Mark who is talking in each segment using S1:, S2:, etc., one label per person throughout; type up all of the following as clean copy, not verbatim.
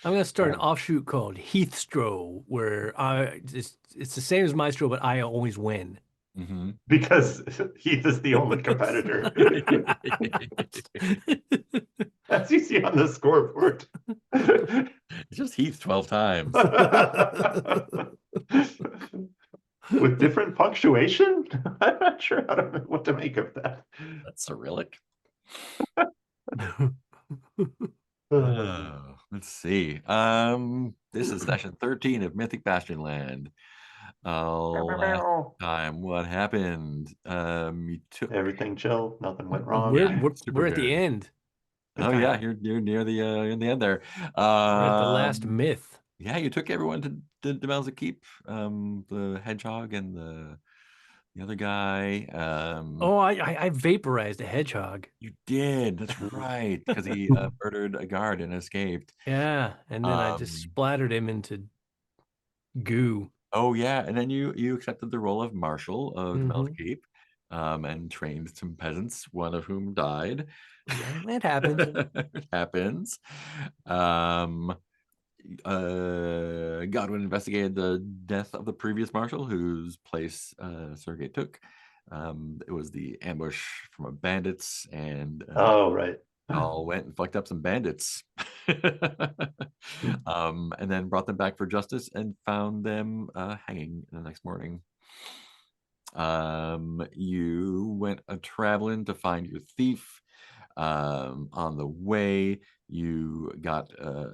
S1: I'm gonna start an offshoot called Heathstro, where it's the same as Maestro, but I always win.
S2: Hmm.
S3: Because Heath is the only competitor. As you see on the scoreboard.
S2: It's just Heath 12 times.
S3: With different punctuation? I'm not sure what to make of that.
S2: That's Cyrillic.
S3: Uh,
S2: Let's see. This is session 13 of Mythic Bastionland. Last time, what happened? You took.
S3: Everything chill, nothing went wrong.
S1: We're
S2: Yeah,
S1: we're,
S2: super
S1: we're at the
S2: good.
S1: end.
S2: Oh yeah, you're near the in the end there.
S1: We're at the last myth.
S2: Yeah, you took everyone to Demelza Keep. The hedgehog and the other guy.
S1: Oh, I vaporized a hedgehog.
S2: You did. That's right, because he murdered a guard and escaped.
S1: Yeah, and then I just
S2: Um,
S1: splattered him into goo.
S2: oh yeah, and then you accepted the role of marshal of Demelza
S1: Hmm.
S2: Keep, and trained some peasants, one of whom died.
S1: Yeah, it happens.
S2: It happens. Um, Godwin investigated the death of the previous marshal, whose place Sergey took. It was the ambush from bandits, and
S3: Oh, right.
S2: all went and fucked up some bandits. And then brought them back for justice and found them hanging the next morning. You went traveling to find your thief. On the way, you got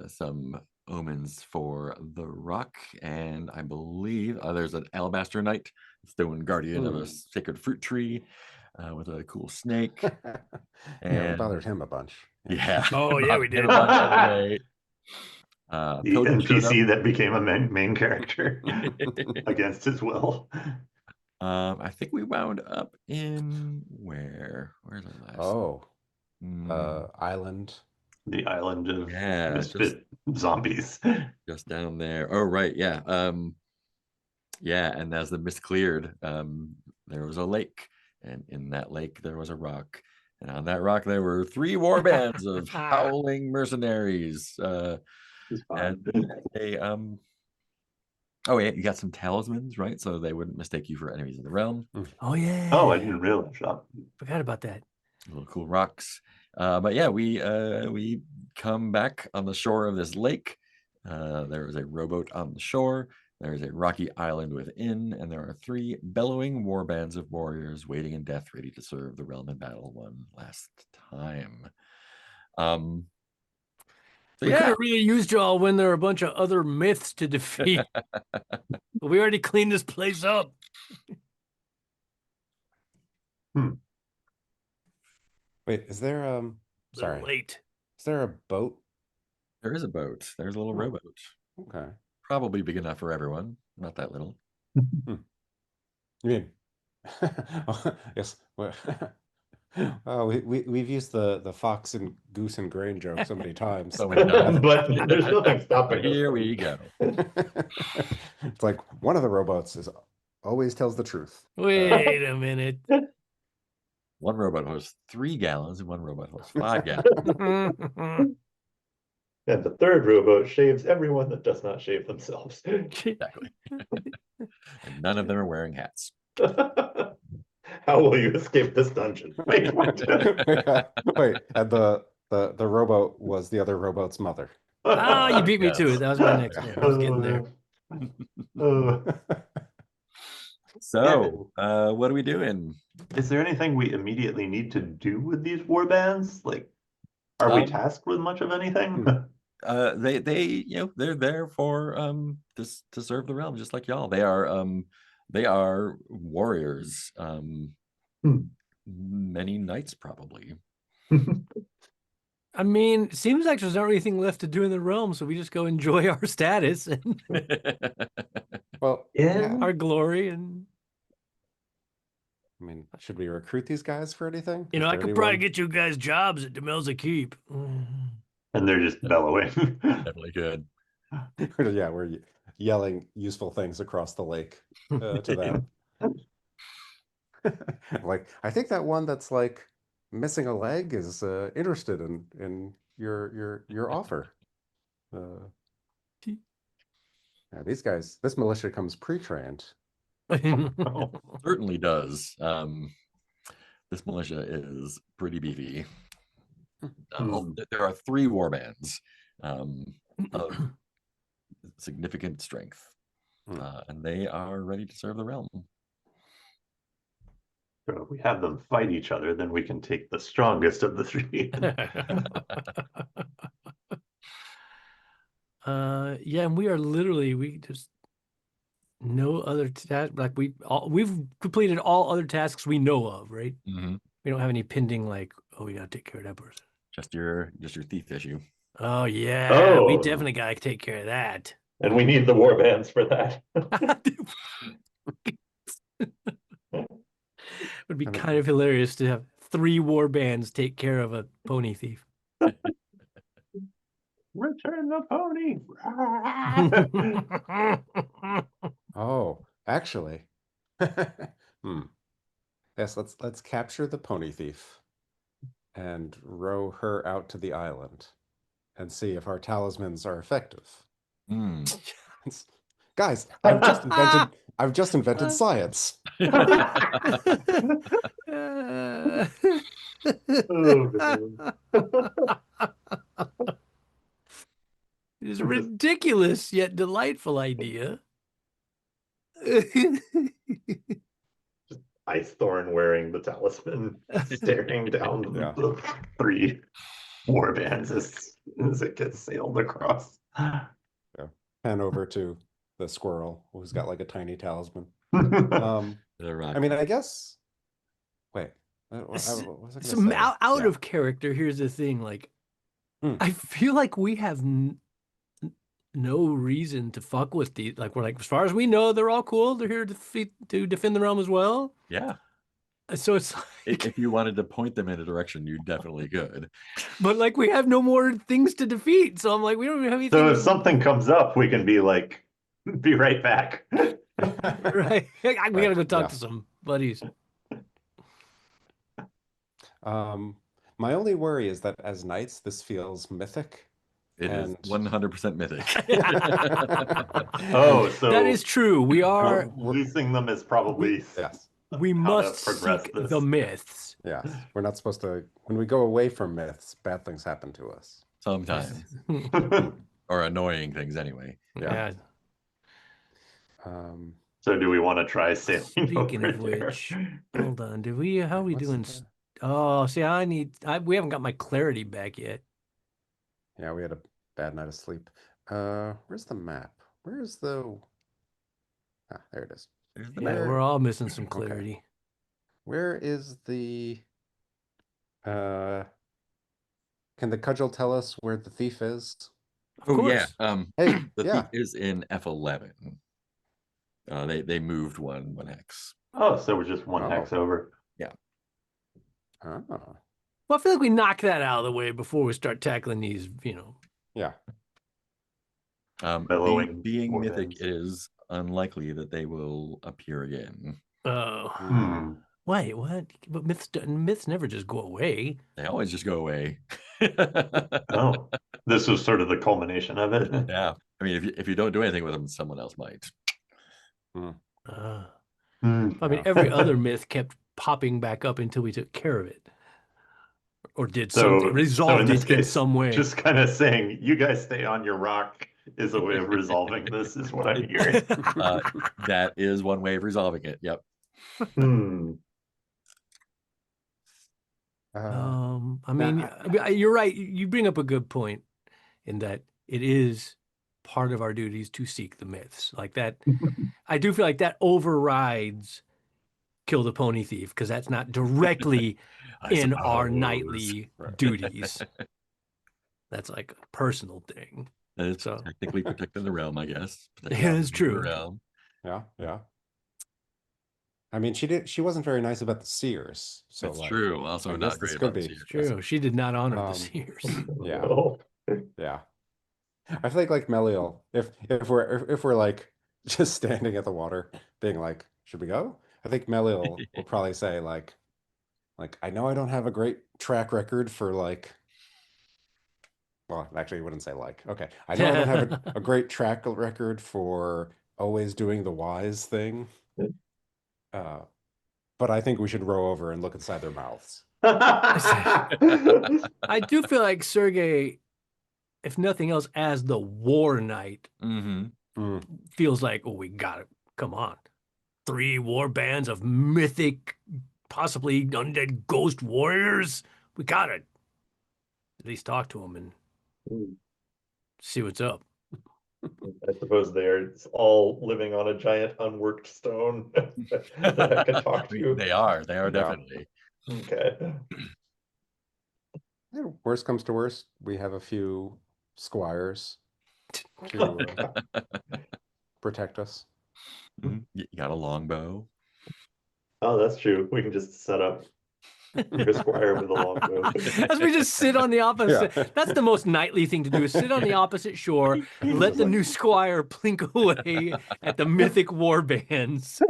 S2: some omens for the rock, and I believe there's an alabaster knight, stone guardian of a sacred fruit tree, with a cool snake.
S4: Yeah, we
S2: And
S4: bothered him a bunch.
S2: yeah,
S1: Oh yeah, we
S2: him
S1: did.
S2: a bunch on the way.
S3: The
S2: Pilgrim showed up.
S3: NPC that became a main character against his will.
S2: I think we wound up in where's our last?
S4: Oh,
S2: Mm,
S4: island.
S3: The island of
S2: yeah,
S3: misfit zombies.
S2: just down there. Oh right, yeah. Yeah, and as the mist cleared, there was a lake, and in that lake there was a rock, and on that rock there were 3 war bands of howling mercenaries. And they oh yeah, you got some talismans, right? So they wouldn't mistake you for enemies of the realm.
S1: Oh yeah.
S3: Oh, I didn't realize that.
S1: Forgot about that.
S2: Little cool rocks. But yeah, we come back on the shore of this lake. There is a rowboat on the shore. There is a rocky island within, and there are 3 bellowing war bands of warriors waiting in death, ready to serve the realm in battle one last time. So
S1: We could
S2: yeah,
S1: have really used y'all when there are a bunch of other myths to defeat. But we already cleaned this place up.
S4: Wait, is there
S1: Sorry. Late.
S4: Is there a boat?
S2: there is a boat. There's a little rowboat.
S4: Okay.
S2: Probably big enough for everyone. Not that little.
S4: You mean? Yes. We've used the fox and goose and grain joke so many times.
S2: So many times.
S3: But there's nothing stopping us.
S2: Here we go.
S4: It's like one of the rowboats always tells the truth.
S1: Wait a minute.
S2: One rowboat holds 3 gallons, and one rowboat holds 5 gallons.
S3: And the third rowboat shaves everyone that does not shave themselves.
S2: Exactly. And none of them are wearing hats.
S3: How will you escape this dungeon? Wait, what?
S4: Wait, and the rowboat was the other rowboat's mother.
S1: Ah, you beat me to
S2: Yes.
S1: it. That was my next one. I was getting there.
S2: So, what are we doing?
S3: Is there anything we immediately need to do with these war bands? Like, are we tasked with much of anything?
S2: They they're there for to serve the realm, just like y'all. They are warriors. Many knights probably.
S1: I mean, it seems like there's not really anything left to do in the realm, so we just go enjoy our status and
S4: Well,
S3: Yeah.
S1: our glory. And
S4: I mean, should we recruit these guys for anything?
S1: you know, I could probably get you guys jobs at Demelza Keep.
S3: And they're just bellowing.
S2: Definitely good.
S4: Yeah, we're yelling useful things across the lake to them. Like, I think that one that's like missing a leg is interested in your offer. Yeah, these guys, this militia comes pre-trained.
S3: Oh,
S2: Certainly does. This militia is pretty beefy. There are 3 warbands of significant strength, and they are ready to serve the realm.
S3: so if we have them fight each other, then we can take the strongest of the 3.
S1: Yeah, and we are literally we just no other task like we've completed all other tasks we know of, right?
S2: Mhm.
S1: We don't have any pending like, oh, we gotta take care of that person.
S2: Just your thief issue.
S1: Oh yeah, we
S3: Oh.
S1: definitely gotta take care of that.
S3: And we need the warbands for that.
S1: Would be
S4: And it-
S1: kind of hilarious to have 3 war bands take care of a pony thief.
S3: Return the pony.
S4: Oh, actually. Yes, let's capture the pony thief and row her out to the island and see if our talismans are effective.
S2: Mm.
S4: Guys, I've just invented science.
S3: Oh, man.
S1: It is a ridiculous yet delightful idea.
S3: Ice Thorn wearing the talisman, staring down
S4: Yeah.
S3: the 3 warbands as it gets sailed across.
S4: Pan over to the squirrel who's got like a tiny talisman.
S2: They're
S4: I mean, I guess. Wait, what was I
S1: So
S4: gonna say?
S1: out
S4: Yeah.
S1: of character, here's the thing. Like,
S4: Hmm.
S1: I feel like we have no reason to fuck with these. Like, we're like, as far as we know, they're all cool. They're here to defend the realm as well.
S2: Yeah.
S1: So it's like,
S2: If you wanted to point them in a direction, you definitely could.
S1: but like, we have no more things to defeat. So I'm like, we don't even have anything.
S3: So if something comes up, we can be like, be right back.
S1: Right. We gotta go talk
S4: yeah.
S1: to some buddies.
S4: My only worry is that as knights, this feels mythic.
S2: It is
S4: And-
S2: 100% mythic.
S3: Oh, so
S1: That is true. We are.
S3: losing them is probably
S4: Yes.
S1: We
S3: how to
S1: must
S3: progress
S1: seek
S3: this.
S1: the myths.
S4: Yes. We're not supposed to. When we go away from myths, bad things happen to us.
S2: Sometimes. Or annoying things anyway.
S1: Yeah.
S3: So do we want to try sailing
S1: Speaking
S3: over
S1: of
S3: there?
S1: which, hold on. Did we? How are we
S4: What's
S1: doing?
S4: the-
S1: Oh, see, we haven't got my clarity back yet.
S4: Yeah, we had a bad night of sleep. Where's the map? Where's the? Ah, there it is.
S2: There's the
S1: Yeah,
S2: map.
S1: we're all missing some
S4: Okay.
S1: clarity.
S4: Where is the? Can the cudgel tell us where the thief is?
S1: Of
S2: Oh yeah.
S1: course.
S4: Hey,
S2: The
S4: yeah.
S2: thief is in F11. They moved one hex.
S3: Oh, so we're just one
S4: Oh.
S3: hex over.
S4: Oh,
S1: Well, I feel like we knock that out of the way before we start tackling these,
S4: yeah.
S3: Bellowing
S2: Being mythic,
S3: warbands.
S2: it is unlikely that they will appear again.
S1: Oh,
S3: Hmm.
S1: wait, what? But myths never just go away.
S2: They always just go away.
S3: Oh, this was sort of the culmination of it.
S2: Yeah. I mean, if you don't do anything with them, someone else might.
S3: Hmm.
S1: I mean, every other myth kept popping back up until we took care of it. Or did something,
S3: in
S1: resolved
S3: this
S1: it in
S3: case,
S1: some way.
S3: just kind of saying, you guys stay on your rock is a way of resolving this, is what I'm hearing.
S2: That is one way of resolving it. Yep.
S1: I mean, you're right. You bring up a good point in that it is part of our duties to seek the myths. Like that, I do feel like that overrides kill the pony thief because that's not directly in our nightly duties. That's like a personal thing.
S2: It's
S1: So-
S2: technically protecting the realm, I guess.
S1: Yeah, it's true.
S2: The realm.
S4: Yeah, yeah. I mean, she wasn't very nice about the seers. So
S2: That's
S4: like,
S2: true. Also,
S4: I
S2: not
S4: guess
S2: great
S4: this could
S2: about
S4: be-
S2: Seer.
S1: True. She did not honor the
S4: Um,
S1: seers.
S4: Yeah.
S3: Oh.
S4: Yeah. I think like Meliel, if we're like just standing at the water, being like, should we go? I think Meliel will probably say like I know I don't have a great track record for like Well, actually, I wouldn't say like. Okay, I know I don't have a great track record for always doing the wise thing, but I think we should row over and look inside their mouths.
S1: I do feel like Sergey, if nothing else, as the war knight, feels like, oh, we got it. Come on. 3 war bands of mythic, possibly undead ghost warriors. We got it. At least talk to them and see what's up.
S3: I suppose they're all living on a giant unworked stone that I can talk to.
S2: They are definitely.
S3: Okay.
S4: Yeah, worst comes to worst, we have a few squires to protect us.
S2: You got a longbow.
S3: Oh, that's true. We can just set up your squire with a longbow.
S1: As we just sit on the opposite, that's the most knightly thing to do, is sit on the opposite shore, let the new squire plink away at the mythic war bands.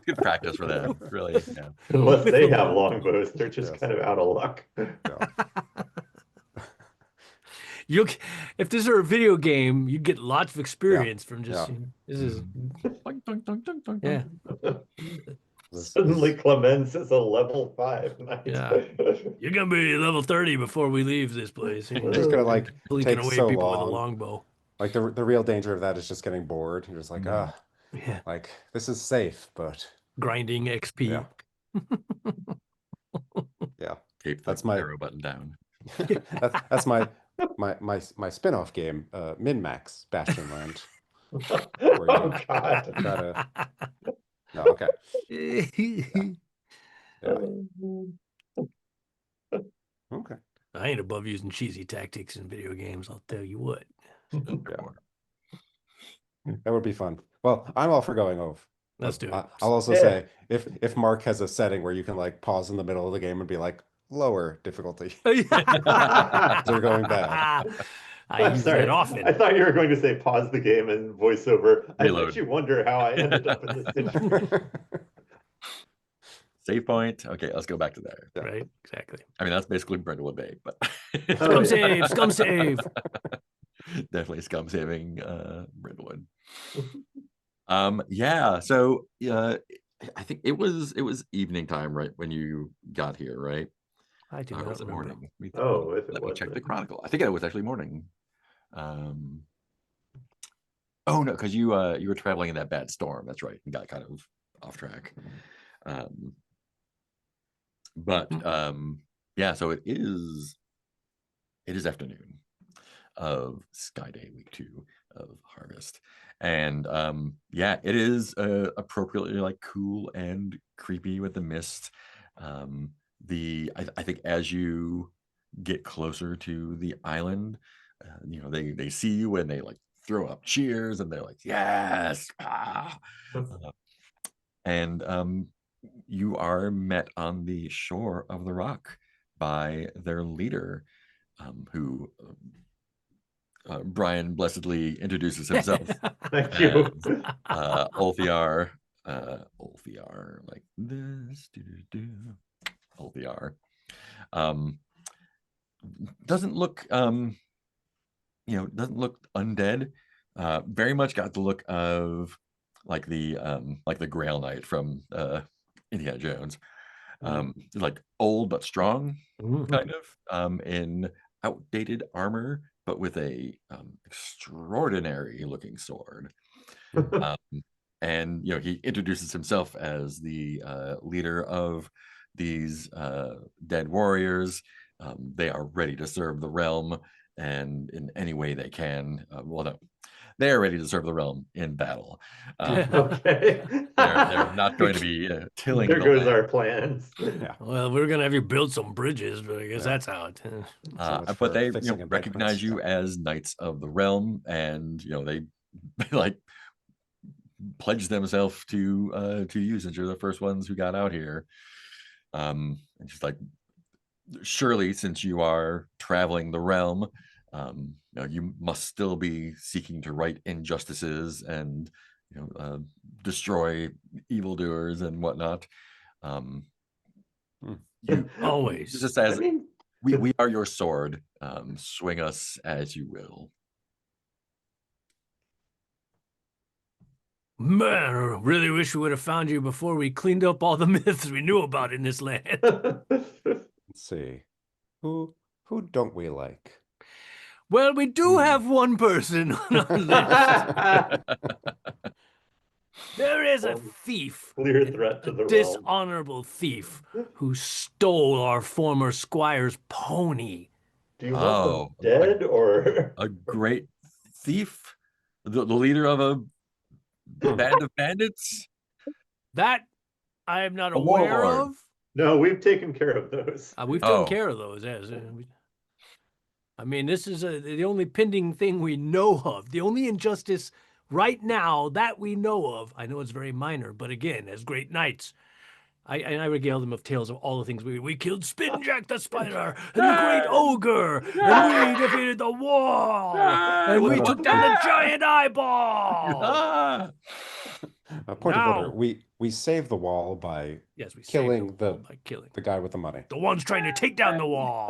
S2: Good practice for them, really. Yeah.
S3: Unless they have longbows, they're just kind of out of luck.
S1: If this were a video game, you'd get lots of experience from just this is yeah.
S3: Suddenly Clemens is a level 5 knight.
S1: Yeah. You're gonna be level 30 before we leave this place.
S4: It's just gonna like
S1: blinking
S4: take
S1: away
S4: so
S1: people
S4: long.
S1: with a longbow.
S4: Like the real danger of that is just getting bored. You're just like,
S1: Yeah.
S4: like this is safe, but
S1: Grinding XP.
S4: Yeah.
S2: Keep
S4: That's
S2: the
S4: my
S2: arrow button down.
S4: that's my spin-off game, Min-Max Bastionland.
S3: Oh God.
S4: No, okay. Okay.
S1: I ain't above using cheesy tactics in video games, I'll tell you what.
S4: That would be fun. Well, I'm all for going over.
S1: Let's do it.
S4: I'll also say if Mark has a setting where you can like pause in the middle of the game and be like lower difficulty. They're going bad.
S1: I use that often.
S3: I thought you were going to say pause the game and voiceover. I
S2: Reload.
S3: let you wonder how I ended up in this situation.
S2: Save point. Okay, let's go back to there.
S1: Right, exactly.
S2: I mean, that's basically Brindlewood Bay, but
S1: Scum save, scum save.
S2: Definitely scum saving Brindlewood. Yeah, so I think it was evening time, right, when you got here, right?
S1: I do
S2: Or
S1: not
S2: was it
S1: remember.
S2: morning?
S3: If it
S2: Let me
S3: was
S2: check the chronicle. I think it was actually morning. Oh no, because you were traveling in that bad storm. That's right. You got kind of off track. Yeah, so it is afternoon of Sky Day week 2 of Harvest. And yeah, it is appropriately like cool and creepy with the mist. I think as you get closer to the island, they see you and they like throw up cheers and they're like, yes. And you are met on the shore of the rock by their leader, who Brian blessedly introduces himself.
S3: Thank you.
S2: Ulthiar, like this. Ulthiar. Doesn't look undead. Very much got the look of like the Grail Knight from Indiana Jones. Like old but strong, kind of, in outdated armor, but with a extraordinary looking sword. And he introduces himself as the leader of these dead warriors. They are ready to serve the realm, and in any way they can. They are ready to serve the realm in battle.
S3: Okay.
S2: They're not going to be tilling.
S3: There goes our plans.
S4: Yeah.
S1: Well, we're gonna have you build some bridges, but I guess that's how it.
S2: But they recognize you as knights of the realm, and they like pledge themselves to you since you're the first ones who got out here. And just like, surely since you are traveling the realm, you must still be seeking to right injustices and destroy evildoers and whatnot.
S1: Always.
S2: Just as We are your sword. Swing us as you will.
S1: Man, I really wish we would have found you before we cleaned up all the myths we knew about in this land.
S4: Let's see. Who don't we like?
S1: Well, we do have one person on our list. There is a thief,
S3: Clear threat to
S1: a
S3: the realm.
S1: dishonorable thief who stole our former squire's pony.
S3: Do you want them
S2: Oh,
S3: dead or
S2: a great thief, the leader of a band of bandits.
S1: That I am not
S2: A
S1: aware
S2: warlord.
S1: of.
S3: no? We've taken care of those.
S1: We've taken
S2: Oh.
S1: care of those. Yes. I mean, this is the only pending thing we know of. The only injustice right now that we know of. I know it's very minor, but again, as great knights, I regale them of tales of all the things we killed Spinjack the spider and the great ogre, and we defeated the wall, and we took down the giant eyeball.
S2: Ah!
S4: A point of order.
S1: Now-
S4: We saved the wall by
S1: Yes, we saved
S4: killing
S1: wall
S4: the
S1: by killing
S4: the guy with the money.
S1: the ones trying to take down the wall.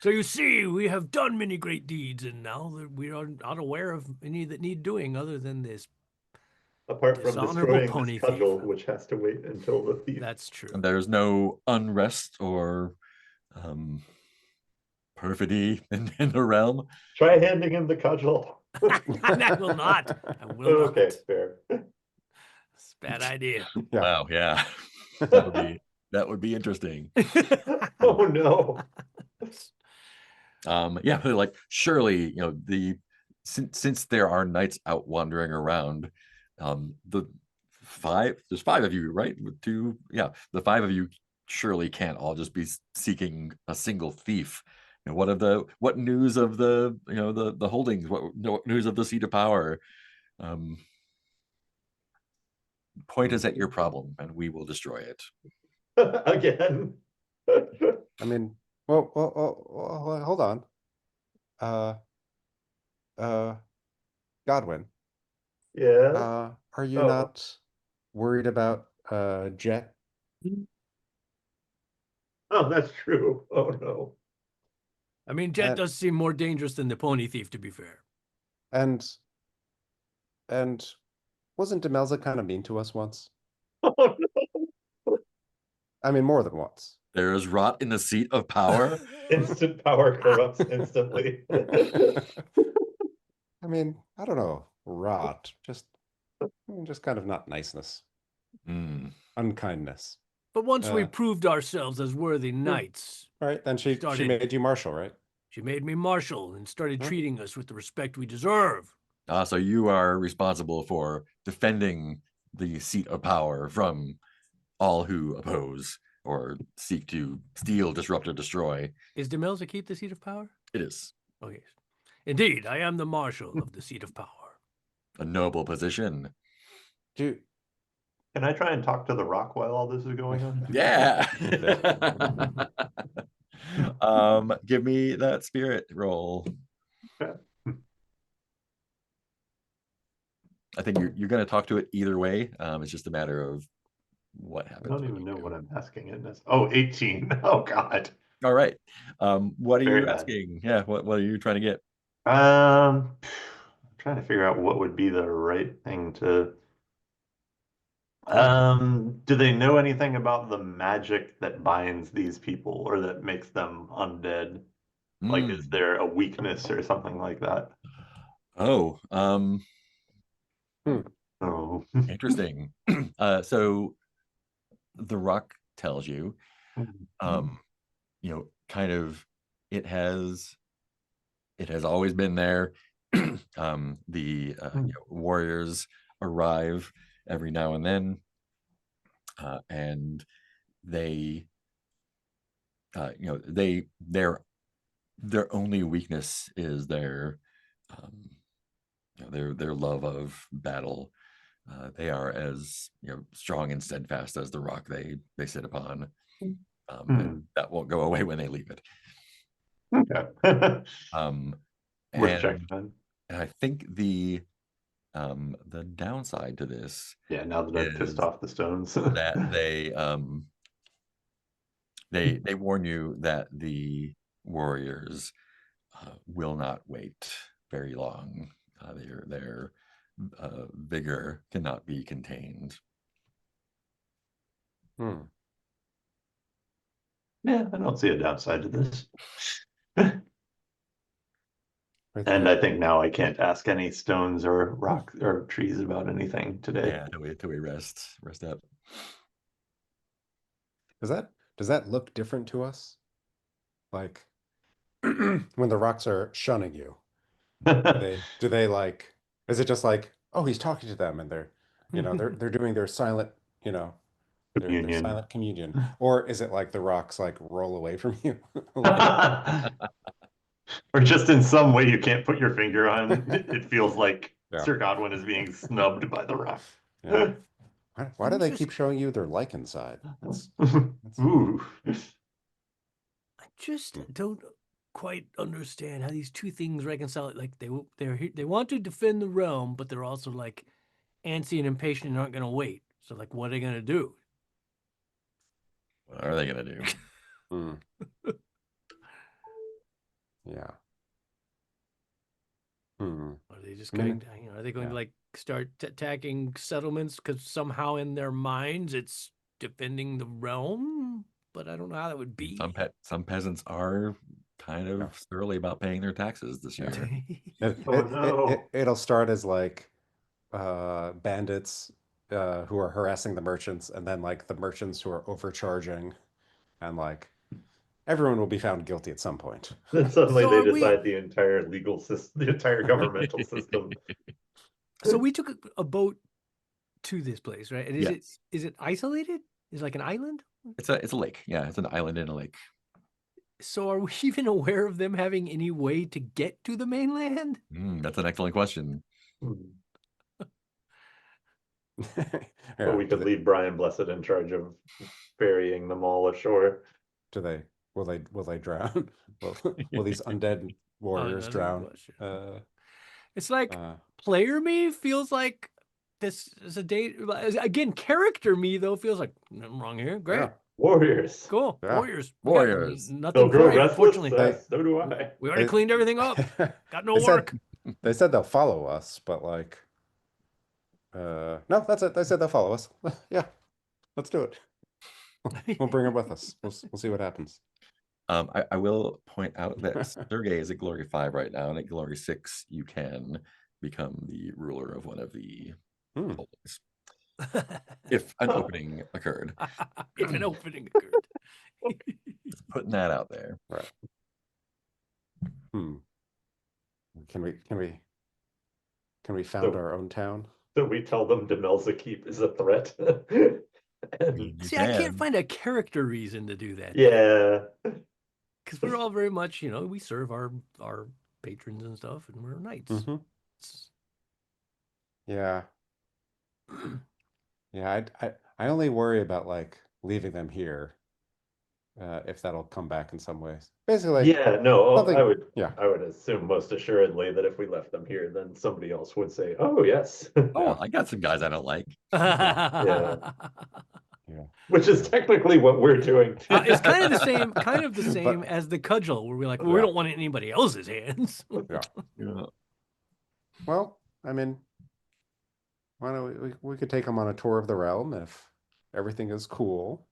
S1: So you see, we have done many great deeds, and now that we are not aware of any that need doing other than this.
S3: Apart from
S1: Dishonorable
S3: destroying
S1: pony
S3: this cudgel,
S1: thief.
S3: which has to wait until the thief.
S1: That's true.
S2: And there's no unrest or perfidy in the realm.
S3: Try handing him the cudgel.
S1: I will not. I will
S3: Okay,
S1: not.
S3: fair.
S1: It's a bad idea.
S4: Yeah.
S2: Wow, yeah, that would be interesting.
S3: Oh no.
S2: Yeah, but like surely, since there are knights out wandering around, there's five of you, right? The five of you surely can't all just be seeking a single thief. What news of the holdings? What news of the seat of power? Point us at your problem, and we will destroy it.
S3: Again.
S4: I mean, well, hold on. Godwin,
S3: Yeah.
S4: are you
S3: Oh.
S4: not worried about Jet?
S3: Oh, that's true. Oh no.
S1: I mean, Jet does seem more dangerous than the pony thief, to be fair.
S4: And wasn't Demelza kind of mean to us once?
S3: Oh no.
S4: I mean, more than once.
S2: There is rot in the seat of power.
S3: Instant power corrupts instantly.
S4: I mean, I don't know, rot, just kind of not niceness, unkindness.
S1: But once we proved ourselves as worthy knights,
S4: All right, then she made you marshal, right?
S1: she made me marshal and started treating us with the respect we deserve.
S2: So you are responsible for defending the seat of power from all who oppose or seek to steal, disrupt, or destroy.
S1: Is Demelza keep the seat of power?
S2: It is
S1: Okay. Indeed, I am the marshal of the seat of power.
S2: a noble position.
S4: Do
S3: Can I try and talk to the rock while all this is going on?
S2: Yeah. Give me that spirit roll.
S3: Okay.
S2: I think you're going to talk to it either way. It's just a matter of what
S3: I
S2: happens.
S3: don't
S2: when
S3: even
S2: you
S3: know
S2: do.
S3: what I'm asking in this. Oh, 18. Oh God.
S2: All right. What are
S3: Very
S2: you
S3: bad.
S2: asking? Yeah. What are you trying to get?
S3: I'm trying to figure out what would be the right thing to. Do they know anything about the magic that binds these people or that makes them undead? Like, is there a weakness or something like that?
S2: Oh,
S3: Oh.
S2: interesting. So the rock tells you, kind of, it has always been there. The warriors arrive every now and then, and they, their only weakness is their love of battle. They are as strong and steadfast as the rock they sit upon. And that won't go away when they leave it.
S3: Okay. Worth
S2: And
S3: checking on.
S2: I think the downside to this,
S3: Yeah, now that I've pissed
S2: is
S3: off the stones.
S2: that they They warn you that the warriors will not wait very long. Their vigor cannot be contained.
S4: Hmm.
S3: Yeah, I don't see a downside to this.
S4: I
S3: And
S4: think
S3: I think now I can't ask any stones or rocks or trees about anything today.
S2: Yeah, till we rest up.
S4: does that look different to us? Like when the rocks are shunning you, do they like? Is it just like, oh, he's talking to them and they're doing their silent, their
S3: Communion.
S4: silent communion, or is it like the rocks like roll away from you? Like,
S3: Or just in some way you can't put your finger on. It feels like
S4: yeah,
S3: Sir Godwin is being snubbed by the rock.
S4: yeah. Why do
S1: I'm
S4: they
S1: just-
S4: keep showing you their lichen side? That's
S3: Ooh.
S1: I just don't quite understand how these two things reconcile. Like they want to defend the realm, but they're also like antsy and impatient and aren't going to wait. So like, what are they going to do?
S2: What are they gonna do?
S4: Hmm. Yeah. Hmm.
S1: Are they just
S4: I mean,
S1: going? Are they going to
S4: yeah.
S1: like start attacking settlements because somehow in their minds it's defending the realm? But I don't know how that would be.
S2: Some peasants are kind
S4: Yeah.
S2: of surly about paying their taxes this
S4: Yeah.
S2: year.
S3: Oh no.
S4: It'll start as like bandits who are harassing the merchants, and then like the merchants who are overcharging, and like everyone will be found guilty at some point.
S3: Then suddenly
S1: So
S3: they
S1: are we?
S3: decide the entire legal system, the entire governmental system.
S1: So we took a boat to this place, right? And
S2: Yes.
S1: is it isolated? Is it like an island?
S2: It's a lake. Yeah, it's an island in a lake.
S1: So are we even aware of them having any way to get to the mainland?
S2: That's an excellent question.
S3: But
S4: Yeah.
S3: we could leave Brian Blessed in charge of ferrying them all ashore.
S4: Do they? Will they drown? Will these undead warriors
S1: Another
S4: drown?
S1: question. It's like
S4: Uh,
S1: player me feels like this is a date. Again, character me though feels like I'm wrong here. Great,
S4: yeah.
S3: Warriors.
S1: cool,
S4: Yeah.
S1: warriors. We got
S2: Warriors.
S3: They'll
S1: nothing
S3: grow
S1: for you,
S3: restless.
S1: unfortunately.
S3: So do I.
S1: We already
S4: They-
S1: cleaned everything up. Got no
S4: They
S1: work.
S4: they said they'll follow us, but like, no, that's it. They said they'll follow us. Yeah, let's do it. We'll bring them with us. We'll see what happens.
S2: I will point out that Sergey is at Glory 5 right now, and at Glory 6 you can become the ruler of one of the
S4: Hmm.
S2: holdings if an opening occurred.
S1: If an opening occurred.
S2: Just putting that out there.
S4: Right. Hmm. Can we found
S3: So-
S4: our own town?
S3: So we tell them Demelza Keep is a threat.
S2: You
S1: See, I can't
S2: can.
S1: find a character reason to do that.
S3: Yeah.
S1: Because we're all very much, we serve our patrons and stuff, and we're knights.
S4: Mm-hmm. Yeah. Yeah. I only worry about like leaving them here, if that'll come back in some ways. Basically,
S3: Yeah, no,
S4: something-
S3: I would
S4: yeah.
S3: I would assume most assuredly that if we left them here, then somebody else would say, "Oh, yes."
S2: Oh, I got some guys I don't like.
S3: Yeah.
S4: Yeah.
S3: Which is technically what we're doing.
S1: It's kind of the same
S4: But-
S1: as the cudgel, where we're like, well, we
S4: Yeah.
S1: don't want it in anybody else's hands.
S4: Yeah.
S2: Yeah.
S4: Well, I mean, why don't we could take them on a tour of the realm if everything is cool.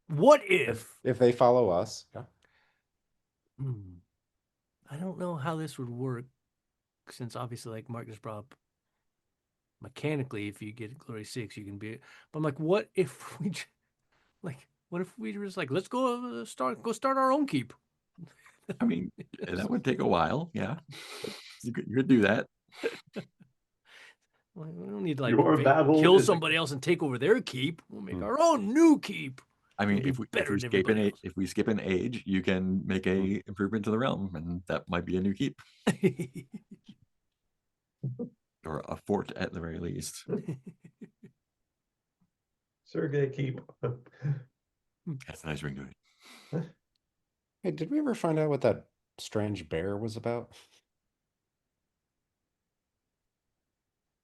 S1: What if?
S4: If they follow us, yeah.
S1: I don't know how this would work, since obviously, like Mark just brought up, mechanically, if you get Glory 6, you can be. But I'm like, what if we, what if we were just like, let's go start our own keep?
S2: I mean, that would take a while. Yeah. You could do that.
S1: We don't need to
S3: Your battle
S1: kill
S3: is-
S1: somebody else and take over their keep. We'll make
S4: Hmm.
S1: our own new keep.
S2: I mean,
S1: It'll be
S2: if we
S1: better than
S2: skip
S1: everybody else.
S2: if we skip an age, you can make a improvement to the realm, and that might be a new keep or a fort at the very least.
S3: Sergey Keep.
S2: That's a nice ring to it.
S4: Hey, did we ever find out what that strange bear was about?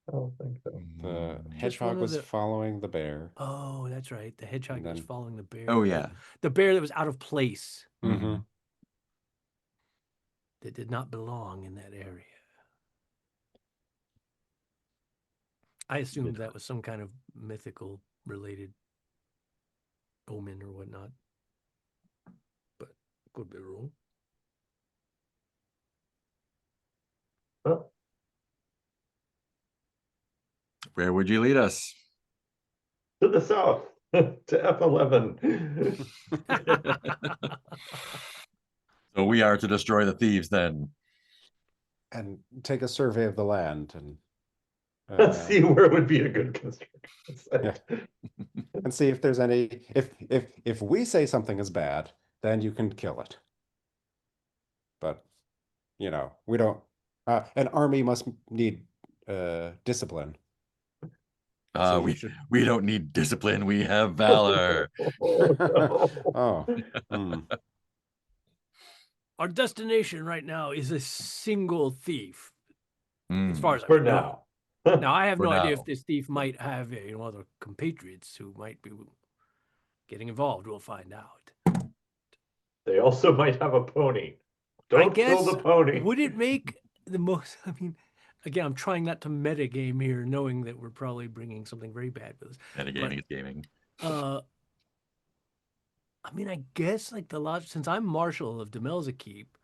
S3: I don't think so.
S4: The
S2: Mm.
S4: hedgehog
S1: of
S4: was
S1: the-
S4: following the bear.
S1: Oh, that's right. The hedgehog was
S4: then-
S1: following the bear.
S2: Oh, yeah.
S1: The bear that was out of place,
S4: Mm-hmm.
S1: that did not belong in that area. I assumed that was some kind of mythical related omen or whatnot, but could be wrong.
S3: Oh,
S2: Where would you lead us?
S3: to the south, to F11.
S2: So we are to destroy the thieves then.
S4: And take a survey of the land and
S3: Let's see where would be a good construction site.
S4: and see if there's any. If we say something is bad, then you can kill it. But you know, we don't. An army must need discipline. So
S2: We
S4: you should.
S2: we don't need discipline. We have valor.
S3: Oh, no.
S4: Oh, hmm.
S1: Our destination right now is a single thief, as far as I
S3: For
S1: know.
S3: now.
S1: Now, I have
S2: For
S1: no idea
S2: now.
S1: if this thief might have other compatriots who might be getting involved. We'll find out.
S3: They also might have a pony.
S1: I
S3: Don't kill
S1: guess,
S3: the pony.
S1: would it make the most? I mean, again, I'm trying not to metagame here, knowing that we're probably bringing something very bad with us.
S2: Metagaming is gaming.
S1: I mean, I guess like since I'm Marshal of Demelza Keep,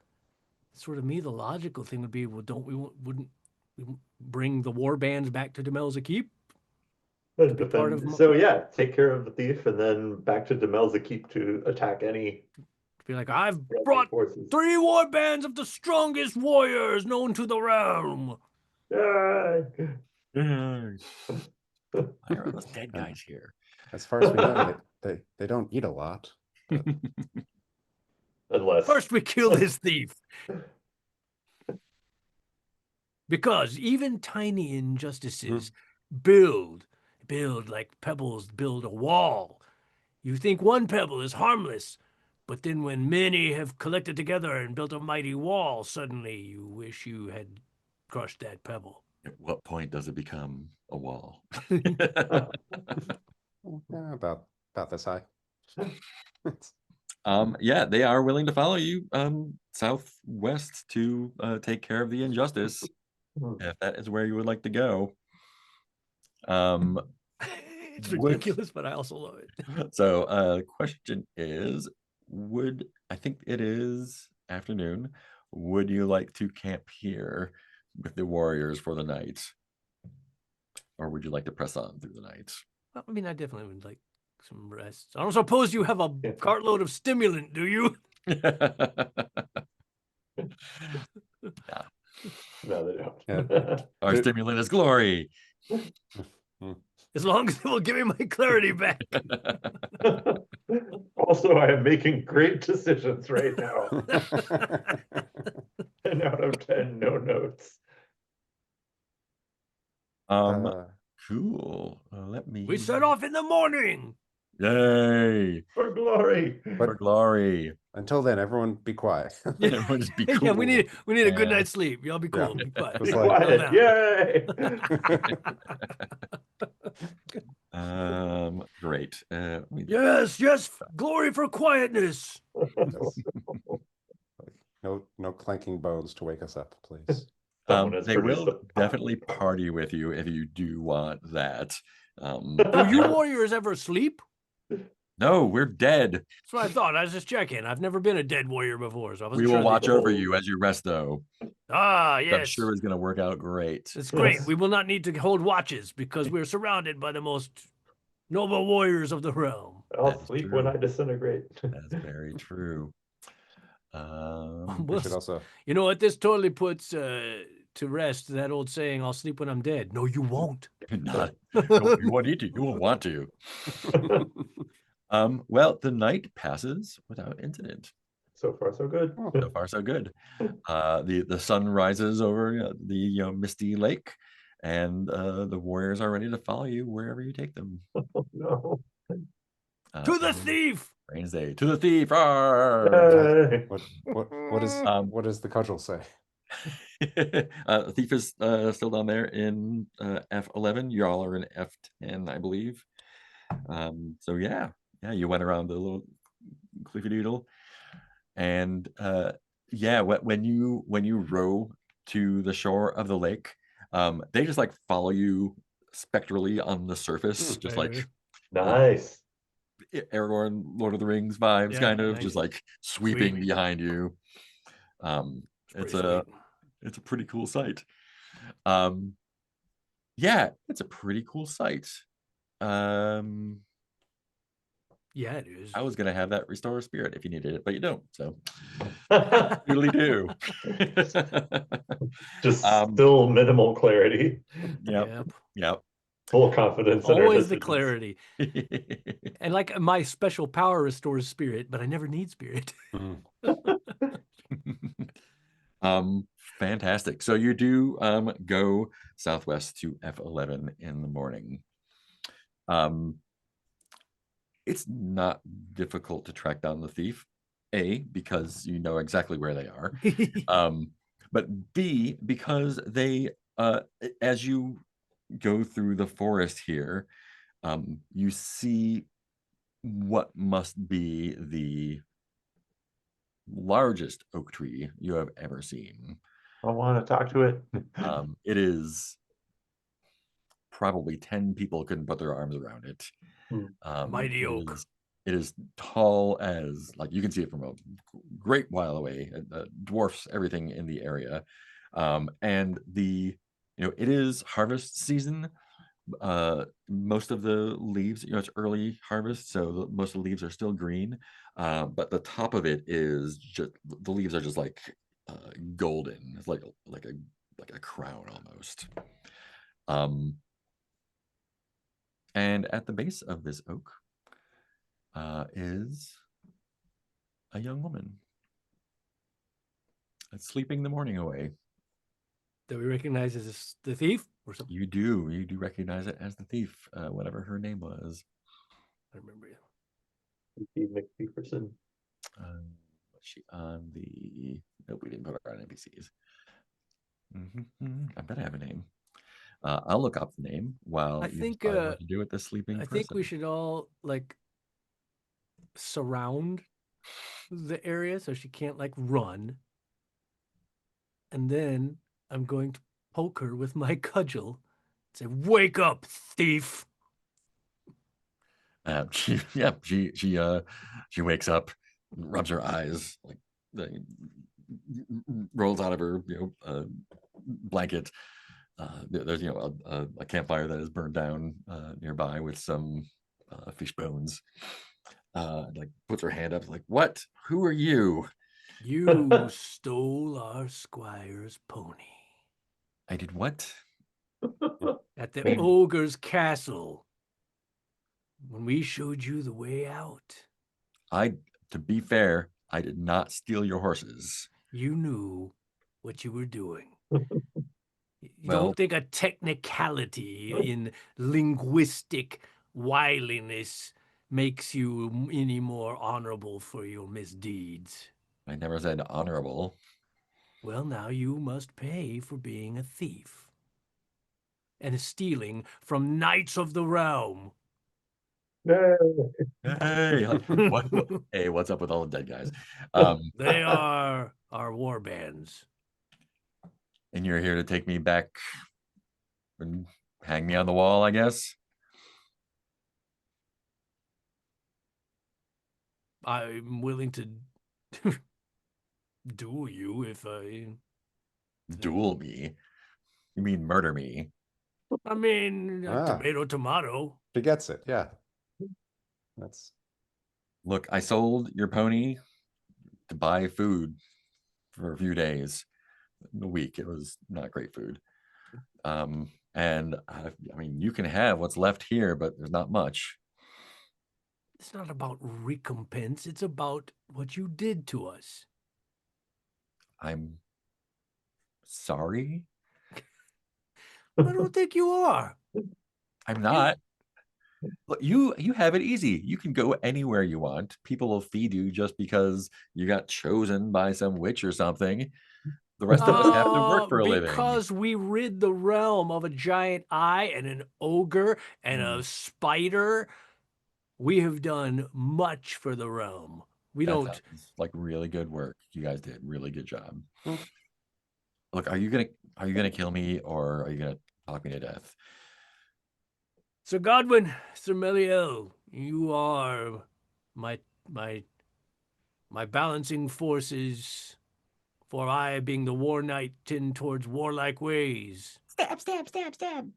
S1: sort of me, the logical thing would be, well, wouldn't we bring the warbands back to Demelza Keep? be part of
S3: So yeah, take care of the thief and then back to Demelza Keep to attack any
S1: Be like, I've
S3: friendly
S1: brought
S3: forces.
S1: 3 warbands of the strongest warriors known to the realm.
S3: Yay!
S2: Why are those dead guys here?
S4: As far as we know, they don't eat a lot. But
S3: Unless
S1: First, we kill this thief. Because even tiny injustices build like pebbles build a wall. You think one pebble is harmless, but then when many have collected together and built a mighty wall, suddenly you wish you had crushed that pebble.
S2: At what point does it become a wall?
S4: yeah, about this high.
S2: Yeah, they are willing to follow you southwest to take care of the injustice, if that is where you would like to go.
S1: It's ridiculous, but I also love it.
S2: So the question is, I think it is afternoon, would you like to camp here with the warriors for the night? Or would you like to press on through the night?
S1: Well, I mean, I definitely would like some rest. I don't suppose you have a cartload of stimulant, do you?
S3: no, they don't.
S4: Yeah.
S2: Our stimulant is glory.
S1: As long as it will give me my clarity back.
S3: Also, I am making great decisions right now. 10 out of 10, no notes.
S2: Cool. Let me.
S1: We set off in the morning.
S2: Yay!
S3: For glory.
S2: For glory.
S4: Until then, everyone be quiet.
S2: Everyone just be cool.
S1: Yeah, we need a good
S2: Yeah.
S1: night's sleep. Y'all be cool.
S4: Yeah.
S1: Be quiet.
S4: It's
S3: Be
S4: like-
S3: quiet. Yay!
S2: Great.
S1: Yes, glory for quietness.
S4: No clanking bones to wake us up, please.
S3: Someone has
S2: They
S3: produced
S2: will
S3: a-
S2: definitely party with you if you do want that.
S1: Do you warriors ever sleep?
S2: No, we're dead.
S1: That's what I thought. I was just checking. I've never been a dead warrior before, so I
S2: We
S1: wasn't
S2: will
S1: sure.
S2: watch
S3: they-
S2: over you as you rest, though.
S1: Ah,
S2: I'm
S1: yes.
S2: sure it's going to work out great.
S1: It's great.
S3: Yes.
S1: We will not need to hold watches because we're surrounded by the most noble warriors of the realm.
S3: I'll
S2: That is
S3: sleep
S2: true.
S3: when I disintegrate.
S2: That's very true.
S4: We should also.
S1: You know what? This totally puts to rest that old saying, I'll sleep when I'm dead. No, you won't.
S2: Not, no, you won't need to. You won't want to. Well, the night passes without incident.
S3: So far, so good.
S2: So far, so good. The sun rises over the misty lake, and the warriors are ready to follow you wherever you take them.
S3: No.
S1: To the thief!
S2: Rains day to the thief! Arr!
S3: Yay.
S4: What does the cudgel say?
S2: Thief is still down there in F11. Y'all are in F10, I believe. So yeah, you went around the little cliffy doodle, and yeah, when you row to the shore of the lake, they just like follow you spectrally on the surface, just like
S3: Nice.
S2: Aragorn, Lord of the Rings vibes,
S1: Yeah,
S2: kind of
S1: nice.
S2: just like sweeping
S1: Sweet.
S2: behind you. It's a pretty cool sight. Yeah, it's a pretty cool sight.
S1: Yeah, it is.
S2: I was gonna have that restore spirit if you needed it, but you don't. So really do.
S3: Just still minimal clarity.
S2: Yep.
S3: Full confidence in our
S1: Always the
S3: decisions.
S1: clarity. And like my special power restores spirit, but I never need spirit.
S2: Fantastic. So you do go southwest to F11 in the morning. It's not difficult to track down the thief, A, because you know exactly where they are, but B, because they as you go through the forest here, you see what must be the largest oak tree you have ever seen.
S3: I want to talk to it.
S2: It is probably 10 people couldn't put their arms around it.
S1: Mighty oak.
S2: It is tall as, like, you can see it from a great while away. It dwarfs everything in the area. And it is harvest season. Most of the leaves, it's early harvest, so most of the leaves are still green, but the top of it is just, the leaves are just like golden. It's like a crown almost. And at the base of this oak is a young woman that's sleeping the morning away.
S1: That we recognize as the thief or something?
S2: You do recognize it as the thief, whatever her name was.
S1: I remember you.
S3: McPherson.
S2: Was she on the? Nope, we didn't put her on NPCs. I bet I have a name. I'll look up the name while
S1: I
S2: you
S1: think
S2: decide what to do with the sleeping
S1: I
S2: person.
S1: think we should all like surround the area so she can't like run. And then I'm going to poke her with my cudgel and say, "Wake up, thief!"
S2: She wakes up, rubs her eyes, like rolls out of her blanket. There's a campfire that is burned down nearby with some fish bones. Like puts her hand up, like, "What? Who are you?"
S1: You stole our squire's pony
S2: I did what?
S1: at the ogre's castle when we showed you the way out.
S2: To be fair, I did not steal your horses.
S1: You knew what you were doing. You
S2: Well,
S1: don't think a technicality in linguistic wiliness makes you any more honorable for your misdeeds.
S2: I never said honorable.
S1: Well, now you must pay for being a thief and stealing from knights of the realm.
S2: Hey, what? Hey, what's up with all the dead guys?
S1: They are our warbands.
S2: And you're here to take me back and hang me on the wall, I guess.
S1: I'm willing to duel you if I...
S2: Duel me? You mean murder me?
S1: I mean, tomato, tomato.
S4: She gets it, yeah. That's...
S2: Look, I sold your pony to buy food for a few days. A week. It was not great food. And I mean, you can have what's left here, but there's not much.
S1: It's not about recompense. It's about what you did to us.
S2: I'm sorry.
S1: I don't think you are.
S2: I'm not. Look, you have it easy. You can go anywhere you want. People will feed you just because you got chosen by some witch or something. The rest of us have to work for a living.
S1: Because we rid the realm of a giant eye and an ogre and a spider. We have done much for the realm. We
S2: That
S1: don't.
S2: sounds like really good work. You guys did really good job.
S4: Hmm.
S2: Look, are you gonna kill me, or are you gonna talk me to death?
S1: Sir Godwin, Sir Meliel, you are my balancing forces. For I, being the war knight, tend towards warlike ways.
S2: Stab, stab, stab, stab.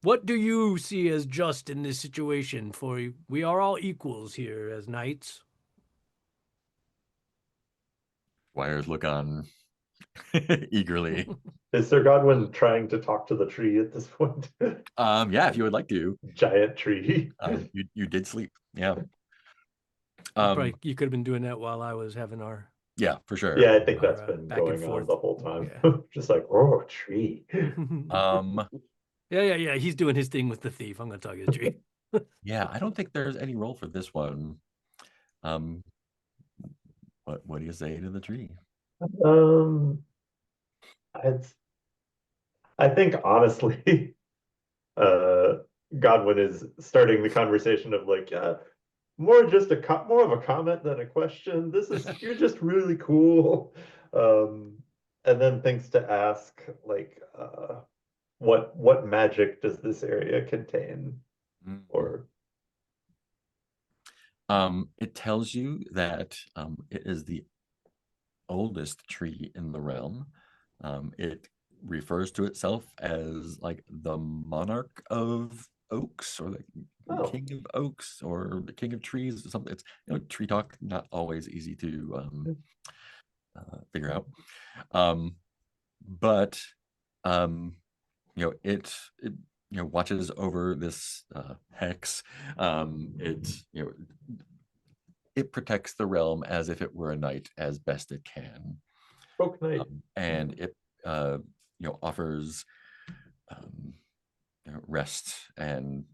S1: What do you see as just in this situation? For we are all equals here as knights.
S2: Squires look on eagerly.
S3: Is Sir Godwin trying to talk to the tree at this point?
S2: Yeah, if you would like to.
S3: Giant tree.
S2: You did sleep. Yeah.
S1: You could have been doing that while I was having our.
S2: Yeah, for sure.
S3: Yeah, I think that's
S1: Our,
S3: been
S1: back and
S3: going on
S1: forth.
S3: the whole time.
S1: Yeah.
S3: Just like, oh, tree.
S1: Yeah. He's doing his thing with the thief. I'm going to talk to the tree.
S2: Yeah, I don't think there's any role for this one. What do you say to the tree?
S3: I think honestly, Godwin is starting the conversation of like, yeah, more of a comment than a question. You're just really cool. And then thinks to ask like, what magic does this area contain? Or
S2: it tells you that it is the oldest tree in the realm. It refers to itself as like the monarch of oaks, or the king of oaks, or the king of trees, or something. It's tree talk, not always easy to figure out. But it watches over this hex. It protects the realm as if it were a knight as best it can.
S3: Oak Knight.
S2: And it offers rest and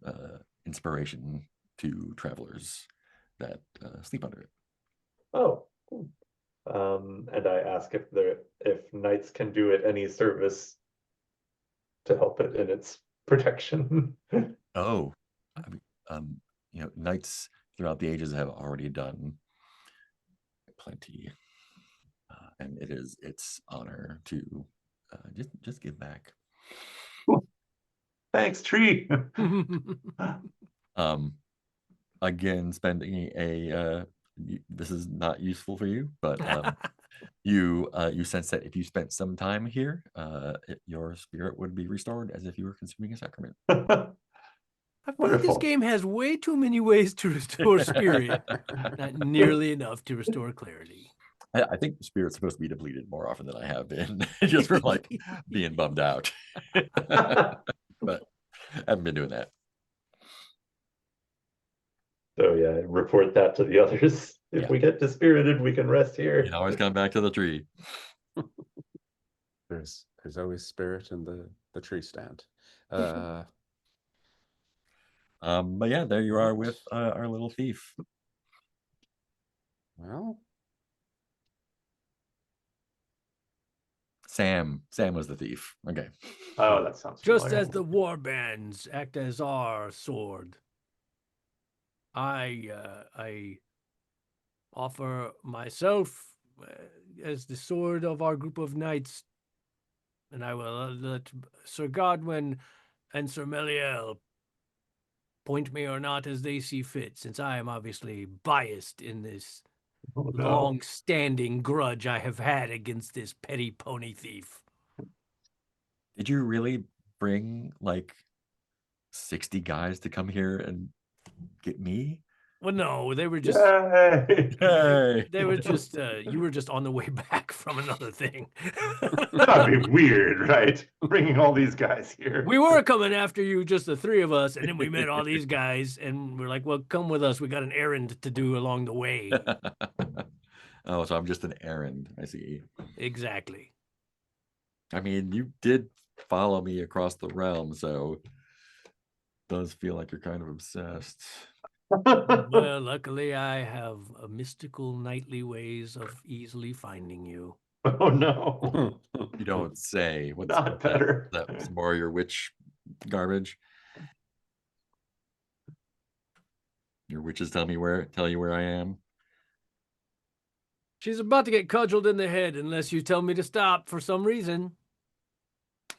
S2: inspiration to travelers that sleep under it.
S3: Oh, cool. And I ask if knights can do it any service to help it in its protection.
S2: Oh, I mean, knights throughout the ages have already done plenty, and it is its honor to just give back.
S3: Thanks, tree.
S2: Again, spending this is not useful for you, but you sense that if you spent some time here, your spirit would be restored as if you were consuming a sacrament.
S1: I feel like this game has way too many ways to restore spirit, not nearly enough to restore clarity.
S2: I think the spirit's supposed to be depleted more often than I have been, just for like being bummed out. But I haven't been doing that.
S3: So yeah, report that to the others. If we get dispirited, we can rest here.
S2: You can always come back to the tree.
S4: There's always spirit in the tree stand.
S2: But yeah, there you are with our little thief.
S4: Well,
S2: Sam was the thief. Okay.
S3: Oh, that sounds
S1: Just
S3: familiar.
S1: as the warbands act as our sword, I offer myself as the sword of our group of knights, and I will let Sir Godwin and Sir Meliel point me or not as they see fit, since I am obviously biased in this long-standing grudge I have had against this petty pony thief.
S2: Did you really bring like 60 guys to come here and get me?
S1: Well, no, they were just.
S2: Hey.
S1: They were just. You were just on the way back from another thing.
S3: That'd be weird, right? Bringing all these guys here.
S1: We were coming after you, just the three of us, and then we met all these guys, and we're like, "Well, come with us. We got an errand to do along the way."
S2: Oh, so I'm just an errand. I see.
S1: Exactly.
S2: I mean, you did follow me across the realm, so it does feel like you're kind of obsessed.
S1: Well, luckily I have a mystical knightly ways of easily finding you.
S3: Oh no,
S2: You don't say. What's
S3: not better.
S2: That's more your witch garbage. Your witches tell you where I am.
S1: She's about to get cudgeled in the head unless you tell me to stop for some reason.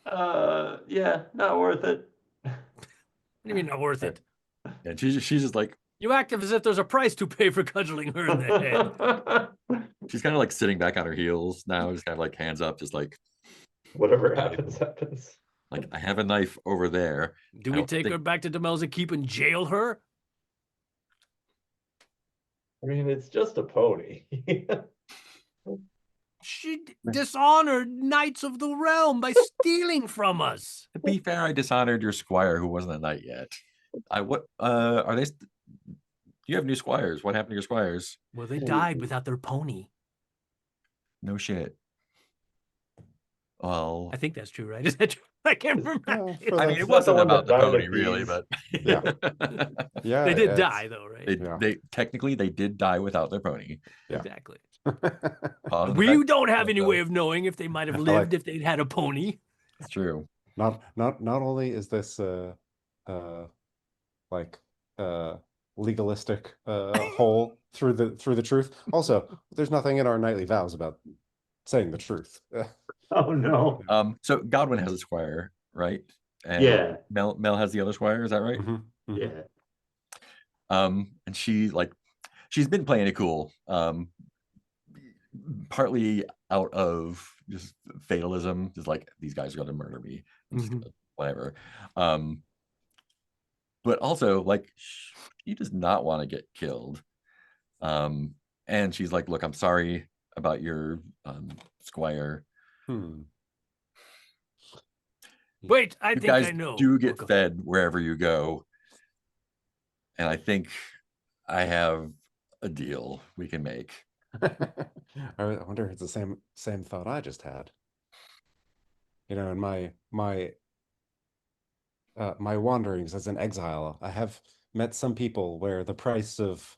S3: Yeah, not worth it.
S1: What do you mean not worth it?
S2: And she's just like,
S1: You act as if there's a price to pay for cudgeling her in the head.
S2: she's kind of like sitting back on her heels now, just kind of like hands up, just like,
S3: Whatever happens, happens.
S2: like I have a knife over there.
S1: Do we take her back to Demelza Keep and jail her?
S3: I mean, it's just a pony.
S1: She dishonored Knights of the Realm by stealing from us.
S2: To be fair, I dishonored your squire who wasn't a knight yet. What are they? You have new squires. What happened to your squires?
S1: Well, they died without their pony.
S2: No shit. Well,
S1: I think that's true, right? Is that true? I can't remember.
S2: I mean,
S3: It's
S2: it
S3: not the
S2: wasn't
S3: one
S2: about the
S3: that died
S2: pony,
S3: of
S2: really,
S3: these.
S2: but
S4: Yeah. Yeah,
S1: They did
S4: it's-
S1: die, though, right?
S2: they technically they did die without their pony.
S4: Yeah.
S1: Exactly.
S2: Pause
S1: We
S2: effect.
S1: don't have any
S2: So,
S1: way of knowing if they might have
S4: I
S1: lived
S4: like-
S1: if they'd had a pony.
S2: It's true.
S4: Not only is this like legalistic hole through the truth. Also, there's nothing in our knightly vows about saying the truth.
S3: Oh no.
S2: So Godwin has a squire, right? And
S3: Yeah.
S2: Mel has the other squire. Is that right?
S4: Mhm, mhm.
S3: Yeah.
S2: And she's been playing it cool. Partly out of just fatalism, just like these guys are gonna murder me, I'm just gonna- whatever. But also like she does not want to get killed. And she's like, look, I'm sorry about your squire.
S4: Hmm.
S1: Wait, I
S2: You
S1: think
S2: guys
S1: I know.
S2: do get
S1: Okay.
S2: fed wherever you go. And I think I have a deal we can make.
S4: I wonder if it's the same thought I just had. You know, in my wanderings as an exile, I have met some people where the price of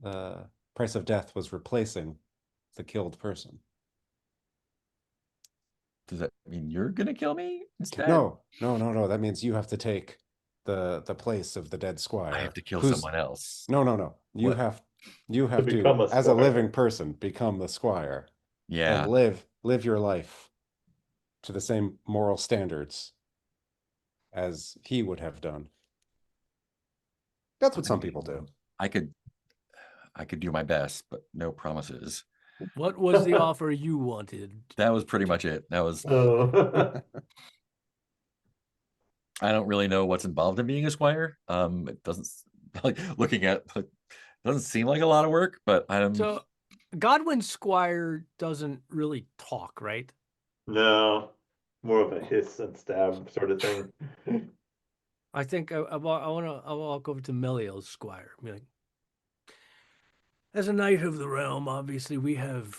S4: death was replacing the killed person.
S2: Does that mean you're gonna kill me instead?
S4: No. That means you have to take the place of the dead squire.
S2: I have to kill
S4: who's-
S2: someone else.
S4: No. You
S2: What?
S4: have to,
S3: become a
S4: as a
S3: squire.
S4: living person, become the squire
S2: Yeah.
S4: and live your life to the same moral standards as he would have done. That's what some people do.
S2: I could do my best, but no promises.
S1: What was the offer you wanted?
S2: That was pretty much it. That was
S3: Oh.
S2: I don't really know what's involved in being a squire. It doesn't like looking at doesn't seem like a lot of work, but I'm
S1: So, Godwin Squire doesn't really talk, right?
S3: No. More of a hiss and stab sort of thing.
S1: I think I'll walk over to Meliel's Squire. Be like, as a knight of the realm, obviously we have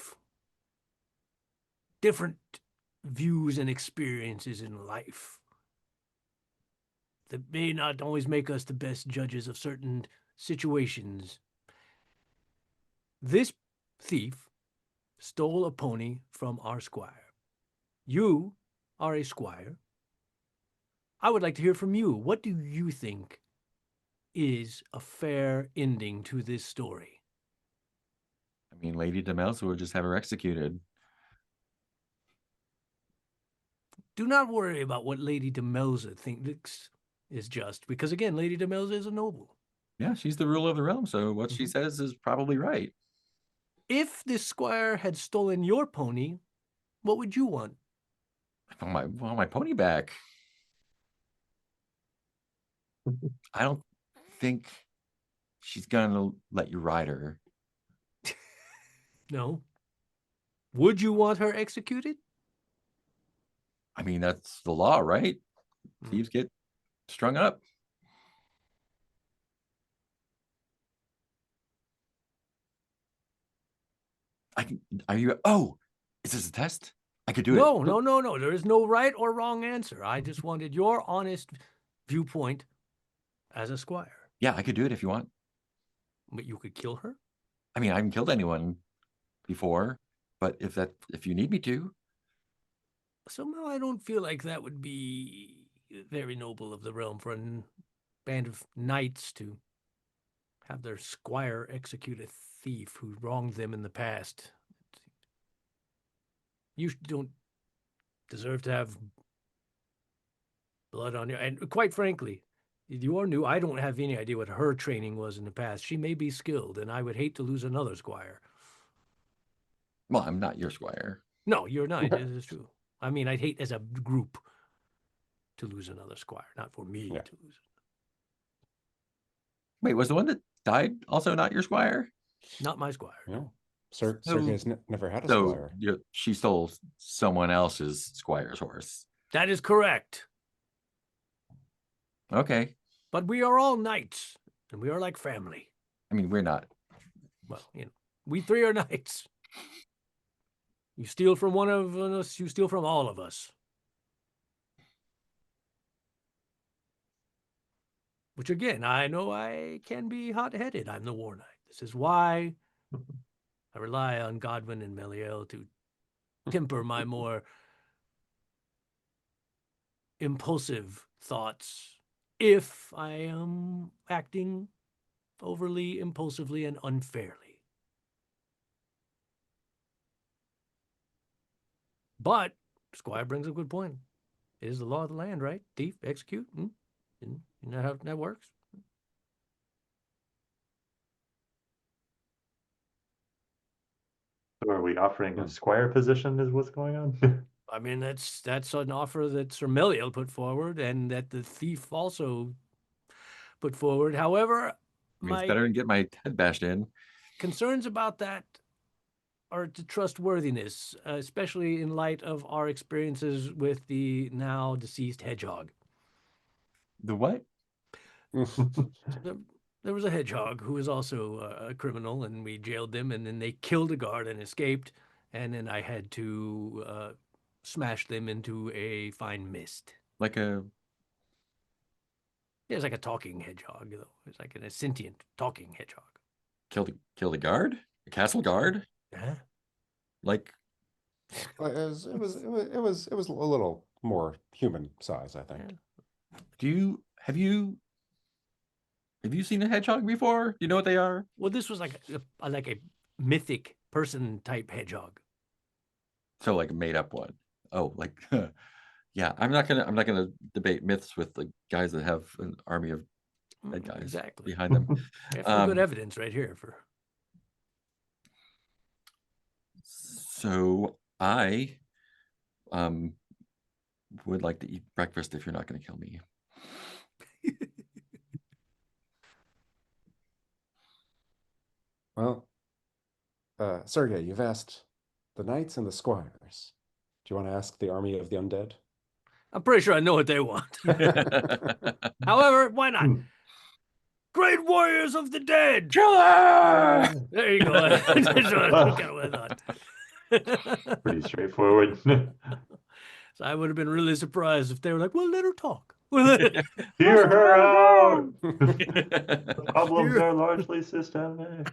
S1: different views and experiences in life that may not always make us the best judges of certain situations. This thief stole a pony from our squire. You are a squire. I would like to hear from you. What do you think is a fair ending to this story?
S2: I mean, Lady Demelza would just have her executed.
S1: Do not worry about what Lady Demelza thinks is just, because again, Lady Demelza is a noble.
S2: Yeah, she's the ruler of the realm, so what she says is probably right.
S1: If this squire had stolen your pony, what would you want?
S2: I want my pony back. I don't think she's gonna let you ride her.
S1: No. Would you want her executed?
S2: I mean, that's the law, right?
S1: Mm.
S2: Thieves get strung up. Are you? Oh, is this a test? I could do it.
S1: No. There is no right or wrong answer. I just wanted your honest viewpoint as a squire.
S2: Yeah, I could do it if you want.
S1: But you could kill her?
S2: I mean, I haven't killed anyone before. But if you need me to,
S1: Somehow I don't feel like that would be very noble of the realm for a band of knights to have their squire execute a thief who wronged them in the past. You don't deserve to have blood on you. And quite frankly, you are new. I don't have any idea what her training was in the past. She may be skilled, and I would hate to lose another squire.
S2: well, I'm not your squire.
S1: No, you're not. It is true. I mean, I'd hate as a group to lose another squire, not for me to lose.
S2: Wait, was the one that died also not your squire?
S1: Not my squire.
S4: No.
S1: No.
S4: Sergey's never had a
S2: So
S4: squire.
S2: she stole someone else's squire's horse.
S1: That is correct.
S2: Okay.
S1: But we are all knights, and we are like family.
S2: I mean, we're not.
S1: Well, we three are knights. You steal from one of us, you steal from all of us. Which again, I know I can be hot-headed. I'm the war knight. This is why I rely on Godwin and Meliel to temper my more impulsive thoughts if I am acting overly impulsively and unfairly. But Squire brings a good point. It is the law of the land, right? Thief, execute. You know how that works?
S3: So are we offering a squire position is what's going on?
S1: I mean, that's an offer that Sir Meliel put forward and that the thief also put forward. However,
S2: I mean, it's better than get my head bashed in.
S1: concerns about that are to trustworthiness, especially in light of our experiences with the now deceased hedgehog.
S2: The what?
S1: There was a hedgehog who was also a criminal, and we jailed them, and then they killed a guard and escaped, and then I had to smash them into a fine mist.
S2: Like a...
S1: Yeah, it's like a talking hedgehog, though. It's like a sentient talking hedgehog.
S2: Killed a guard? A castle guard?
S1: Yeah.
S2: Like...
S4: It was a little more human size, I think.
S1: Yeah.
S2: Have you seen a hedgehog before? Do you know what they are?
S1: Well, this was like a mythic person type hedgehog.
S2: So like a made up one. Oh, like yeah. I'm not gonna debate myths with the guys that have an army of dead guys
S1: Exactly.
S2: behind them.
S1: I have good evidence right here for.
S2: So I would like to eat breakfast if you're not going to kill me.
S4: Well, Sergey, you've asked the knights and the squires. Do you want to ask the army of the undead?
S1: I'm pretty sure I know what they want. However, why not? Great warriors of the dead!
S2: Killer!
S1: There you go. That's kind of what I thought.
S3: Pretty straightforward.
S1: So I would have been really surprised if they were like, well, let her talk.
S3: Hear her out! The problems are largely systemic.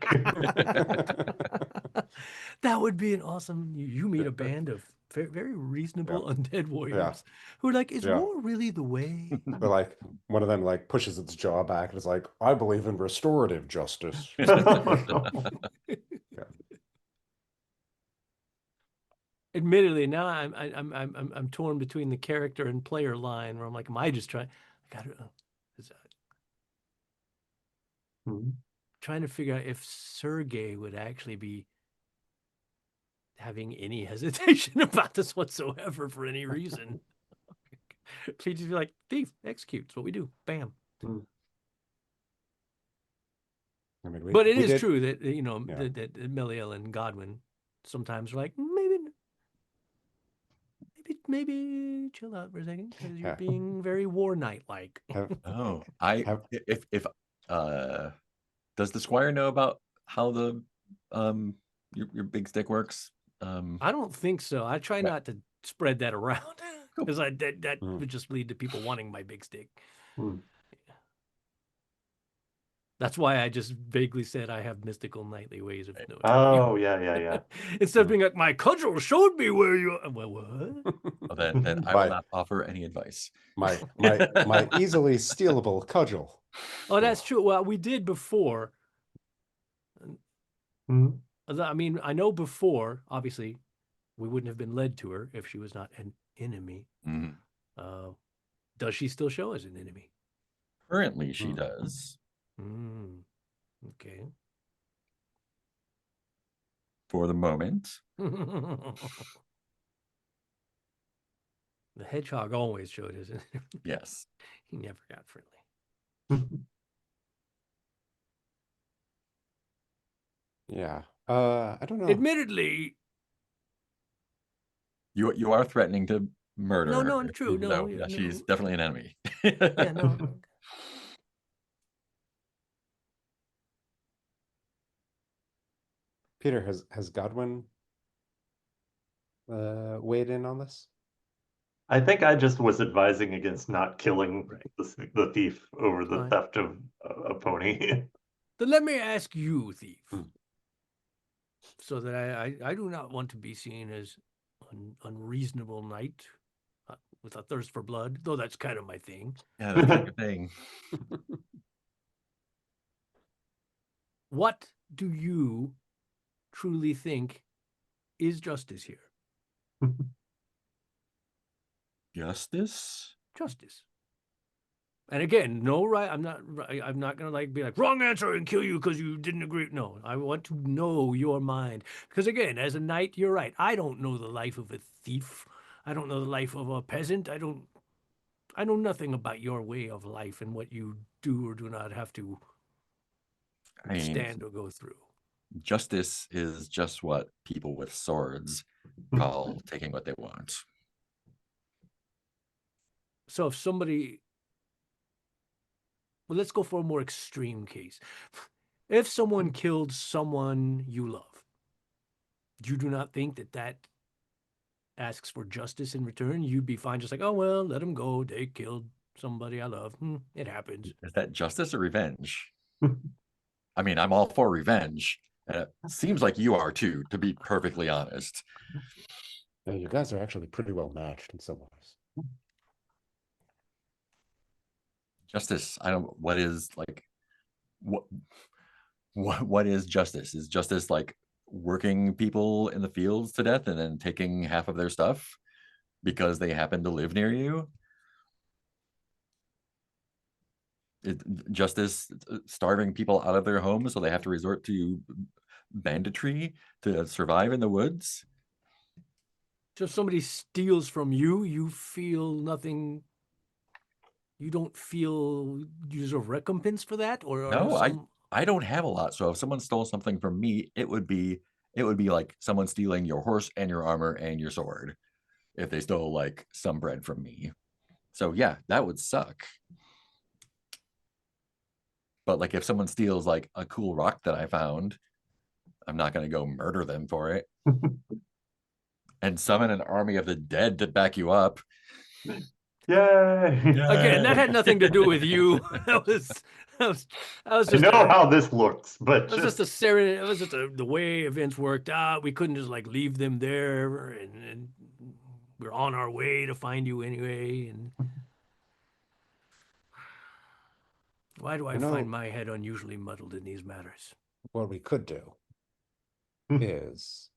S1: That would be an awesome. You meet a band of very reasonable undead warriors who are like, is war really the way?
S4: But like one of them like pushes its jaw back and is like, I believe in restorative justice.
S1: Admittedly, now I'm torn between the character and player line where I'm like, am I just trying? Trying to figure out if Sergey would actually be having any hesitation about this whatsoever for any reason. He'd just be like, thief, execute. It's what we do. Bam.
S4: I mean,
S1: but it is true that, that Meliel and Godwin sometimes are like, maybe chill out for a second because you're being very war knight like.
S2: Does the squire know about how the your big stick works?
S1: I don't think so. I try not to spread that around because that would just lead to people wanting my big stick. That's why I just vaguely said I have mystical nightly ways of knowing.
S3: Oh, yeah.
S1: Instead of being like, my cudgel showed me where you are. Well, what?
S2: Well, then I will not offer any advice.
S4: My easily stealable cudgel.
S1: Oh, that's true. Well, we did before.
S3: Mhm.
S1: I mean, I know before, obviously, we wouldn't have been led to her if she was not an enemy.
S2: Mhm.
S1: Does she still show as an enemy?
S2: Currently, she does.
S1: Okay.
S2: For the moment.
S1: The hedgehog always showed his enemy.
S2: Yes.
S1: He never got friendly.
S4: Yeah. I don't know.
S1: Admittedly,
S2: You are threatening to murder
S1: no,
S2: her.
S1: true.
S2: even
S1: No,
S2: though,
S1: yeah, no.
S2: she's definitely an enemy.
S1: Yeah, no.
S4: Peter, has Godwin weighed in on this?
S3: I think I just was advising against not killing the thief over the
S1: Fine.
S3: theft of a pony.
S1: Then let me ask you, thief,
S4: Hmm.
S1: so that I do not want to be seen as an unreasonable knight with a thirst for blood, though that's kind of my thing.
S2: Yeah, that's kind of thing.
S1: What do you truly think is justice here?
S2: Justice?
S1: Justice. And again, no right. I'm not gonna like be like wrong answer and kill you because you didn't agree. No, I want to know your mind. Because again, as a knight, you're right. I don't know the life of a thief. I don't know the life of a peasant. I know nothing about your way of life and what you do or do not have to stand or go through.
S2: Justice is just what people with swords call taking what they want.
S1: So if somebody, well, let's go for a more extreme case. If someone killed someone you love, you do not think that asks for justice in return? You'd be fine just like, oh, well, let them go. They killed somebody I love. It happens.
S2: Is that justice or revenge? I mean, I'm all for revenge. And it seems like you are too, to be perfectly honest.
S4: Yeah, you guys are actually pretty well matched in some ways.
S2: Justice, I don't, what is like, what is justice? Is justice like working people in the fields to death and then taking half of their stuff because they happen to live near you? Justice starving people out of their homes so they have to resort to banditry to survive in the woods?
S1: So if somebody steals from you, you feel nothing. You don't feel you deserve recompense for that, or
S2: No,
S1: some...
S2: I don't have a lot. So if someone stole something from me, it would be like someone stealing your horse and your armor and your sword if they stole like some bread from me. So yeah, that would suck. But like if someone steals like a cool rock that I found, I'm not going to go murder them for it. And summon an army of the dead to back you up.
S3: Yay!
S1: Again, that had nothing to do with you. That was just.
S3: I know how this looks, but
S1: It was just the way events worked out. We couldn't just like leave them there, and we're on our way to find you anyway. And why do I find my head unusually muddled in these matters?
S4: What we could do is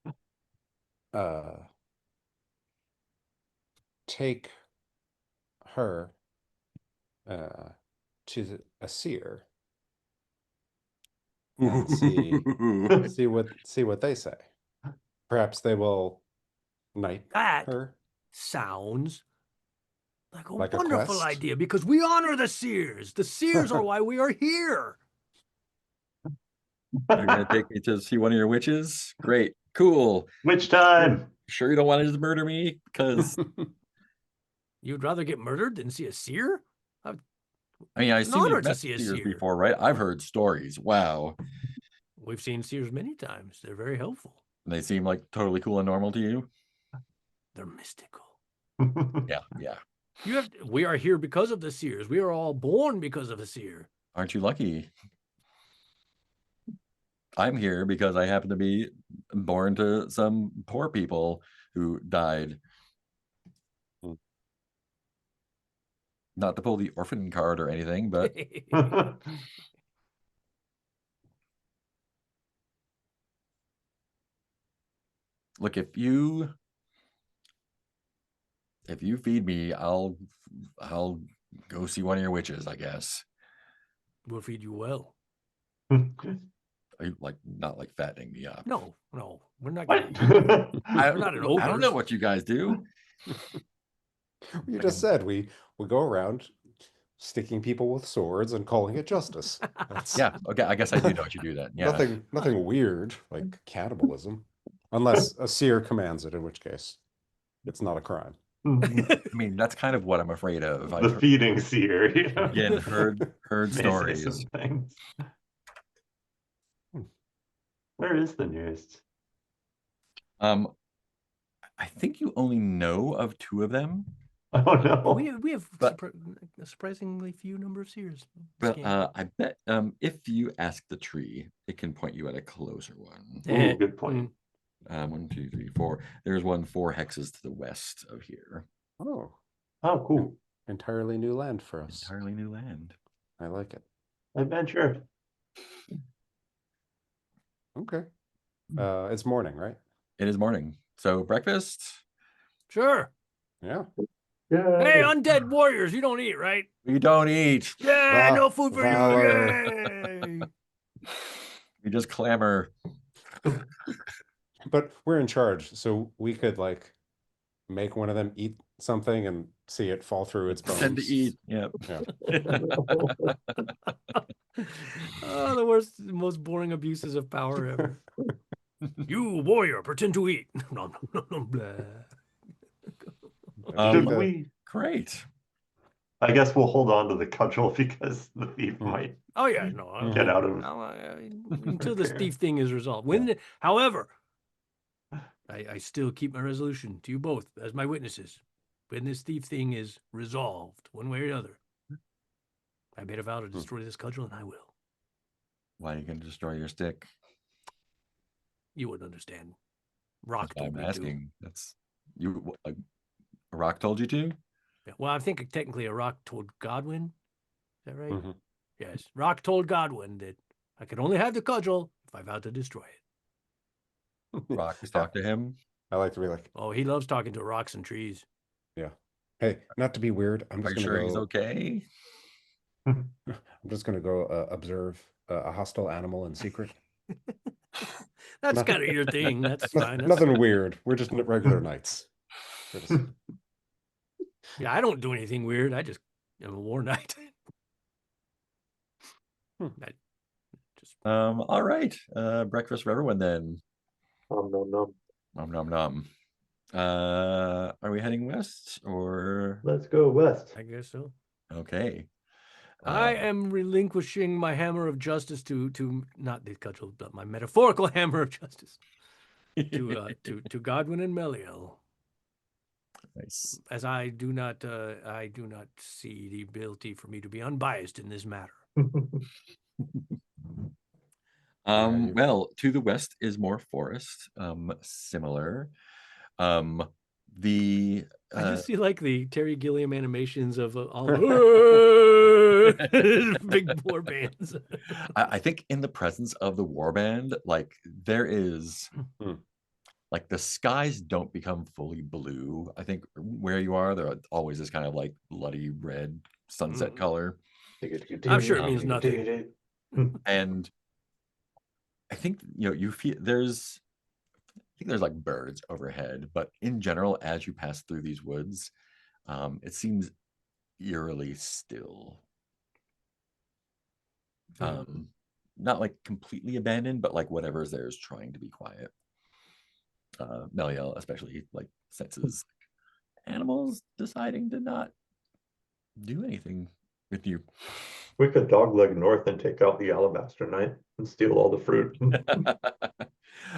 S4: take her to a seer and see what they say. Perhaps they will knight her.
S1: Sounds like a
S4: Like a
S1: wonderful
S4: quest?
S1: idea, because we honor the seers. The seers are why we are here.
S2: You're gonna take me to see one of your witches? Great, cool.
S3: Witch time.
S2: Sure you don't want to just murder me? Because
S1: You'd rather get murdered than see a seer?
S2: I mean, I
S1: It's an
S2: assume
S1: honor
S2: you've
S1: to
S2: met
S1: see a
S2: seers
S1: seer.
S2: before, right? I've heard stories. Wow.
S1: We've seen seers many times. They're very helpful.
S2: And they seem like totally cool and normal to you?
S1: They're mystical.
S2: Yeah.
S1: We are here because of the seers. We are all born because of a seer.
S2: Aren't you lucky? I'm here because I happen to be born to some poor people who died.
S4: Hmm.
S2: Not to pull the orphan card or anything, but look, if you feed me, I'll go see one of your witches, I guess.
S1: We'll feed you well.
S2: Are you, like, not like fattening me up?
S1: No, we're not
S3: What?
S1: gonna eat.
S2: I,
S1: We're not an
S2: I don't know
S1: ogres.
S2: what you guys do.
S4: You just said we go around sticking people with swords and calling it justice. That's
S2: Yeah, okay, I guess I do know what you do then. Yeah.
S4: nothing weird like cannibalism, unless a seer commands it, in which case it's not a crime.
S2: I mean, that's kind of what I'm afraid of.
S3: The feeding seer. You know?
S2: Again, heard
S3: May say
S2: stories.
S3: some things. Where is the nearest?
S2: I think you only know of 2 of them.
S3: Oh no.
S1: We have
S2: But-
S1: a surprisingly few number of seers.
S2: But
S1: Scam.
S2: I bet if you ask the tree, it can point you at a closer one.
S3: Ooh, good point.
S2: 1, 2, 3, 4. There's one 4 hexes to the west of here.
S4: Oh,
S3: Oh, cool.
S4: entirely new land for us.
S2: Entirely new land.
S4: I like it.
S3: Adventure.
S4: Okay. It's morning, right?
S2: It is morning. So breakfast?
S1: Sure.
S4: Yeah.
S3: Yeah.
S1: Hey, undead warriors, you don't eat, right?
S2: We don't eat.
S1: Yeah, no food for
S4: Valor.
S1: you. Yay.
S2: We just clamor.
S4: But we're in charge, so we could like make one of them eat something and see it fall through its bones.
S2: Tend to eat. Yep.
S4: Yeah.
S1: Oh, the worst, most boring abuses of power ever. You warrior, pretend to eat. Nom, nom, nom, blah.
S4: I
S3: Should
S4: think that-
S3: we?
S2: Great.
S3: I guess we'll hold on to the cudgel because the thief
S4: Hmm.
S3: might
S1: Oh yeah, no.
S4: Mhm.
S3: get out of.
S1: Until this thief thing is resolved. However, I still keep my resolution to you both as my witnesses. When this thief thing is resolved, one way or the other, I made a vow to destroy this cudgel, and I will.
S2: Why are you going to destroy your stick?
S1: You wouldn't understand. Rock
S2: That's why
S1: told
S2: I'm
S1: me
S2: asking. That's you. A rock told you to?
S1: to. Yeah, well, I think technically a rock told Godwin. Is that right?
S4: Mhm.
S1: Yes. Rock told Godwin that I could only have the cudgel if I vowed to destroy it.
S2: Rock has talked to him.
S4: I like to be like,
S1: Oh, he loves talking to rocks and trees.
S4: yeah. Hey, not to be weird. I'm
S2: Are
S4: just
S2: you
S4: gonna
S2: sure
S4: go.
S2: he's okay?
S4: I'm just gonna go observe a hostile animal in secret.
S1: That's
S4: Not-
S1: kind of your thing. That's
S4: No-
S1: fine. That's
S4: Nothing weird. We're just regular knights. We're just-
S1: Yeah, I don't do anything weird. I just am a war knight. I just
S2: All right. Breakfast for everyone then.
S3: Nom nom nom.
S2: Nom nom nom. Are we heading west or
S3: Let's go west.
S1: I guess so.
S2: okay?
S1: I am relinquishing my hammer of justice to not the cudgel, but my metaphorical hammer of justice to Godwin and Meliel,
S2: nice.
S1: as I do not see the ability for me to be unbiased in this matter.
S4: you-
S2: Well, to the west is more forest. Similar. The
S1: I just see like the Terry Gilliam animations of all the big war bands.
S2: I think in the presence of the warband, like there is
S4: Hmm.
S2: like the skies don't become fully blue. I think where you are, there always this kind of like bloody red sunset color.
S1: I'm sure it means nothing.
S2: And I think you feel there's like birds overhead, but in general, as you pass through these woods, it seems eerily still. Not like completely abandoned, but like whatever's there is trying to be quiet. Meliel especially like senses animals deciding to not do anything with you.
S3: We could dogleg north and take out the alabaster knight and steal all the fruit.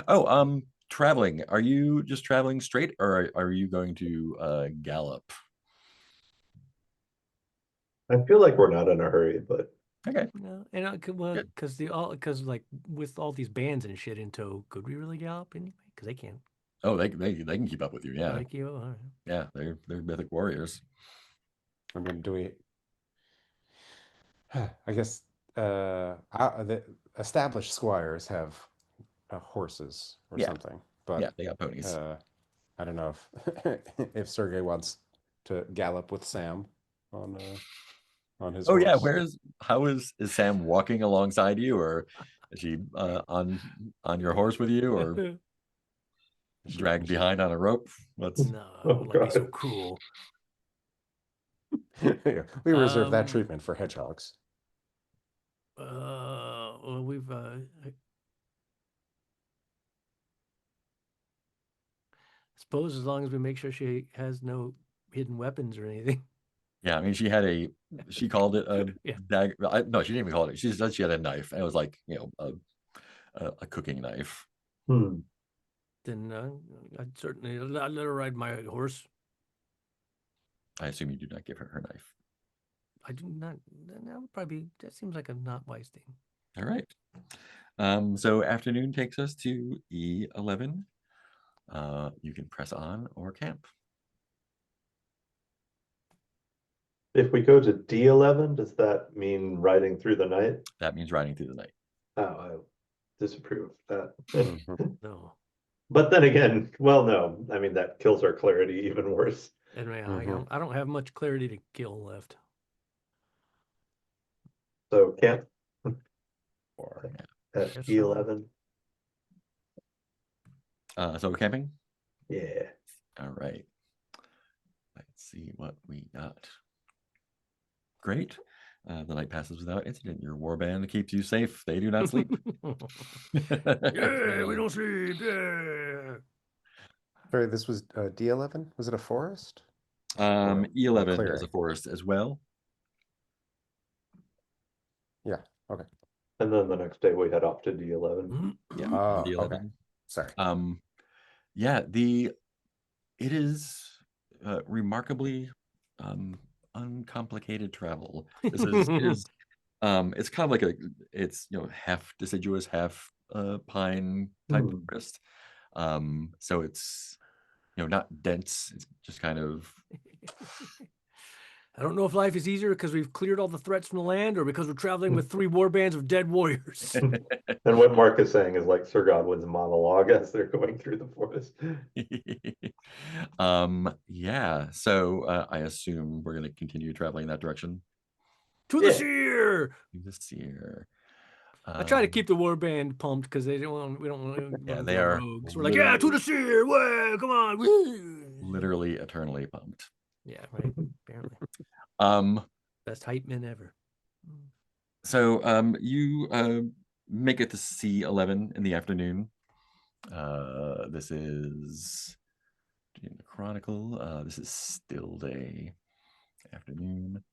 S2: Oh, traveling. Are you just traveling straight, or are you going to gallop?
S3: I feel like we're not in a hurry, but
S2: Okay.
S1: No, and well,
S2: Good.
S1: because like with all these bands and shit in tow, could we really gallop anyway? Because they can.
S2: Oh, they can keep up with you. Yeah.
S1: Like you. All right.
S2: Yeah. They're mythic warriors.
S4: I mean, do we? I guess the established squires have horses or
S2: Yeah.
S4: something,
S2: Yeah.
S4: but
S2: They got ponies.
S4: I don't know if if Sergey wants to gallop with Sam on his
S2: Oh yeah.
S4: horse.
S2: How is Sam walking alongside you, or is she on your horse with you, or dragged behind on a rope? Let's.
S1: No,
S3: Oh
S1: that'd be so
S3: God.
S1: cruel.
S4: Yeah, we reserve that
S1: Um,
S4: treatment for hedgehogs.
S1: well, we've I suppose as long as we make sure she has no hidden weapons or anything.
S2: Yeah, I mean, she called it a
S1: Yeah.
S2: dagger. No, she didn't even call it. She said she had a knife, and it was like, a cooking knife.
S3: Hmm.
S1: Then I'd certainly let her ride my horse.
S2: I assume you do not give her her knife.
S1: I do not. That would probably that seems like a not wise thing.
S2: All right. So afternoon takes us to E11. You can press on or camp.
S3: If we go to D11, does that mean riding through the night?
S2: That means riding through the night.
S3: Oh, I disapprove of that.
S4: Mhm.
S1: No.
S3: But then again, well, no. I mean, that kills our clarity even worse.
S1: Anyway,
S4: Mhm.
S1: I don't have much clarity to kill left.
S3: So camp
S2: Or
S3: at
S1: Guess so.
S3: D11.
S2: so we're camping.
S3: Yeah.
S2: All right. Let's see what we got. Great. The night passes without incident. Your warband keeps you safe. They do not sleep.
S1: Yeah, we don't sleep. Yeah.
S4: Sorry, this was D11. Was it a forest? Or a
S2: E11 is
S4: clearing?
S2: a forest as well.
S4: Yeah. Okay.
S3: And then the next day we head off to D11.
S2: Yeah,
S4: Oh, okay.
S2: D11.
S4: Sorry.
S2: Yeah, it is remarkably uncomplicated travel. This is it is it's kind of like it's half deciduous, half pine type
S3: Hmm.
S2: forest. So it's not dense. It's just kind of
S1: I don't know if life is easier because we've cleared all the threats from the land or because we're traveling with 3 war bands of dead warriors.
S3: And what Mark is saying is like Sir Godwin's monologue as they're going through the forest.
S2: yeah. So I assume we're going to continue traveling in that direction.
S1: To the
S3: Yeah.
S1: seer!
S2: This year.
S1: I try to keep the war band pumped because we don't want to
S2: Yeah,
S1: go
S2: they are
S1: rogues. We're like, yeah, to the seer! Way, come on! Woo!
S2: literally eternally pumped.
S1: Yeah, right. Apparently.
S2: Um,
S1: Best hype men ever.
S2: so you make it to C11 in the afternoon. This is in the Chronicle. This is still day afternoon.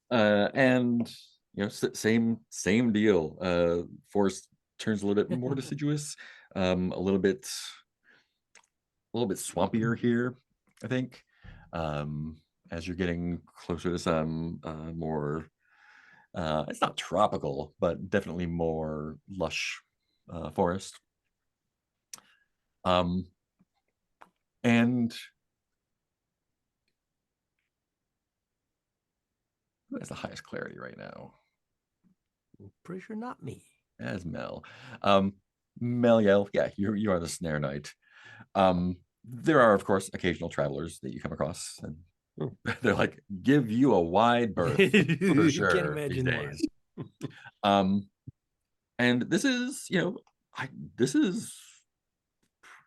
S2: And same deal. Forest turns a little bit more deciduous, a little bit swampier here, I think. As you're getting closer to some more, it's not tropical, but definitely more lush forest. And who has the highest clarity right now?
S1: Pretty sure not me.
S2: As Mel. Mel, yeah, you are the snare knight. There are, of course, occasional travelers that you come across, and they're like, give you a wide berth for
S1: You
S2: sure
S1: can't
S2: these
S1: imagine why.
S2: days. And this is, this is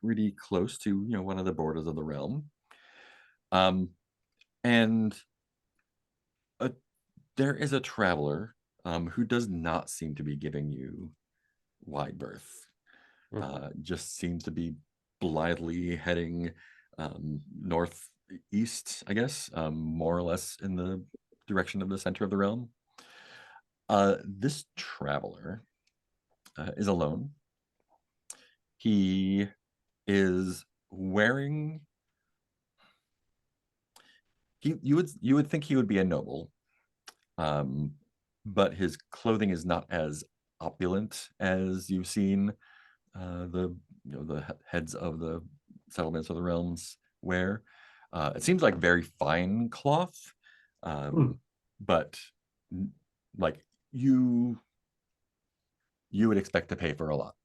S2: pretty close to, one of the borders of the realm. And there is a traveler who does not seem to be giving you wide berth. Just seems to be blithely heading northeast, I guess, more or less in the direction of the center of the realm. This traveler is alone. He is wearing. You would think he would be a noble. but his clothing is not as opulent as you've seen the heads of the settlements of the realms wear. It seems like very fine cloth, but like you would expect to pay for a lot.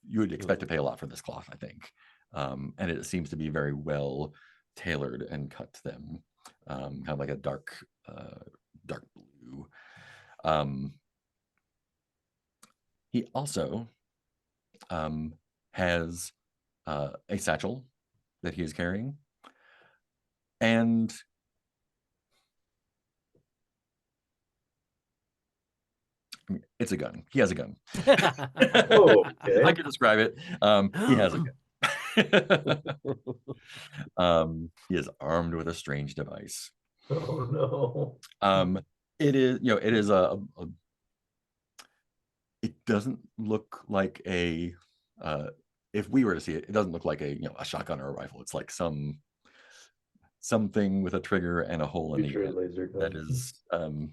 S2: You would expect to pay a lot for this cloth, I think, and it seems to be very well tailored and cut to them, kind of like a dark blue. He also has a satchel that he is carrying, and I mean, it's a gun. He has a gun.
S3: Oh, okay.
S2: I can describe it. He has a gun. He is armed with a strange device.
S3: Oh no.
S2: It is, it is it doesn't look like a if we were to see it, it doesn't look like a shotgun or a rifle. It's like something with a trigger and a hole in the
S3: Future
S2: end
S3: laser gun.
S2: that is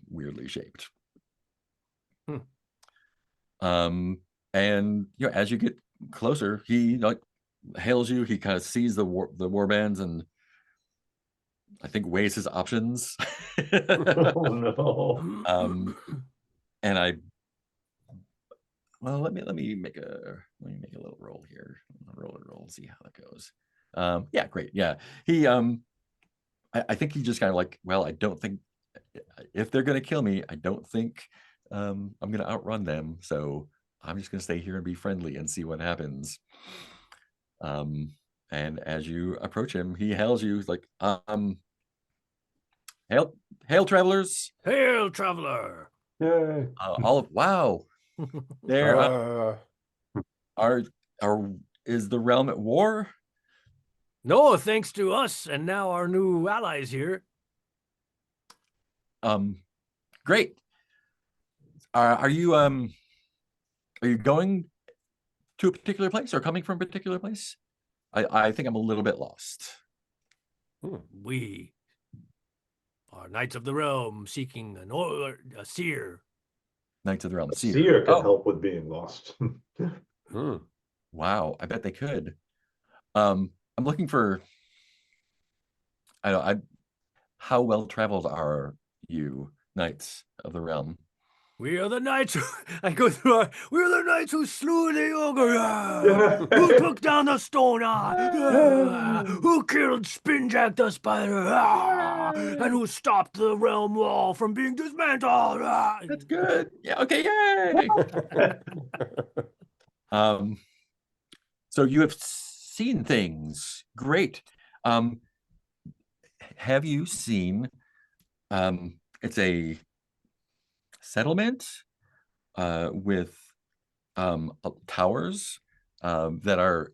S2: weirdly shaped. And as you get closer, he hails you. He kind of sees the warbands and I think weighs his options.
S3: Oh no.
S2: And let me make a little roll here. Roll, see how that goes. Yeah, great. Yeah, he I think he just kind of like, well, I don't think if they're gonna kill me, I don't think I'm gonna outrun them. So I'm just gonna stay here and be friendly and see what happens. And as you approach him, he hails you. He's like, hail travelers.
S1: Hail, traveler.
S3: Yay.
S2: Wow. There is the realm at war?
S1: No, thanks to us and now our new allies here.
S2: Great. Are you going to a particular place or coming from a particular place? I think I'm a little bit lost.
S1: We are Knights of the Realm seeking a seer.
S2: Knights of the Realm.
S3: Seer can help with being lost.
S2: Wow, I bet they could. I'm looking for. How well traveled are you, Knights of the Realm?
S1: We are the knights. I go through. We are the knights who slew the ogre. Who took down the stone eye. Who killed Spinjack the spider. And who stopped the realm wall from being dismantled.
S2: That's good. Yeah. Okay. Yay. So you have seen things. Great. Have you seen? It's a settlement with towers that are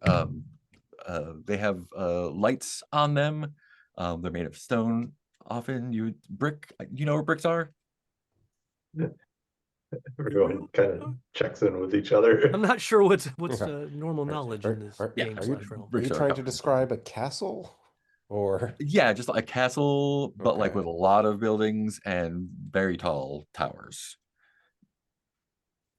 S2: they have lights on them. They're made of stone. Often brick. You know where bricks are?
S3: Everyone kind of checks in with each other.
S1: I'm not sure what's normal knowledge in this game.
S4: Are you trying to describe a castle? Or
S2: yeah, just a castle, but like with a lot of buildings and very tall towers.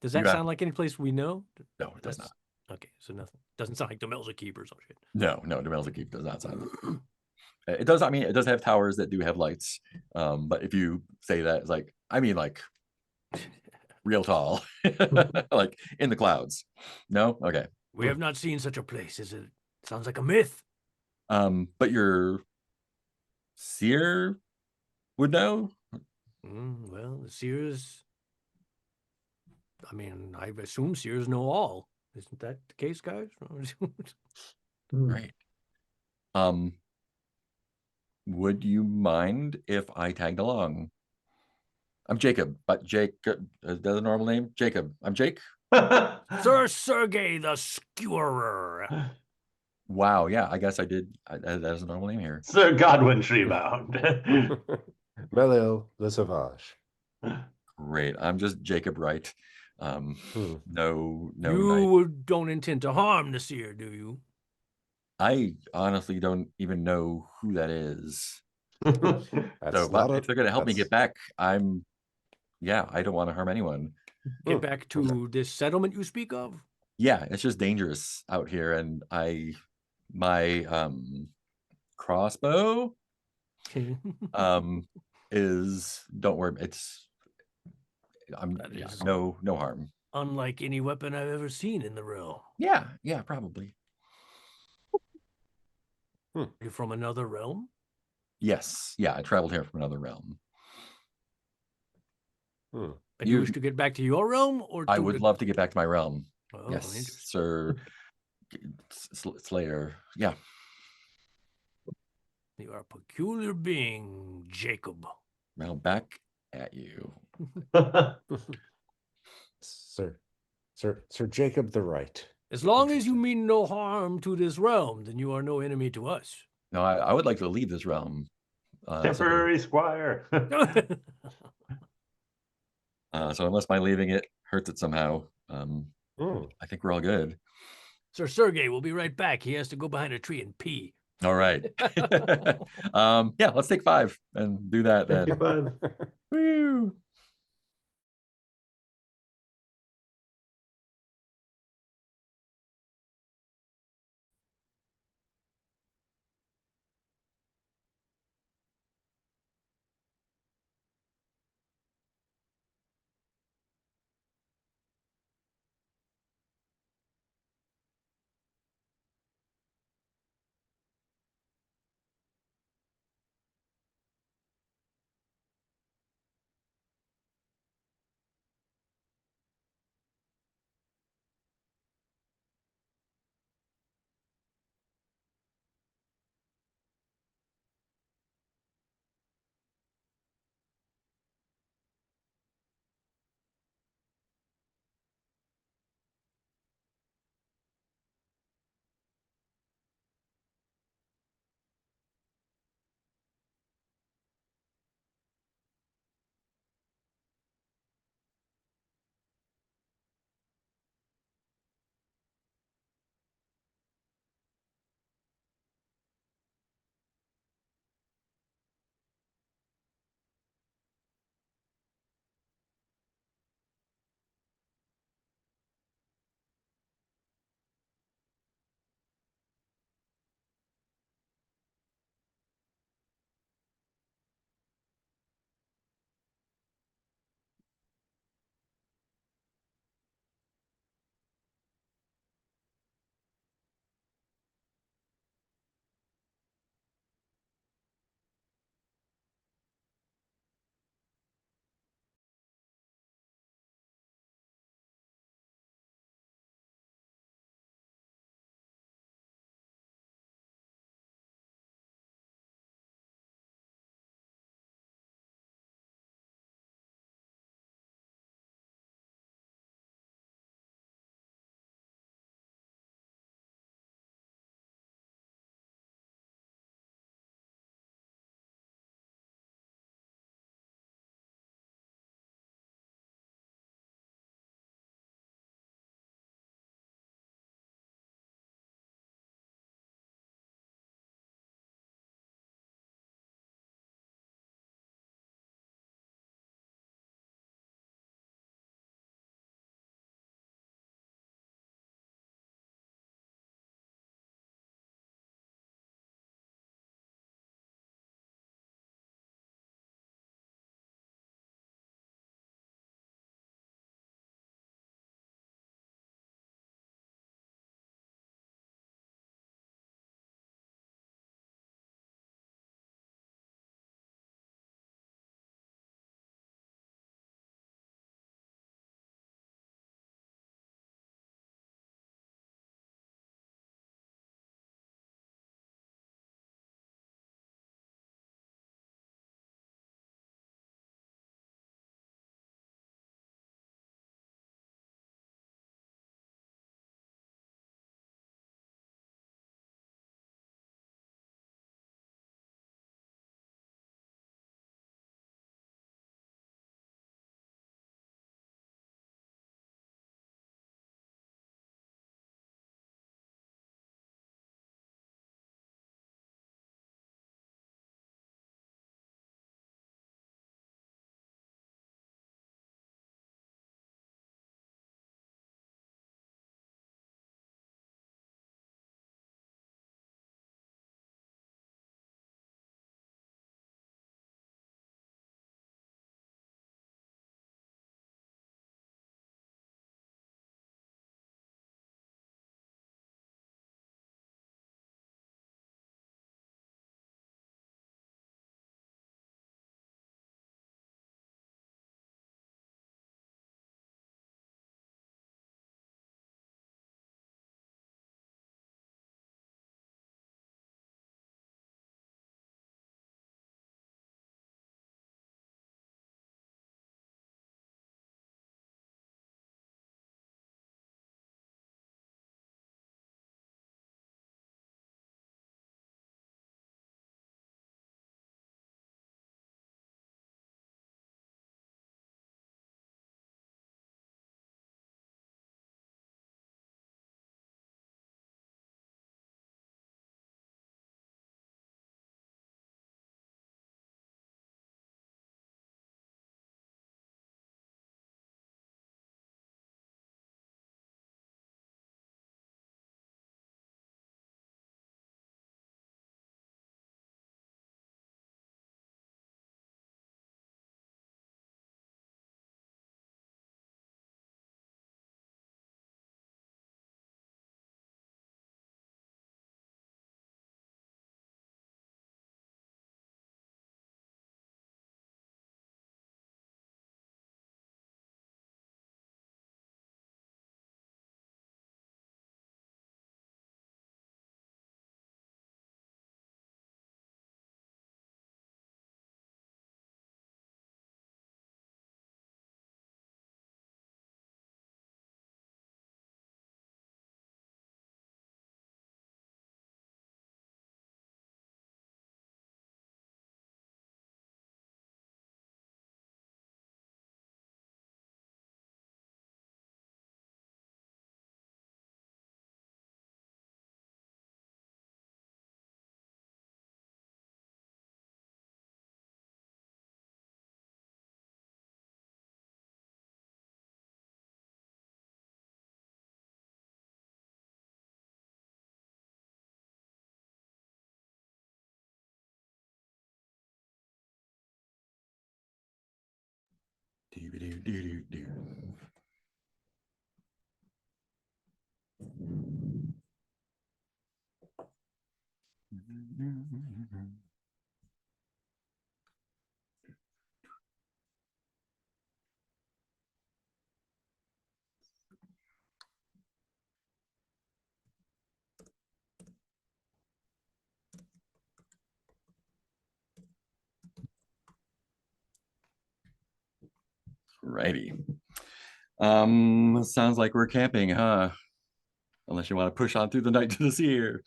S1: Does that sound like any place we know?
S2: No, it does not.
S1: Okay, so nothing. Doesn't sound like Demelza Keep or some shit.
S2: No, Demelza Keep does not sound. It does. I mean, it does have towers that do have lights. But if you say that, it's like, I mean, like real tall, like in the clouds. No, okay.
S1: We have not seen such a place. Sounds like a myth.
S2: But your seer would know.
S1: Well, the seers. I mean, I assume seers know all. Isn't that the case, guys?
S2: Right. Would you mind if I tagged along? I'm Jacob, but Jacob is that a normal name? Jacob. I'm Jake.
S1: Sir Sergey the Skewerer.
S2: Wow, yeah, I guess I did. That is a normal name here.
S3: Sir Godwin Treebound.
S4: Melil the Savage.
S2: Great. I'm just Jacob Wright. No.
S1: You don't intend to harm the seer, do you?
S2: I honestly don't even know who that is.
S4: If
S2: if they're going to help me get back, I'm yeah, I don't want to harm anyone.
S1: Get back to this settlement you speak of.
S2: Yeah, it's just dangerous out here, and my crossbow is, don't worry, it's
S1: That is
S2: no harm.
S1: unlike any weapon I've ever seen in the realm.
S2: Yeah, probably.
S1: You're from another realm?
S2: Yes, yeah, I traveled here from another realm.
S1: And you wish to get back to your realm, or
S2: I would love to get back to my realm.
S1: Oh,
S2: Yes,
S1: interesting.
S2: Sir Slayer. Yeah.
S1: You are a peculiar being, Jacob.
S2: Now back at you.
S4: Sir Jacob the Right.
S1: As long as you mean no harm to this realm, then you are no enemy to us.
S2: No, I would like to leave this realm.
S3: Temporary squire.
S2: So unless my leaving it hurts it somehow, I think we're all good.
S1: Sir Sergey will be right back. He has to go behind a tree and pee.
S2: All right. Yeah, let's take 5 and do that then.
S3: Take 5.
S2: Woo! Do-do-do-do-do. Righty. Sounds like we're camping, huh? Unless you want to push on through the night to the seer.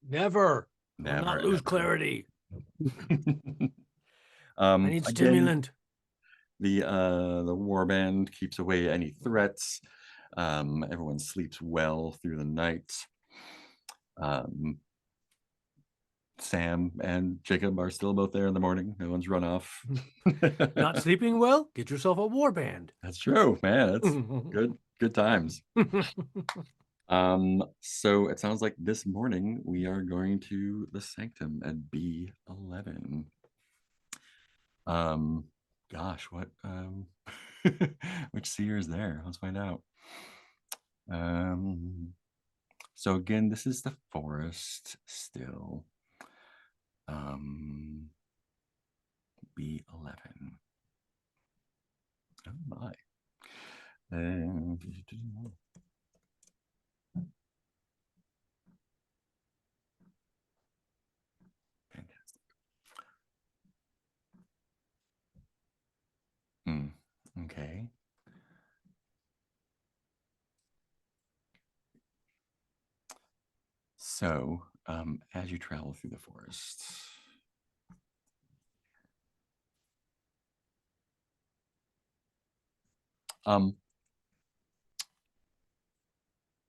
S1: Never. Will
S2: Never,
S1: not lose
S2: never.
S1: clarity.
S2: I
S1: I need stimulant.
S2: The warband keeps away any threats. Everyone sleeps well through the night. Sam and Jacob are still both there in the morning. No one's run off.
S1: Not sleeping well? Get yourself a warband.
S2: That's true, man. That's good times. So it sounds like this morning we are going to the sanctum at B11. Gosh, what which seer is there? Let's find out. So again, this is the forest still. B11. Oh my. Fantastic. Okay. So, as you travel through the forest,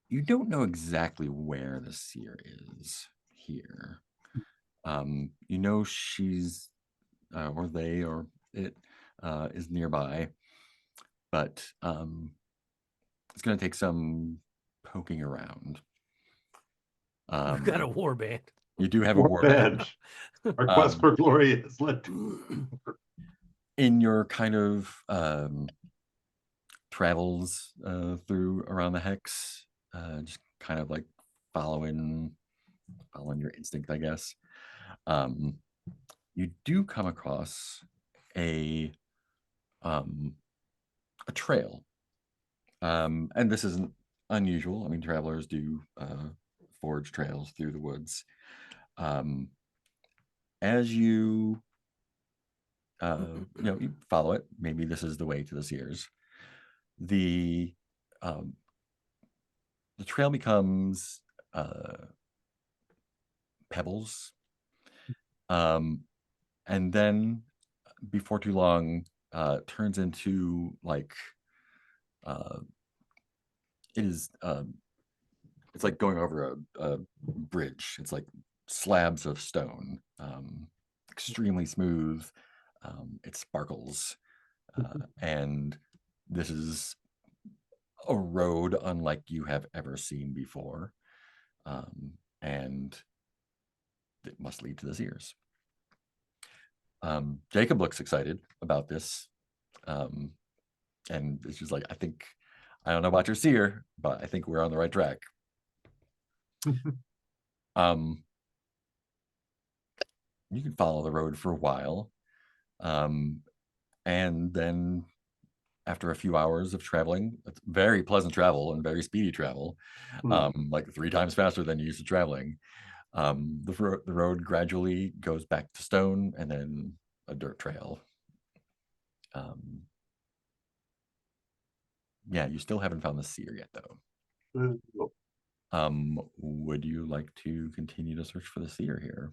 S2: you don't know exactly where the seer is here. You know she's, or they, or it is nearby, but it's going to take some poking around.
S1: You've got a warband.
S2: You do have a warband.
S3: Our quest for glory is led to...
S2: In your kind of travels through around the hex, just kind of like following your instinct, I guess. You do come across a trail, and this isn't unusual. I mean, travelers do forge trails through the woods. As you you follow it, maybe this is the way to the seers. The trail becomes pebbles, and then before too long turns into like it's like going over a bridge. It's like slabs of stone, extremely smooth. It sparkles, and this is a road unlike you have ever seen before, and it must lead to the seers. Jacob looks excited about this, and it's just like, I don't know about your seer, but I think we're on the right track. You can follow the road for a while, and then after a few hours of traveling, it's very pleasant travel and very speedy travel, like 3 times faster than you used to traveling. The road gradually goes back to stone and then a dirt trail. Yeah, you still haven't found the seer yet, though. Would you like to continue to search for the seer here?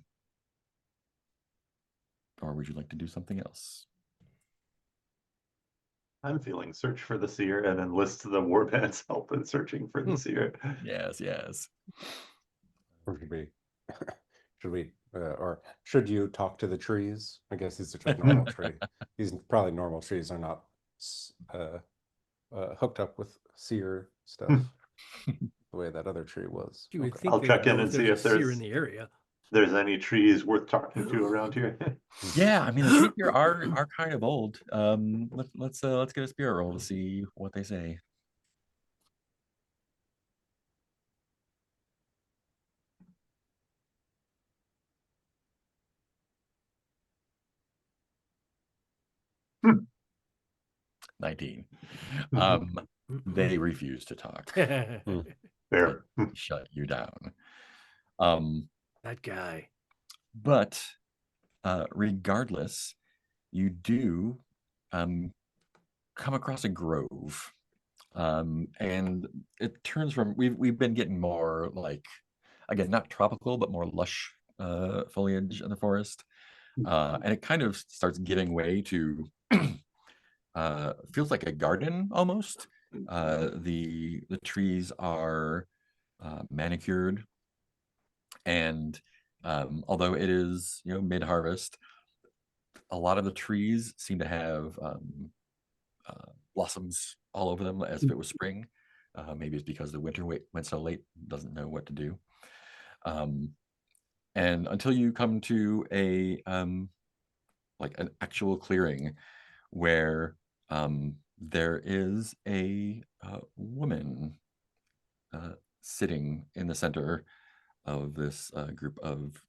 S2: Or would you like to do something else?
S3: I'm feeling search for the seer and enlist the warband's help in searching for the seer.
S2: Yes, yes.
S4: Or should you talk to the trees? I guess these are just normal trees. These probably normal trees are not hooked up with seer stuff the way that other tree was.
S1: You would
S4: Okay.
S1: think
S3: I'll
S1: they
S3: check
S1: would
S3: in
S1: know
S3: and see
S1: there's
S3: if
S1: a seer
S3: there's
S1: in the area.
S3: there's any trees worth talking to around here.
S2: Yeah, I mean the trees here are kind of old. Let's get a spirit roll to see what they say.
S3: Hmm.
S2: 19.
S3: Mhm.
S2: They refuse to talk.
S3: Fair.
S2: They shut you down.
S1: That guy.
S2: But regardless, you do come across a grove. And it turns from we've been getting more like, again, not tropical, but more lush foliage in the forest. And it kind of starts giving way to feels like a garden almost. The trees are manicured, and although it is mid-harvest, a lot of the trees seem to have blossoms all over them as if it was spring. Maybe it's because the winter went so late, doesn't know what to do. And until you come to a like an actual clearing where there is a woman sitting in the center of this group of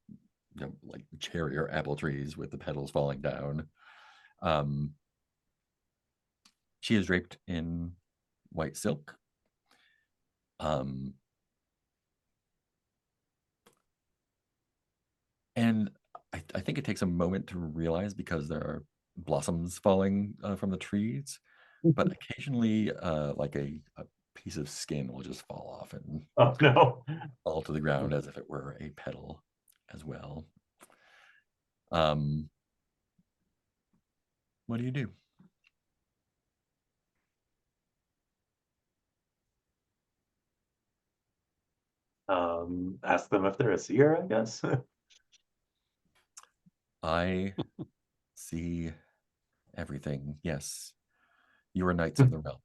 S2: like cherry or apple trees with the petals falling down. She is draped in white silk. And I think it takes a moment to realize, because there are blossoms falling from the trees, but occasionally like a piece of skin will just fall off and
S3: Oh no.
S2: fall to the ground as if it were a petal as well. What do you do?
S3: Ask them if they're a seer, I guess.
S2: I see everything. Yes, you are knights of the realm,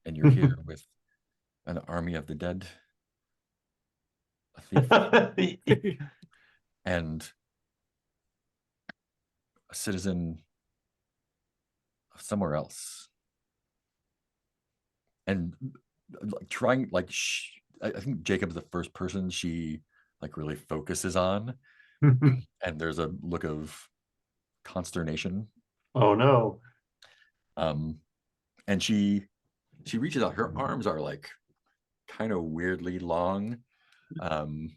S2: and you're here with an army of the dead, a thief, and a citizen of somewhere else. And like trying, like I think Jacob's the first person she like really focuses on, and there's a look of consternation.
S3: Oh no.
S2: And she reaches out. Her arms are like kind of weirdly long. And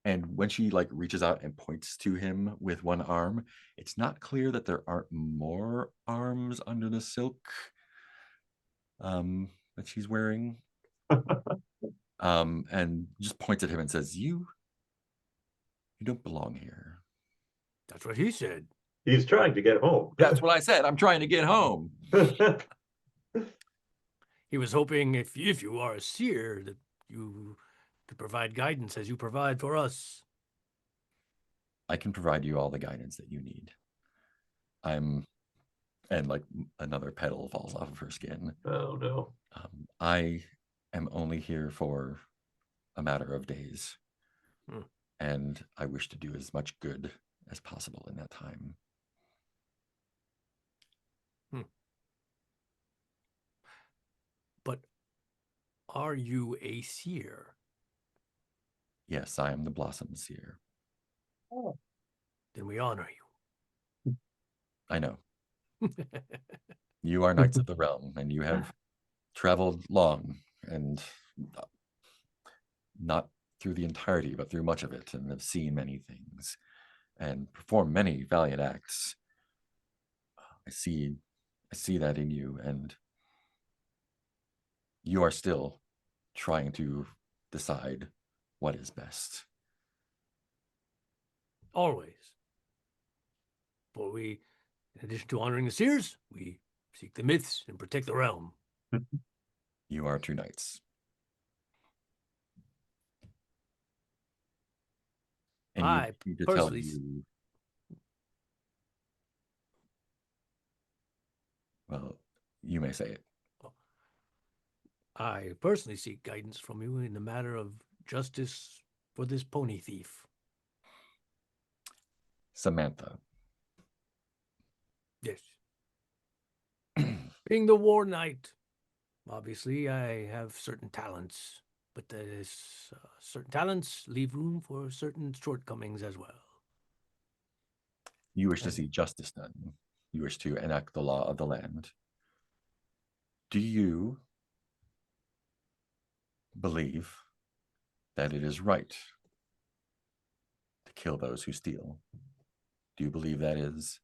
S2: when she like reaches out and points to him with one arm, it's not clear that there aren't more arms under the silk that she's wearing. And just points at him and says, you don't belong here.
S1: That's what he said.
S3: He's trying to get home.
S2: That's what I said. I'm trying to get home.
S1: He was hoping if you are a seer that you could provide guidance as you provide for us.
S2: I can provide you all the guidance that you need. And like another petal falls off of her skin.
S3: Oh no.
S2: I am only here for a matter of days. And I wish to do as much good as possible in that time.
S1: But are you a seer?
S2: Yes, I am the Blossom Seer.
S3: Oh.
S1: Then we honor you.
S2: I know. You are knights of the realm, and you have traveled long, and not through the entirety, but through much of it, and have seen many things, and performed many valiant acts. I see that in you, and you are still trying to decide what is best.
S1: Always. For we, in addition to honoring the seers, we seek the myths and protect the realm.
S2: You are two knights. And
S1: I
S2: you need to tell
S1: personally
S2: you, well, you may say it.
S1: I personally seek guidance from you in the matter of justice for this pony thief?
S2: Samantha.
S1: Yes. Being the war knight, obviously I have certain talents, but certain talents leave room for certain shortcomings as well.
S2: You wish to see justice done. You wish to enact the law of the land. Do you believe that it is right to kill those who steal? Do you believe that is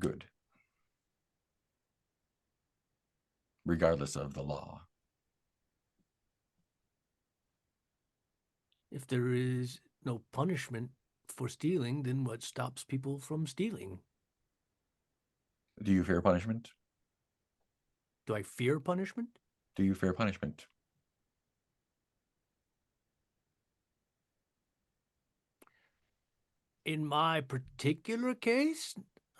S2: good, regardless of the law?
S1: If there is no punishment for stealing, then what stops people from stealing?
S2: Do you fear punishment?
S1: Do I fear punishment?
S2: Do you fear punishment?
S1: In my particular case,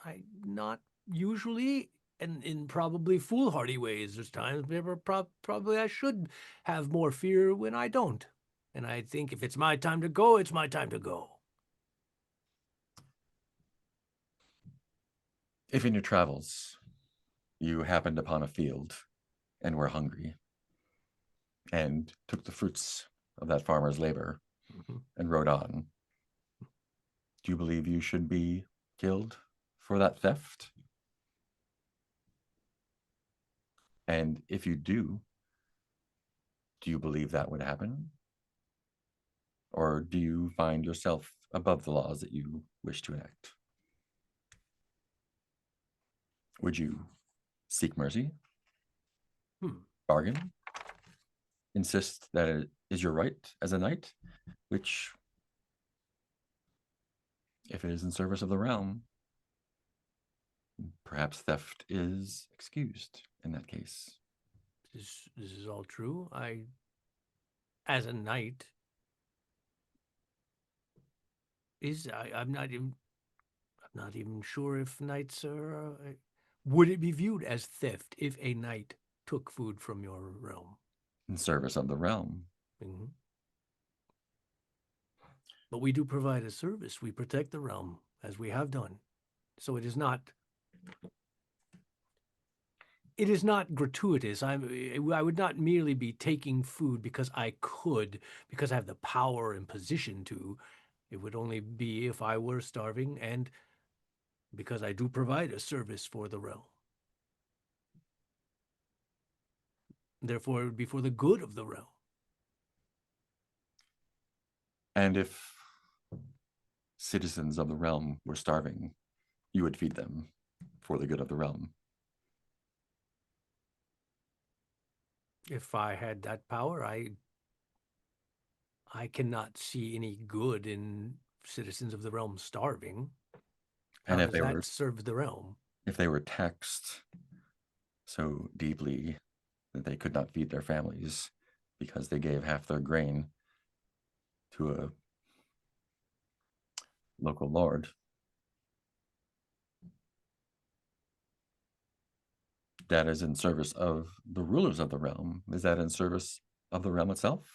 S1: I not usually, and in probably foolhardy ways. There's times where probably I should have more fear when I don't. And I think if it's my time to go, it's my time to go.
S2: If in your travels you happened upon a field and were hungry and took the fruits of that farmer's labor and rode on, do you believe you should be killed for that theft? And if you do you believe that would happen? Or do you find yourself above the laws that you wish to enact? Would you seek mercy? Bargain? Insist that it is your right as a knight, which, if it is in service of the realm, perhaps theft is excused in that case.
S1: This is all true. As a knight, I'm not even sure if knights are. Would it be viewed as theft if a knight took food from your realm?
S2: In service of the realm.
S1: Mm-hmm. But we do provide a service. We protect the realm, as we have done. So it is not gratuitous. I would not merely be taking food because I could, because I have the power and position to. It would only be if I were starving and because I do provide a service for the realm. Therefore, it would be for the good of the realm.
S2: And if citizens of the realm were starving, you would feed them for the good of the realm.
S1: If I had that power, I cannot see any good in citizens of the realm starving.
S2: And
S1: How
S2: if
S1: does
S2: they
S1: that serve the realm?
S2: If they were taxed so deeply that they could not feed their families because they gave half their grain to a local lord, that is in service of the rulers of the realm. Is that in service of the realm itself?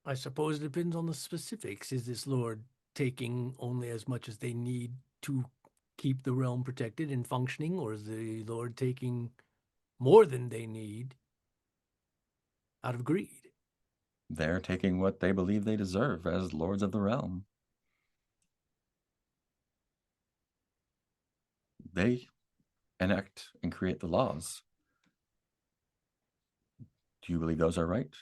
S1: I suppose it depends on the specifics. Is this lord taking only as much as they need to keep the realm protected and functioning, or is the lord taking more than they need out of greed?
S2: They're taking what they believe they deserve as lords of the realm. They enact and create the laws. Do you believe those are right?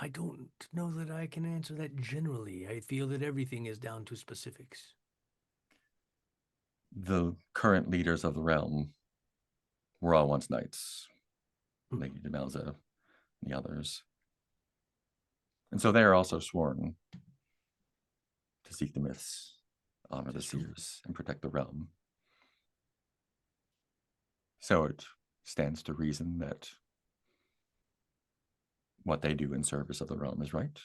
S1: I don't know that I can answer that generally. I feel that everything is down to specifics.
S2: The current leaders of the realm were all once knights, Lady Demelza and the others. And so they are also sworn to seek the myths, honor the seers, and protect the realm. So it stands to reason that what they do in service of the realm is right.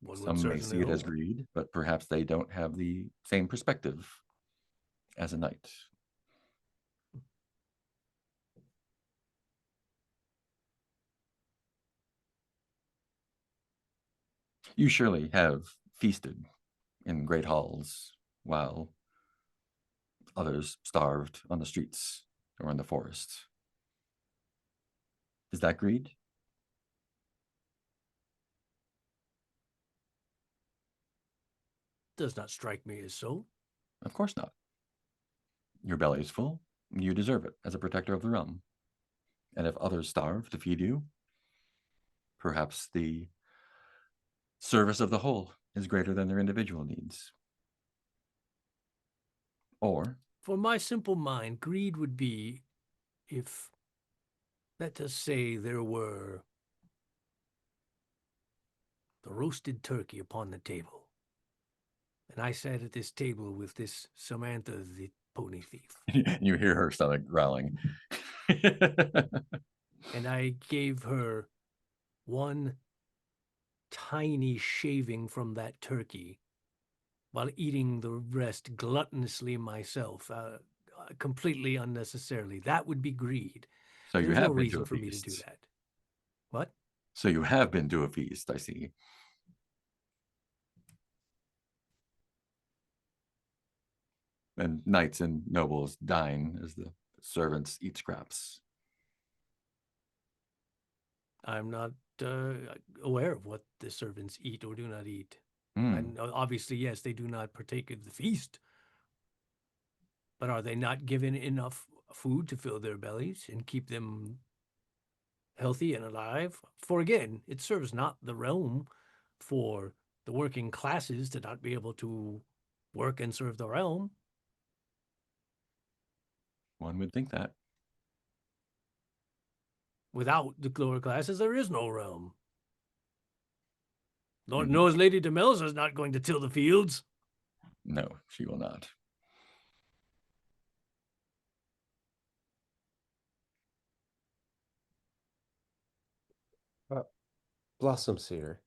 S1: One would
S2: Some may see
S1: certainly
S2: it as
S1: hope.
S2: greed, but perhaps they don't have the same perspective as a knight. You surely have feasted in great halls while others starved on the streets or in the forest. Is that greed?
S1: Does not strike me as so.
S2: Of course not. Your belly is full. You deserve it as a protector of the realm. And if others starve to feed you, perhaps the service of the whole is greater than their individual needs. Or,
S1: For my simple mind, greed would be if, let us say, there were the roasted turkey upon the table, and I sat at this table with this Samantha, the pony thief,
S2: you hear her stomach growling.
S1: and I gave her one tiny shaving from that turkey while eating the rest gluttonously myself, completely unnecessarily. That would be greed.
S2: So you
S1: There's no
S2: have been to
S1: reason
S2: a
S1: for me to do
S2: feast.
S1: that. What?
S2: So you have been to a feast, I see. And knights and nobles dine as the servants eat scraps.
S1: I'm not aware of what the servants eat or do not eat.
S2: Hmm.
S1: And obviously, yes, they do not partake of the feast. But are they not given enough food to fill their bellies and keep them healthy and alive? For again, it serves not the realm for the working classes to not be able to work and serve the realm.
S2: One would think that.
S1: Without the lower classes, there is no realm. Lord
S2: Mhm.
S1: knows Lady Demelza is not going to till the fields.
S2: No, she will not.
S4: Blossom Seer,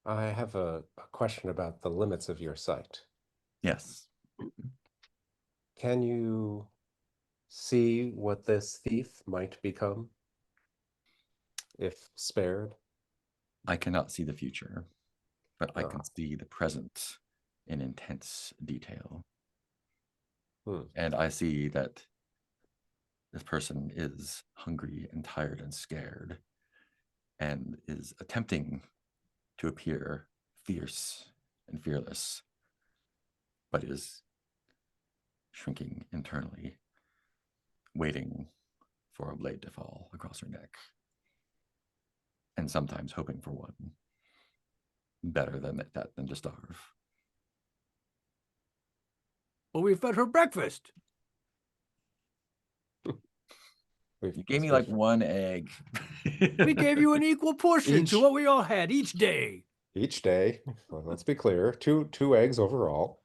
S4: I have a question about the limits of your sight.
S2: Yes.
S4: Can you see what this thief might become if spared?
S2: I cannot see the future, but I can
S4: Ah.
S2: see the present in intense detail.
S4: Hmm.
S2: And I see that this person is hungry and tired and scared and is attempting to appear fierce and fearless, but is shrinking internally, waiting for a blade to fall across her neck, and sometimes hoping for one. Better than that than to starve.
S1: But we fed her breakfast.
S2: You gave me like one egg.
S1: We gave you an equal portion to
S4: Each-
S1: what we all had each day.
S4: Each day. Well, let's be clear. Two eggs overall.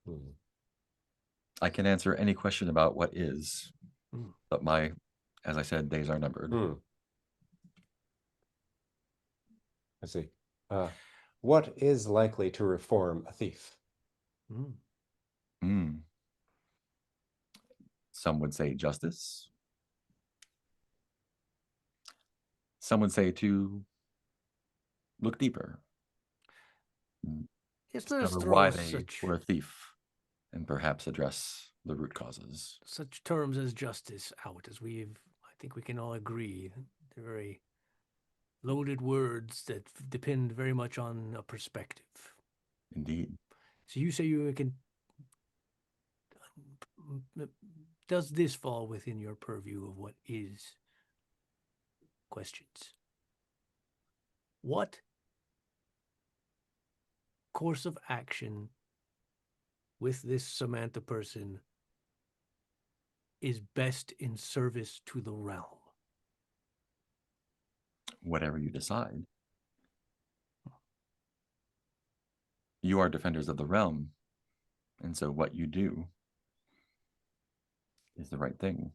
S4: Hmm.
S2: I can answer any question about what is,
S1: Hmm.
S2: but as I said, days are numbered.
S4: I see. What is likely to reform a thief?
S2: Some would say justice. Some would say to look deeper.
S1: Yes, let us
S2: Discover
S1: throw
S2: why they
S1: such
S2: were a thief and perhaps address the root causes.
S1: terms as justice out, as I think we can all agree. They're very loaded words that depend very much on a perspective.
S2: Indeed.
S1: So you say you can. Does this fall within your purview of what is? Questions. What course of action with this Samantha person is best in service to the realm?
S2: Whatever you decide. You are defenders of the realm, and so what you do is the right thing.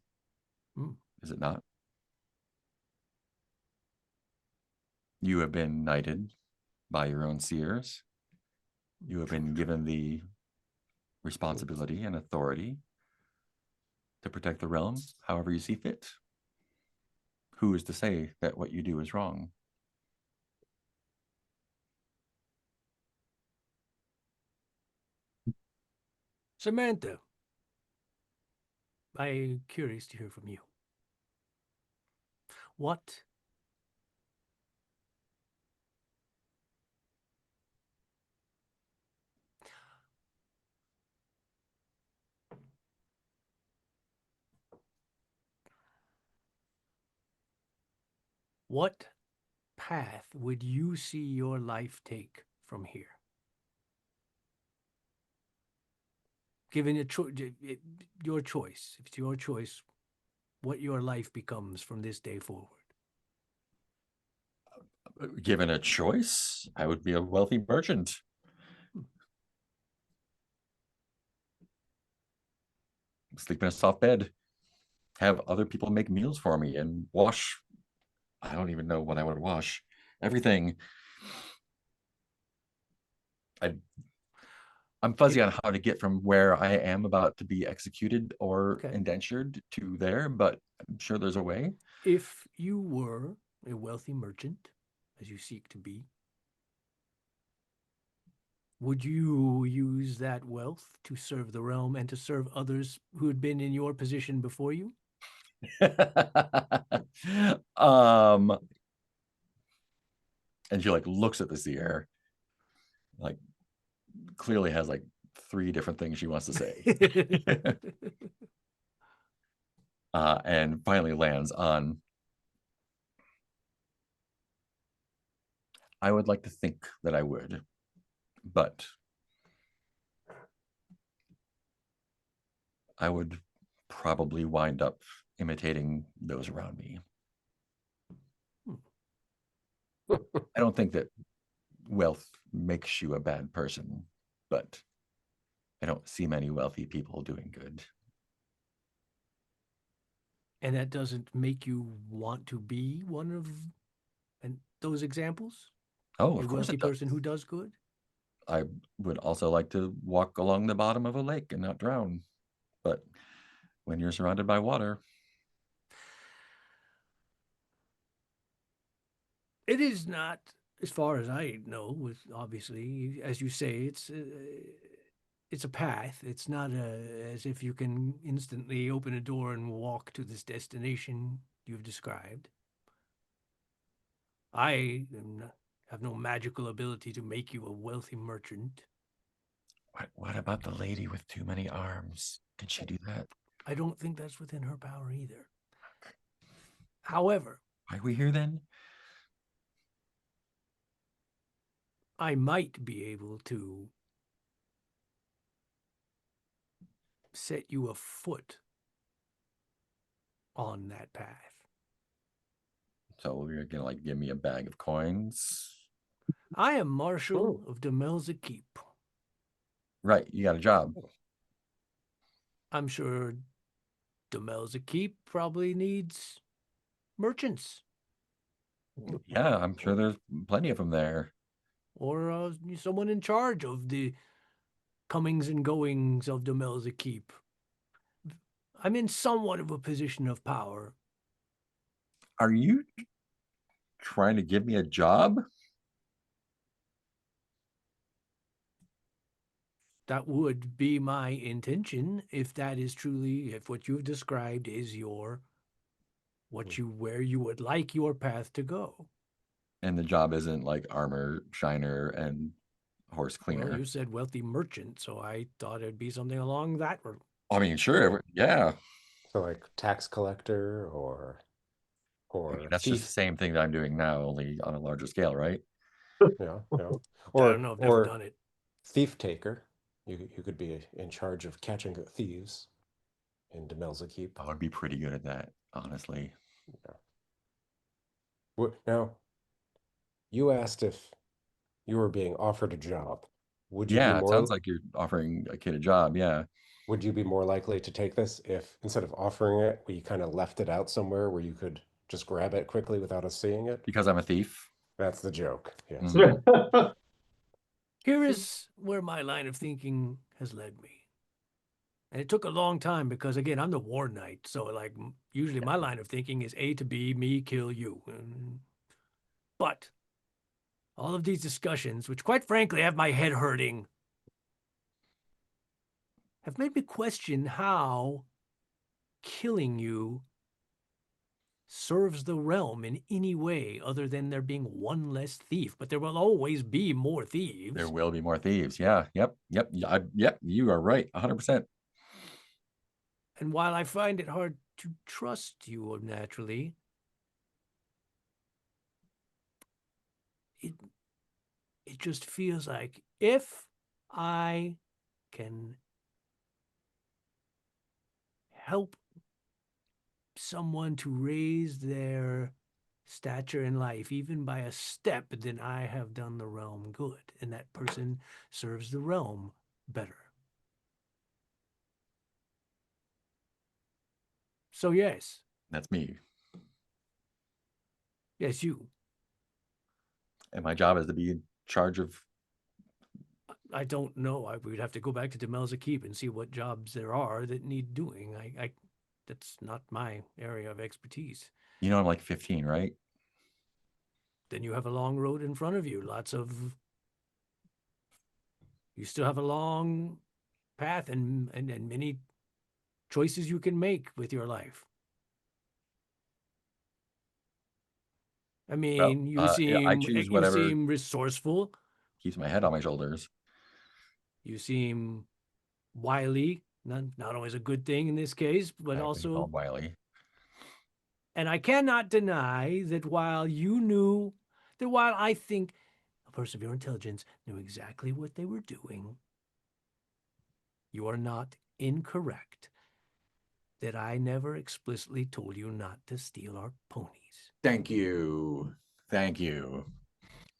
S2: Is it not? You have been knighted by your own seers. You have been given the responsibility and authority to protect the realm however you see fit. Who is to say that what you do is wrong?
S1: Samantha, I'm curious to hear from you. What what path would you see your life take from here? Given your choice, if it's your choice, what your life becomes from this day forward.
S2: Given a choice, I would be a wealthy merchant. Sleep in a soft bed, have other people make meals for me and wash. I don't even know what I would wash. Everything. I'm fuzzy on how to get from where I am about to be executed or indentured to there, but I'm sure there's a way.
S1: If you were a wealthy merchant, as you seek to be, would you use that wealth to serve the realm and to serve others who had been in your position before you?
S2: And she like looks at the seer, like clearly has like 3 different things she wants to say. And finally lands on, I would like to think that I would, but I would probably wind up imitating those around me. I don't think that wealth makes you a bad person, but I don't see many wealthy people doing good.
S1: And that doesn't make you want to be one of those examples?
S2: Oh,
S1: a
S2: of course
S1: wealthy
S2: it does.
S1: person who does good?
S2: I would also like to walk along the bottom of a lake and not drown. But when you're surrounded by water,
S1: it is not, as far as I know, with obviously, as you say, it's a path. It's not as if you can instantly open a door and walk to this destination you've described. Have no magical ability to make you a wealthy merchant.
S2: what about the lady with too many arms? Can she do that?
S1: I don't think that's within her power either. However,
S2: why are we here then?
S1: I might be able to set you afoot on that path.
S2: So you're gonna like give me a bag of coins?
S1: I am Marshal of Demelza Keep.
S2: Right, you got a job.
S1: I'm sure Demelza Keep probably needs merchants.
S2: Yeah, I'm sure there's plenty of them there.
S1: Or someone in charge of the comings and goings of Demelza Keep. I'm in somewhat of a position of power.
S2: Are you trying to give me a job?
S1: That would be my intention if that is truly, if what you've described is where you would like your path to go.
S2: And the job isn't like armor shiner and horse cleaner.
S1: Well, you said wealthy merchant, so I thought it'd be something along that route.
S2: I mean, sure, yeah.
S4: So like tax collector or
S2: I mean, that's just the
S4: thief.
S2: same thing that I'm doing now, only on a larger scale, right?
S4: Yeah, yeah.
S1: I don't know, I've never done it.
S4: Thief taker. You could be in charge of catching thieves in Demelza Keep.
S2: I would be pretty good at that, honestly.
S4: Yeah. Now, you asked if you were being offered a job. Would you be
S2: Yeah, it
S4: more?
S2: sounds like you're offering a kid a job. Yeah.
S4: would you be more likely to take this if instead of offering it, we kind of left it out somewhere where you could just grab it quickly without us seeing it?
S2: Because I'm a thief.
S4: That's the joke. Yes.
S2: Mhm.
S1: Here is where my line of thinking has led me. And it took a long time because, again, I'm the war knight. So, like, usually my line of thinking is A to B, me, kill you. But all of these discussions, which quite frankly have my head hurting, have made me question how killing you serves the realm in any way other than there being one less thief. But there will always be more thieves.
S2: There will be more thieves. Yeah. Yep. Yep. You are right. 100%.
S1: And while I find it hard to trust you naturally, it just feels like if I can help someone to raise their stature in life, even by a step, then I have done the realm good, and that person serves the realm better. So yes,
S2: That's me.
S1: yes, you.
S2: And my job is to be in charge of.
S1: I don't know. We'd have to go back to Demelza Keep and see what jobs there are that need doing. That's not my area of expertise.
S2: You know, I'm like 15, right?
S1: Then you have a long road in front of you. You still have a long path and many choices you can make with your life. I mean,
S2: Well, I choose
S1: you
S2: whatever
S1: seem resourceful.
S2: keeps my head on my shoulders.
S1: You seem wily. Not always a good thing in this case, but
S2: I can
S1: also.
S2: call Wiley.
S1: And I cannot deny that while I think a person of your intelligence knew exactly what they were doing, you are not incorrect that I never explicitly told you not to steal our ponies.
S2: Thank you. Thank you.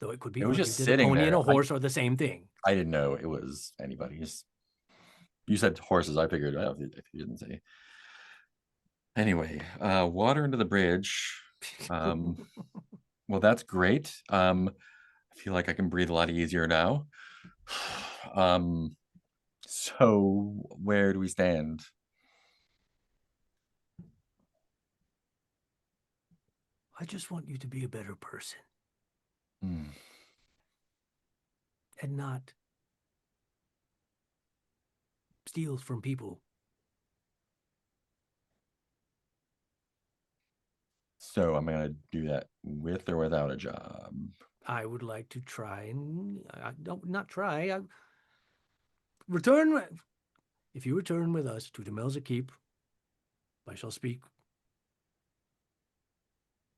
S1: Though it could be
S2: It was
S1: argued
S2: just
S1: that a
S2: sitting
S1: pony and
S2: there.
S1: a horse are the same thing.
S2: I didn't know it was anybody's. You said horses. I figured out if you didn't say. Anyway, water into the bridge. Well, that's great. I feel like I can breathe a lot easier now. So where do we stand?
S1: I just want you to be a better person
S2: Hmm.
S1: and not steal from people.
S2: So I'm gonna do that with or without a job.
S1: I would like to try and not try. Return. If you return with us to Demelza Keep, I shall speak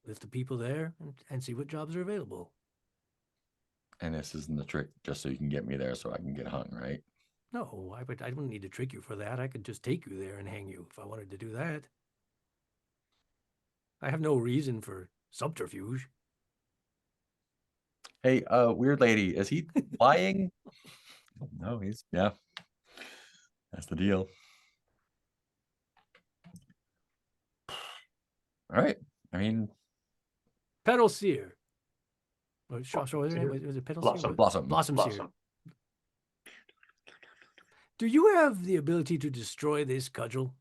S1: with the people there and see what jobs are available.
S2: And this isn't the trick, just so you can get me there so I can get hung, right?
S1: No, I don't need to trick you for that. I could just take you there and hang you if I wanted to do that. I have no reason for subterfuge.
S2: Hey, weird lady, is he lying? No, yeah. That's the deal. All right. I mean,
S1: Petal Seer. Was it Petal Seer?
S2: Blossom.
S1: Seer. Do you have the ability to destroy this cudgel?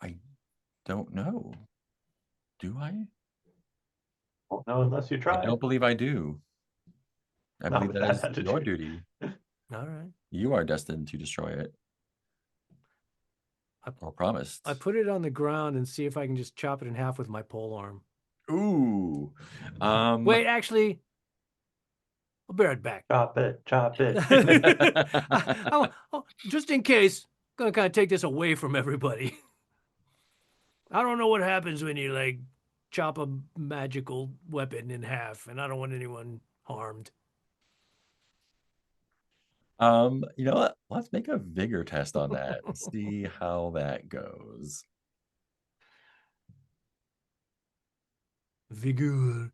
S2: I don't know. Do I?
S3: Well, no, unless you try.
S2: I don't believe I do. I
S3: Not
S2: believe
S3: with
S2: that is
S3: that attitude.
S2: your duty.
S1: All right.
S2: You are destined to destroy it. Or promised.
S1: I put it on the ground and see if I can just chop it in half with my pole arm.
S2: Ooh.
S1: Wait, actually, I'll bear it back.
S3: Chop it.
S1: Just in case, I'm gonna kind of take this away from everybody. I don't know what happens when you like chop a magical weapon in half, and I don't want anyone harmed.
S2: You know what? Let's make a vigor test on that. See how that goes.
S1: Vigor.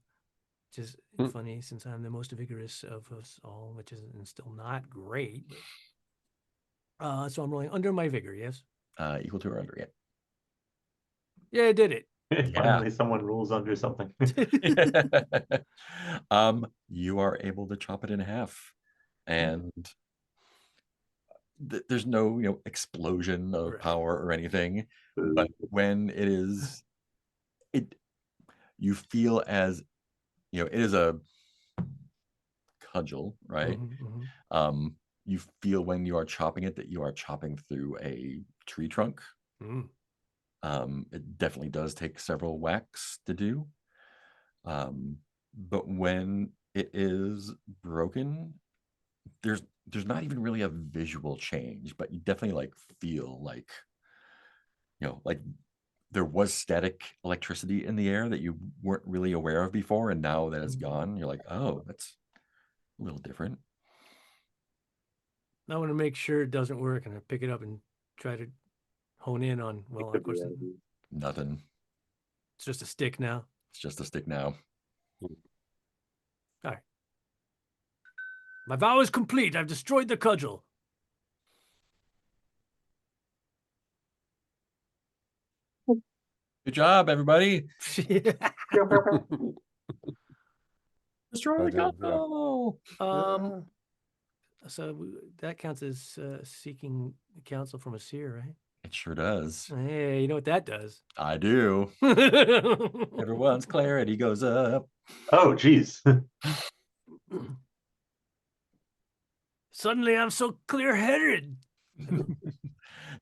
S1: which is
S4: Hmm.
S1: funny since I'm the most vigorous of us all, which is still not great. But, so I'm rolling under my vigor, yes?
S2: Equal to or under,
S1: Yeah, I did it.
S3: Finally, someone rules under something.
S2: yeah. You are able to chop it in half, and there's no explosion of
S1: Right.
S2: power or anything. But when it is, you feel as it is a cudgel, right? You feel when you are chopping it that you are chopping through a tree trunk. It definitely does take several whacks to do. But when it is broken, there's not even really a visual change, but you definitely like feel like like there was static electricity in the air that you weren't really aware of before, and now that it's gone, you're like, oh, that's a little different.
S1: I want to make sure it doesn't work, and I pick it up and try to hone in on. Well, of course,
S2: Nothing.
S1: it's just a stick now.
S2: It's just a stick now.
S1: All right. My vow is complete. I've destroyed the cudgel.
S2: Good job, everybody. Destroy the cudgel.
S1: So that counts as seeking counsel from a seer, right?
S2: It sure does.
S1: Hey, you know what that does?
S2: I do. Everyone's clarity goes up.
S3: Oh, geez.
S1: Suddenly, I'm so clear-headed.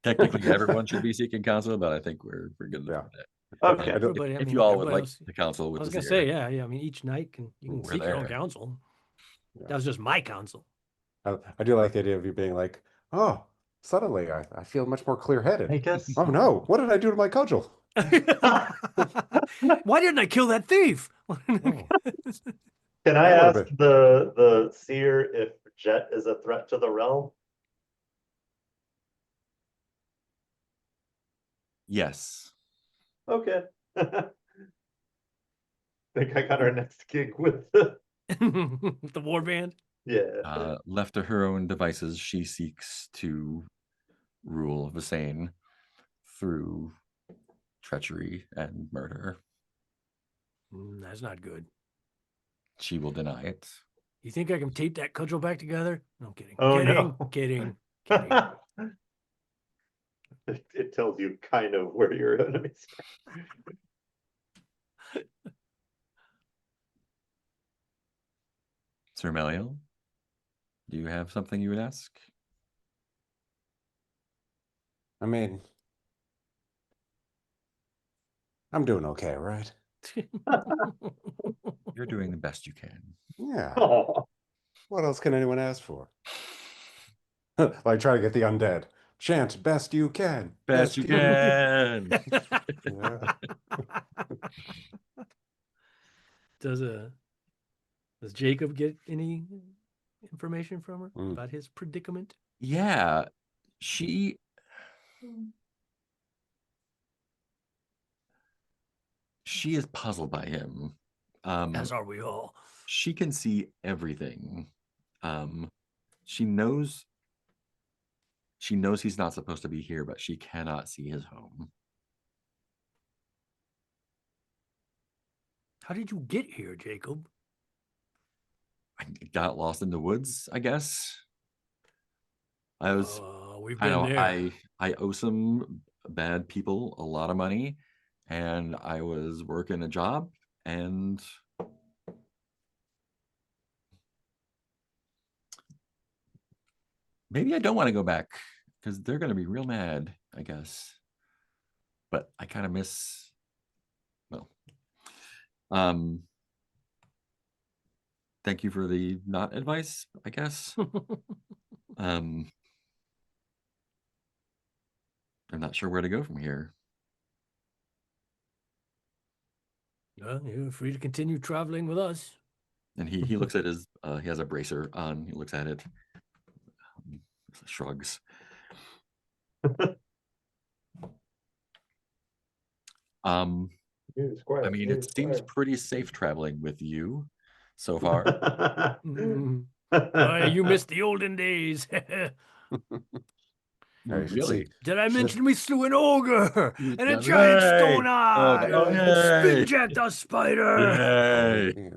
S2: Technically, everyone should be seeking counsel, but I think we're good enough for that.
S3: Okay.
S1: Everybody,
S2: If you all would like
S1: else,
S2: the counsel with
S1: I was
S2: the
S1: gonna
S2: seer,
S1: say, yeah. I mean, each night you can
S2: We're
S1: seek your own
S2: there.
S1: counsel.
S4: Yeah.
S1: That was just my counsel.
S4: I do like the idea of you being like, oh, suddenly I feel much more clear-headed.
S3: I guess.
S4: Oh no, what did I do to my cudgel?
S1: Why didn't I kill that thief?
S3: Can I
S4: That would've
S3: ask the seer if Jet is a threat to the realm?
S2: yes.
S3: Okay. Think I got our next gig with the
S1: The warband.
S3: yeah.
S2: Left to her own devices, she seeks to rule Visane through treachery and murder.
S1: That's not good.
S2: She will deny it.
S1: You think I can tape that cudgel back together? No, I'm kidding.
S3: Oh,
S1: kidding,
S3: no.
S1: kidding.
S3: It tells you kind of where your enemies are.
S2: Sir Meliel, do you have something you would ask?
S4: I mean, I'm doing okay, right?
S2: You're doing the best you can.
S4: Yeah.
S3: Oh,
S4: What else can anyone ask for? Like try to get the undead. Chant best you can.
S2: Best you can.
S4: Yeah.
S1: Does Jacob get any information from her about his predicament?
S2: Yeah, she is puzzled by him.
S1: As are we all.
S2: She can see everything. She knows he's not supposed to be here, but she cannot see his home.
S1: How did you get here, Jacob?
S2: I got lost in the woods, I guess.
S1: We've been there.
S2: I owe some bad people a lot of money, and I was working a job, and maybe I don't want to go back because they're going to be real mad, I guess. But I kind of miss, well, thank you for the not advice, I guess. I'm not sure where to go from here.
S1: Well, you're free to continue traveling with us.
S2: And he looks at his, he has a bracer on. He looks at it, shrugs. I mean, it seems pretty safe traveling with you. so far.
S1: Oh, you missed the olden days.
S4: Yeah, you should
S2: Really?
S4: see.
S1: Did I
S4: Should-
S1: mention we slew an ogre and a
S2: Hooray!
S1: giant stone
S2: Oh,
S1: eye?
S2: oh,
S1: And
S2: yay!
S1: spin-jacked a spider.
S2: Yay!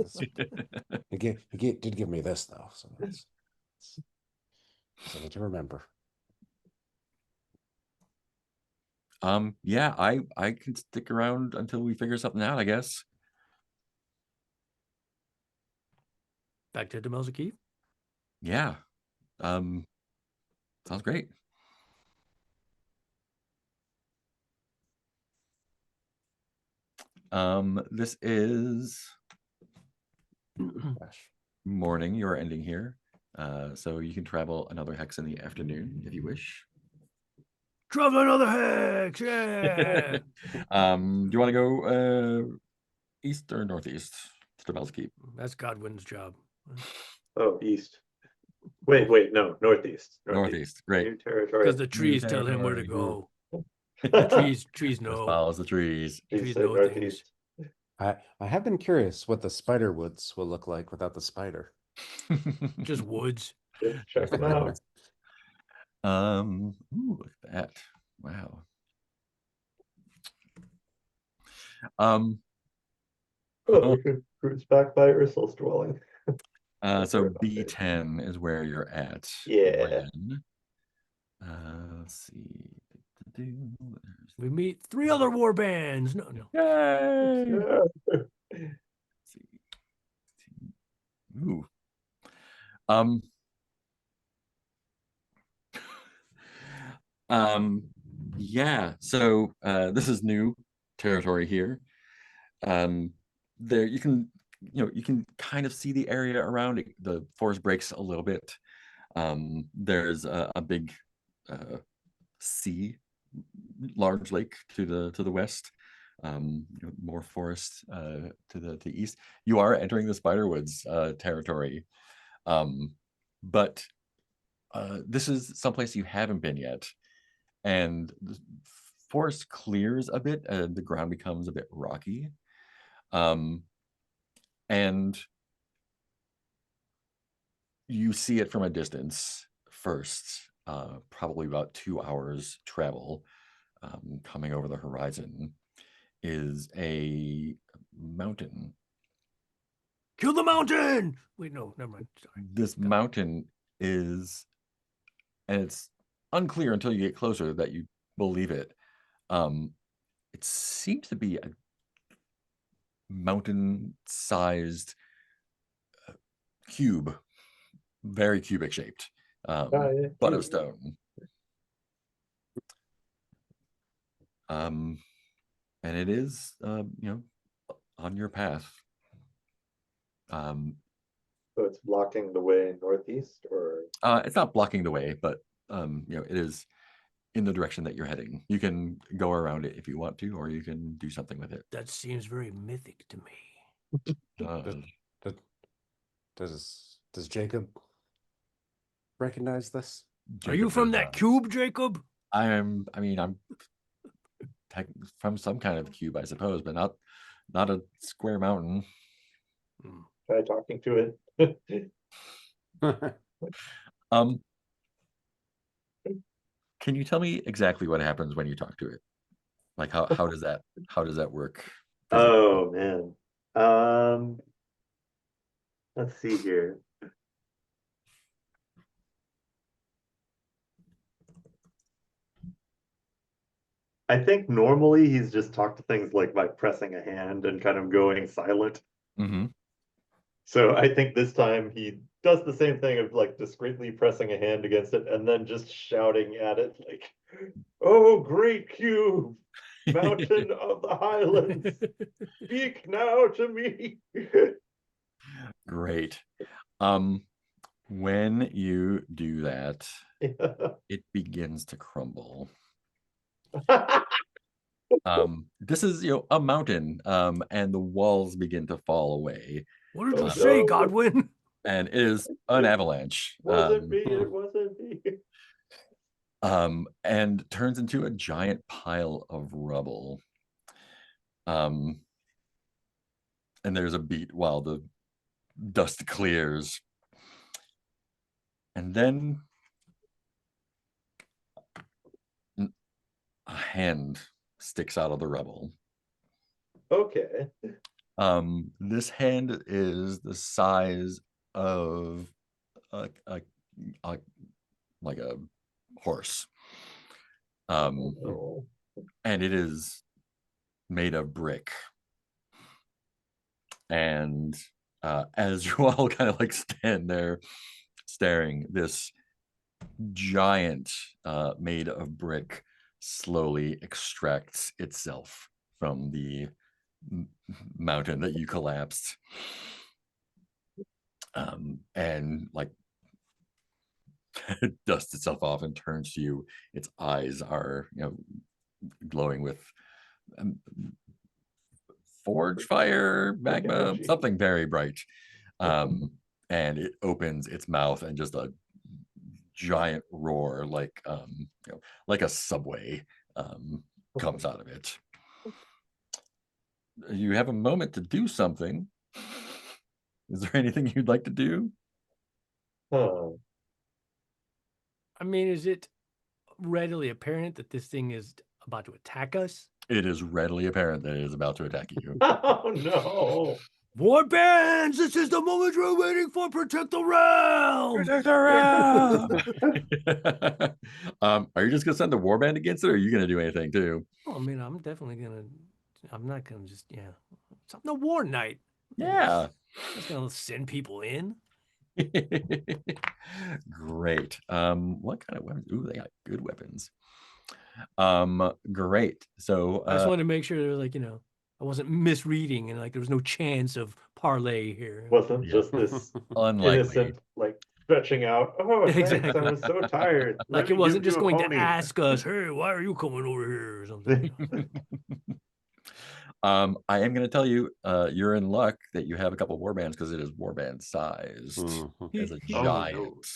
S4: He did give me this though, so that's something to remember.
S2: Yeah, I can stick around until we figure something out, I guess.
S1: Back to Demelza Keith.
S2: Yeah. Sounds great. This is
S4: Gosh.
S2: morning. You're ending here. So you can travel another hex in the afternoon if you wish.
S1: Travel another hex, yeah.
S2: Do you want to go east or northeast to Demelza Keep?
S1: That's Godwin's job.
S3: Oh, east. Wait, no, northeast.
S2: Northeast. Great.
S3: New territory.
S1: Because the trees tell him where to
S2: territory.
S1: go. Trees
S2: Just
S1: know.
S2: follows the trees.
S1: Trees
S3: say
S1: know things.
S3: northeast.
S4: I have been curious what the spider woods will look like without the spider.
S1: Just woods.
S3: Check them out.
S2: Ooh, look at that. Wow.
S3: Oh, we could cruise back by Ursul's dwelling.
S2: So B10 is where you're at.
S3: Yeah.
S2: When, let's see.
S1: We meet 3 other war bands. No.
S2: Yay!
S3: Yeah.
S2: Let's see. Ooh. Yeah, so this is new territory here. There you can kind of see the area around it. The forest breaks a little bit. There's a big sea, large lake to the west. More forest to the east. You are entering the Spiderwoods territory, but this is someplace you haven't been yet, and the forest clears a bit. The ground becomes a bit rocky, and you see it from a distance first, probably about 2 hours travel. Coming over the horizon is a mountain.
S1: Kill the mountain! Wait, no, never mind. Sorry.
S2: This mountain is, and it's unclear until you get closer that you believe it. It seems to be a mountain-sized cube, very cubic shaped, but of stone. And it is, on your path.
S3: So it's blocking the way northeast, or
S2: It's not blocking the way, but it is in the direction that you're heading. You can go around it if you want to, or you can do something with it.
S1: That seems very mythic to me.
S4: Does Jacob recognize this?
S1: Are you from that cube, Jacob?
S2: I'm from some kind of cube, I suppose, but not a square mountain.
S3: try talking to it.
S2: Can you tell me exactly what happens when you talk to it? Like how does that work?
S3: Oh man. Let's see here. I think normally he's just talked to things like by pressing a hand and kind of going silent.
S2: Mm-hmm.
S3: So I think this time he does the same thing of like discreetly pressing a hand against it and then just shouting at it like, "Oh, great cube, mountain of the highlands, speak now to me."
S2: Great. When you do that, it begins to crumble. This is a mountain, and the walls begin to fall away.
S1: What did you
S3: Oh,
S1: say,
S3: no.
S1: Godwin?
S2: And it is an avalanche.
S3: Wasn't me, it wasn't me.
S2: And turns into a giant pile of rubble. And there's a beat while the dust clears. And then a hand sticks out of the rubble.
S3: Okay.
S2: This hand is the size of a like a horse.
S3: Oh.
S2: And it is made of brick. And as you all kind of like stand there staring, this giant made of brick slowly extracts itself from the mountain that you collapsed, and like dusts itself off and turns to you. Its eyes are, glowing with forge fire, magma,
S3: energy.
S2: something very bright. And it opens its mouth and just a giant roar, like like a subway, comes out of it. You have a moment to do something. Is there anything you'd like to do?
S3: Huh.
S1: I mean, is it readily apparent that this thing is about to attack us?
S2: It is readily apparent that it is about to attack you.
S3: Oh no.
S1: Warbands, this is the moment you're waiting for. Protect the realm.
S2: Protect the realm. Are you just gonna send the warband against it, or are you gonna do anything too?
S1: Oh, I mean, I'm definitely gonna. I'm not gonna just It's the war night.
S2: Yeah.
S1: I'm just gonna send people in.
S2: Great. What kind of weapons? Ooh, they got good weapons. Great. So
S1: I just wanted to make sure there was I wasn't misreading and there was no chance of parlay here.
S3: Wasn't
S2: Yeah.
S3: just this
S2: unlikely.
S3: innocent, like stretching out. Oh, thanks.
S1: Exactly.
S3: I was so tired.
S1: Like
S3: Let
S1: it
S3: me
S1: wasn't
S3: give
S1: just
S3: you a
S1: going
S3: pony.
S1: to ask us, hey, why are you coming over here or something?
S2: I am going to tell you, you're in luck that you have a couple warbands because it is warband sized as a
S3: Oh,
S2: giant.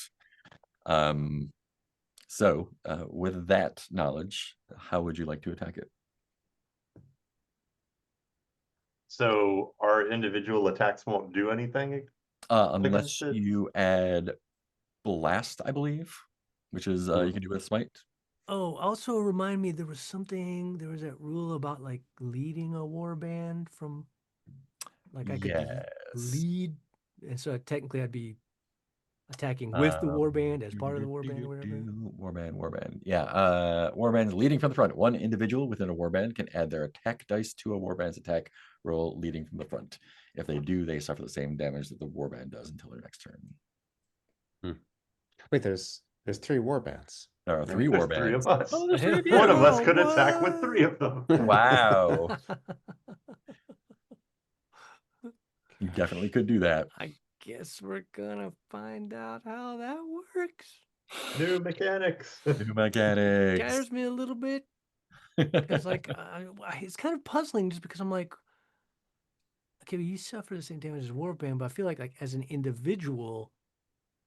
S2: So with that knowledge, how would you like to attack it?
S3: So our individual attacks won't do anything?
S2: Unless
S3: it?
S2: you add blast, I believe, which is you can do with smite.
S1: Oh, also remind me, there was that rule about leading a warband from, I could lead, and so technically I'd be attacking with the warband as part of the warband or whatever.
S2: Warband. Yeah. Warbands leading from the front. One individual within a warband can add their attack dice to a warband's attack roll leading from the front. If they do, they suffer the same damage that the warband does until their next turn.
S4: Wait, there's 3 warbands.
S2: There are 3
S3: There's
S2: warbands.
S3: 3 of us.
S2: Oh, there's 3 of you.
S3: One of us could attack with 3 of them.
S2: Wow. You definitely could do that.
S1: I guess we're gonna find out how that works.
S3: New mechanics.
S2: New mechanics.
S1: Scares me a little bit. Because it's kind of puzzling just because I'm like, okay, you suffer the same damage as warband, but I feel like as an individual,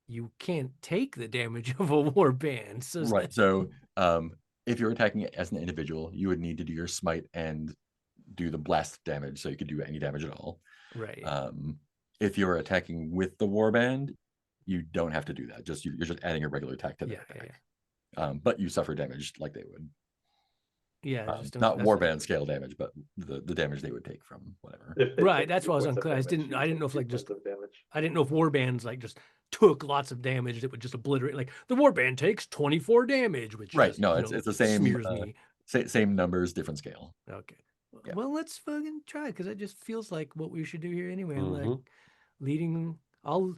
S1: you can't take the damage of a warband. So
S2: right. So if you're attacking it as an individual, you would need to do your smite and do the blast damage, so you could do any damage at all.
S1: Right.
S2: If you're attacking with the warband, you don't have to do that. You're just adding a regular attack to their attack. Yeah. But you suffer damage like they would.
S1: Yeah,
S2: not warband scale damage, but the damage they would take from whatever.
S1: Right, that's why I was unclear. I didn't know if I didn't know if warbands just took lots of damage that would just obliterate. Like the warband takes 24 damage, which
S2: right. No, it's the same.
S1: Smears me.
S2: Same numbers, different scale.
S1: Okay. Yeah. Well, let's fucking try, because it just feels like what we should do here anyway. I'll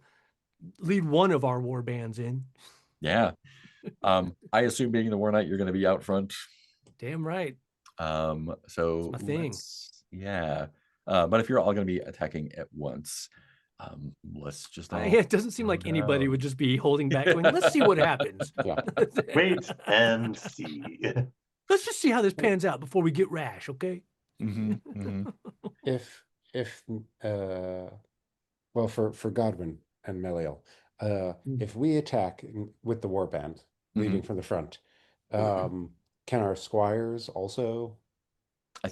S1: lead one of our warbands in.
S2: Yeah. I assume being the war knight, you're going to be out front.
S1: Damn right.
S2: So
S1: it's my thing.
S2: Yeah. But if you're all going to be attacking at once, let's just
S1: it doesn't seem like anybody would just be holding back going, let's see what happens.
S4: Yeah.
S3: Wait and see.
S1: Let's just see how this pans out before we get rash, okay?
S4: If well, for Godwin and Meliel, if we attack with the warband leading from the front, can our squires also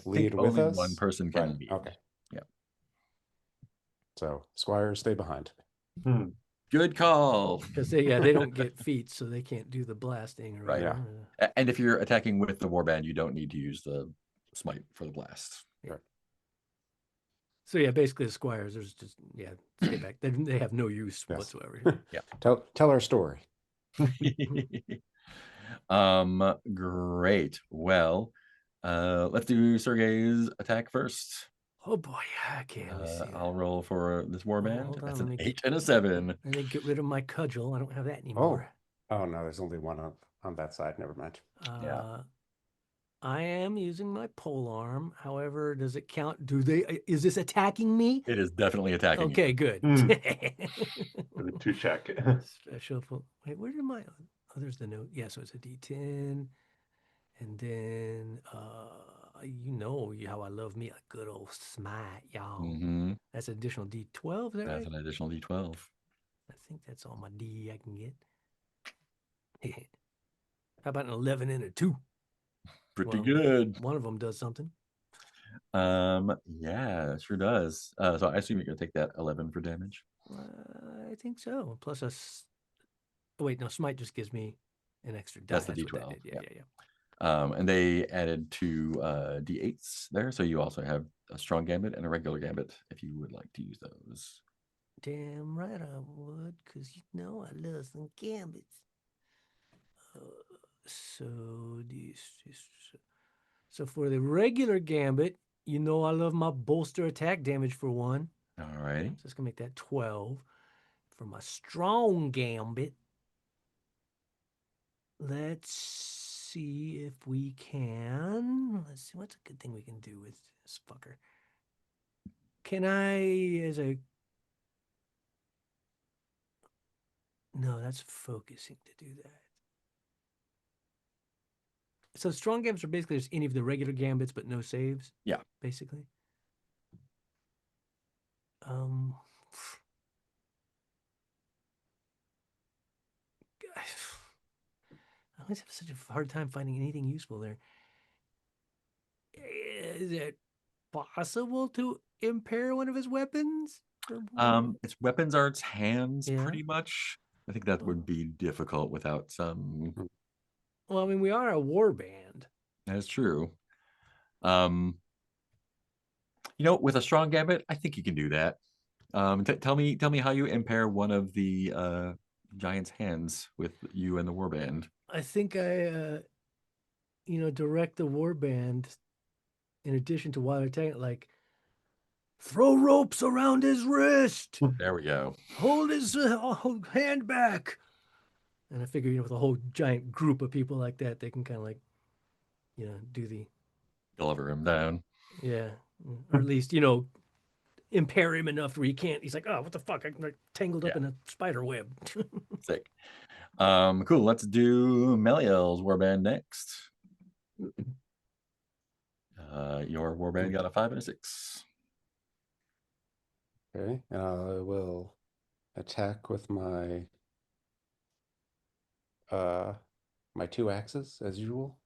S4: lead with us?
S2: One person can lead.
S4: Okay.
S2: Yeah.
S4: So squires stay behind.
S3: Hmm.
S2: Good call.
S1: Because they don't get feats, so they can't do the blasting or
S2: Right.
S1: whatever.
S2: And if you're attacking with the warband, you don't need to use the smite for the blast.
S4: Right.
S1: So yeah, basically the squires, there's just stay back. They have no use
S4: Yes.
S1: whatsoever.
S2: Yeah.
S4: Tell our story.
S2: Great. Well, let's do Sergey's attack first.
S1: Oh boy, okay. Let me see.
S2: I'll roll for this warband.
S1: hold on,
S2: That's
S1: let
S2: an
S1: me
S2: 8 and a 7.
S1: And then get rid of my cudgel. I don't have that
S4: Oh.
S1: anymore.
S4: Oh no, there's only one on that side. Never mind.
S2: Yeah.
S1: I am using my pole arm. However, does it count? Is this attacking me?
S2: It is definitely attacking
S1: Okay,
S2: you.
S1: good.
S3: Hmm. For the 2 check.
S1: Special. Wait, where did my? Oh, there's the note. Yeah, so it's a D10, and then you know how I love me a good old smite, y'all.
S2: Mm-hmm.
S1: That's an additional D12. Is that
S2: That's
S1: right?
S2: an additional D12.
S1: I think that's all my D I can get. How about an 11 and a 2?
S2: Pretty
S1: Well,
S2: good.
S1: One of them does something.
S2: Yeah, it sure does. So I assume you're gonna take that 11 for damage.
S1: I think so. Plus oh, wait, no, smite just gives me an extra die.
S2: That's the
S1: What that
S2: D12,
S1: did.
S2: yeah.
S1: Yeah.
S2: And they added 2 D8s there, so you also have a strong gambit and a regular gambit if you would like to use those.
S1: Damn right I would, because you know I love some gambits. So for the regular gambit, you know I love my bolster attack damage for 1.
S2: All righty.
S1: So it's going to make that 12. For my strong gambit, let's see if we can. Let's see, what's a good thing we can do with this fucker? Can I, no, that's focusing to do that. So strong gambits are basically just any of the regular gambits, but no saves.
S2: Yeah.
S1: Basically. I always have such a hard time finding anything useful there. Is it possible to impair one of his weapons?
S2: Its weapons are its hands,
S1: Yeah.
S2: pretty much. I think that would be difficult without some.
S1: Well, I mean, we are a war band.
S2: That's true. With a strong gambit, I think you can do that. Tell me how you impair one of the giant's hands with you and the warband.
S1: I think I, direct the war band in addition to while attacking, like, throw ropes around his wrist.
S2: There we go.
S1: Hold his hand back. And I figure, with a whole giant group of people like that, they can kind of like, do the,
S2: Deliver him down.
S1: yeah, or at least, impair him enough where he can't. He's like, oh, what the fuck? I'm like tangled up in a spider web.
S2: Sick. Cool. Let's do Meliel's warband next. Your warband got a 5 and a 6.
S4: Okay, and I will attack with my 2 axes as usual.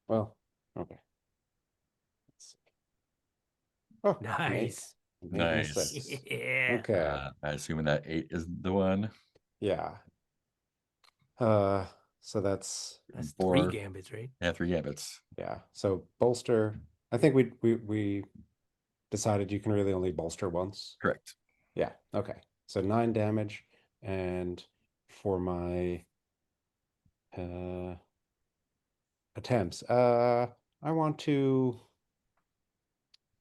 S4: Well, okay. Let's see. Oh,
S1: Nice.
S4: an 8 and a
S2: Nice.
S4: 6.
S1: Yeah.
S4: Okay.
S2: I assuming that 8 is the one.
S4: Yeah. So that's
S1: 3 gambits, right?
S2: Yeah, 3 gambits.
S4: yeah. So bolster. I think we decided you can really only bolster once.
S2: Correct.
S4: Yeah. Okay. So 9 damage, and for my attempts, I want to.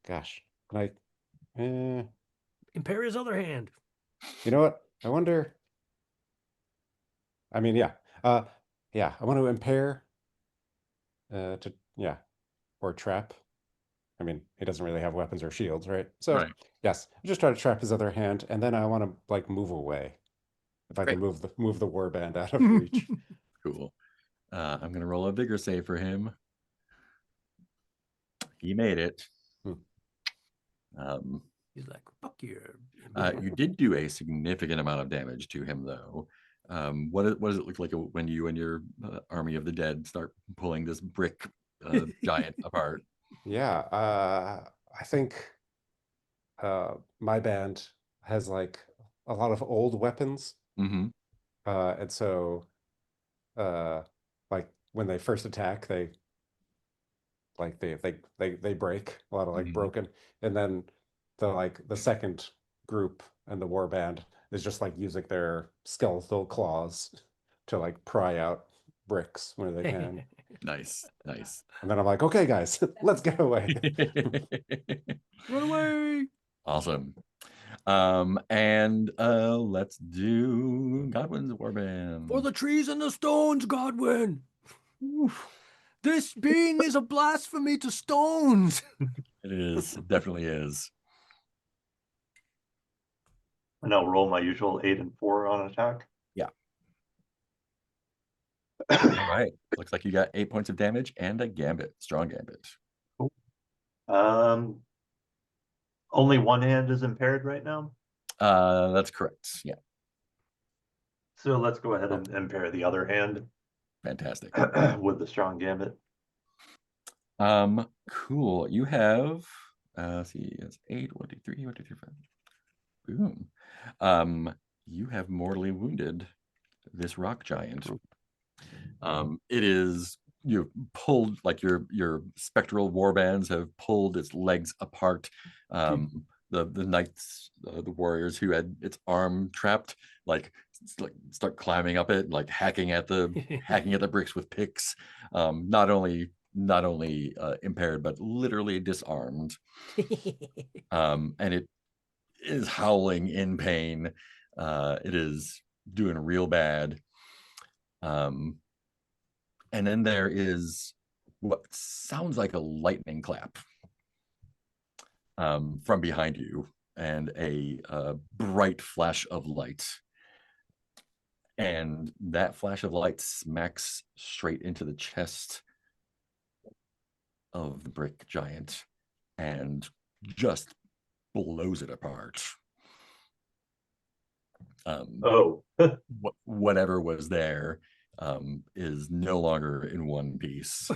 S4: Gosh, can I?
S1: Impair his other hand.
S4: You know what? I wonder. I mean, yeah. Yeah. I want to impair. Or trap. I mean, he doesn't really have weapons or shields, right? So
S2: Right.
S4: yes, I just try to trap his other hand, and then I want to like move away. If I can move the warband out of reach.
S2: Cool. I'm gonna roll a vigor save for him. He made it.
S1: He's like, fuck you.
S2: You did do a significant amount of damage to him, though. What does it look like when you and your army of the dead start pulling this brick giant apart?
S4: Yeah, I think my band has like a lot of old weapons,
S2: Mm-hmm.
S4: and so like when they first attack, they break a lot of like
S2: Mm-hmm.
S4: broken, and then the second group and the war band is just like using their skeletal claws to like pry out bricks when they can.
S2: Nice, nice.
S4: And then I'm like, okay, guys, let's get away.
S1: Run away!
S2: Awesome. And let's do Godwin's warband.
S1: For the trees and the stones, Godwin!
S2: Oof.
S1: This being is a blasphemy to stones!
S2: It is, it definitely is.
S3: And I'll roll my usual 8 and 4 on attack.
S2: Yeah. All right. Looks like you got 8 points of damage and a gambit, strong gambit.
S3: Only one hand is impaired right now.
S2: That's correct. Yeah.
S3: So let's go ahead and impair the other hand
S2: Fantastic.
S3: with the strong gambit.
S2: Cool. You have let's see, it's 8, 1, 2, 3, 1, 2, 3, 5. Boom. You have mortally wounded this rock giant. It is, you've pulled, like your spectral warbands have pulled its legs apart. The knights, the warriors who had its arm trapped, like start climbing up it, like hacking at the bricks with picks. Not only impaired, but literally disarmed. And it is howling in pain. It is doing real bad. And then there is what sounds like a lightning clap from behind you, and a bright flash of light. And that flash of light smacks straight into the chest of the brick giant and just blows it apart. Whatever was there is no longer in one piece.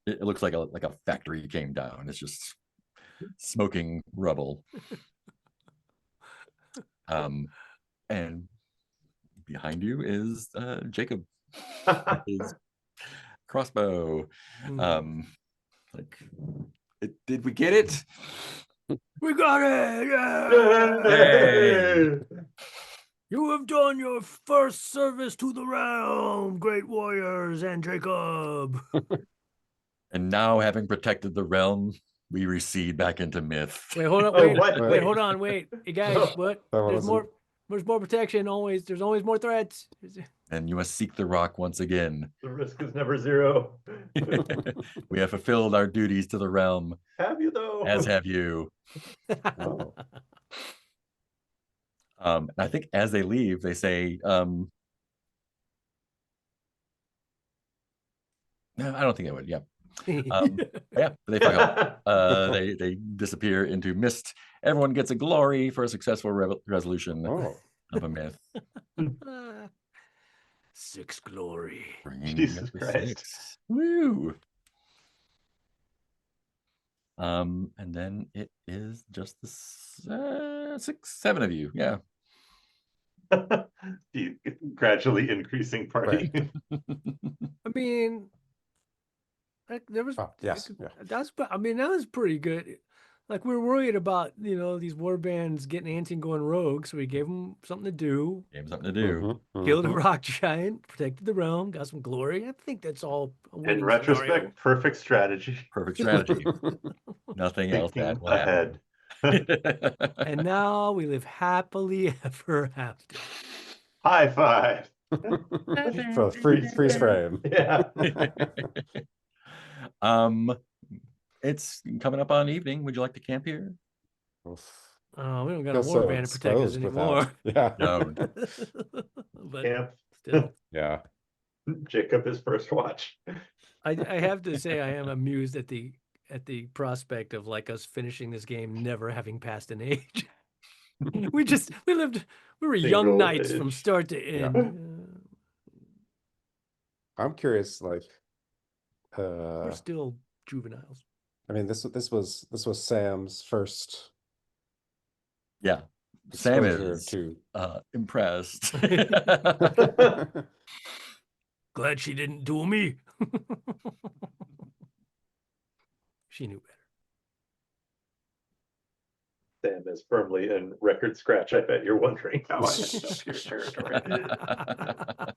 S2: It looks like a factory came down. It's just smoking rubble. And behind you is Jacob, his crossbow. Did we get it?
S1: We got it!
S2: Yay!
S1: You have done your first service to the realm, great warriors and Jacob.
S2: And now, having protected the realm, we recede back into myth.
S1: Wait, hold on. Wait, hold on. Wait, you guys, what? There's more. There's more protection. There's always more threats.
S2: And you must seek the rock once again.
S3: The risk is never zero.
S2: We have fulfilled our duties to the realm.
S3: Have you though?
S2: As have you.
S4: Oh.
S2: I think as they leave, they say, no, I don't think they would. Yeah. Yeah, they fuck up. They disappear into mist. Everyone gets a glory for a successful resolution of a myth.
S1: 6 glory.
S3: Jesus Christ.
S2: 6. Woo! And then it is just the 7 of you. Yeah.
S3: The gradually increasing party.
S4: Right.
S1: I mean, there was.
S4: Yes.
S1: That was pretty good. Like, we were worried about, these war bands getting antsy and going rogue, so we gave them something to do.
S2: Gave them something to do.
S1: Killed a rock giant, protected the realm, got some glory. I think that's all a winning
S3: In retrospect,
S1: scenario.
S3: perfect strategy.
S2: Perfect strategy. Nothing else that will happen.
S1: And now we live happily ever after.
S3: High five.
S4: So freeze frame.
S3: Yeah.
S2: It's coming up on evening. Would you like to camp here?
S1: Oh, we don't got a war band to protect us anymore.
S4: Yeah.
S2: No.
S1: But
S3: Camp.
S1: still,
S4: Yeah.
S3: Jacob is first watch.
S1: I have to say I am amused at the prospect of like us finishing this game never having passed an age. we were young
S3: Single
S1: knights from
S3: age.
S1: start to
S4: Yeah.
S1: end.
S4: I'm curious, like,
S1: We're still juveniles.
S4: I mean, this was Sam's first
S2: Yeah. Sam
S4: exposure
S2: is
S4: to.
S2: impressed.
S1: Glad she didn't duel me. She knew
S3: Sam is firmly in record scratch. I bet you're wondering how I ended up your territory.
S1: better.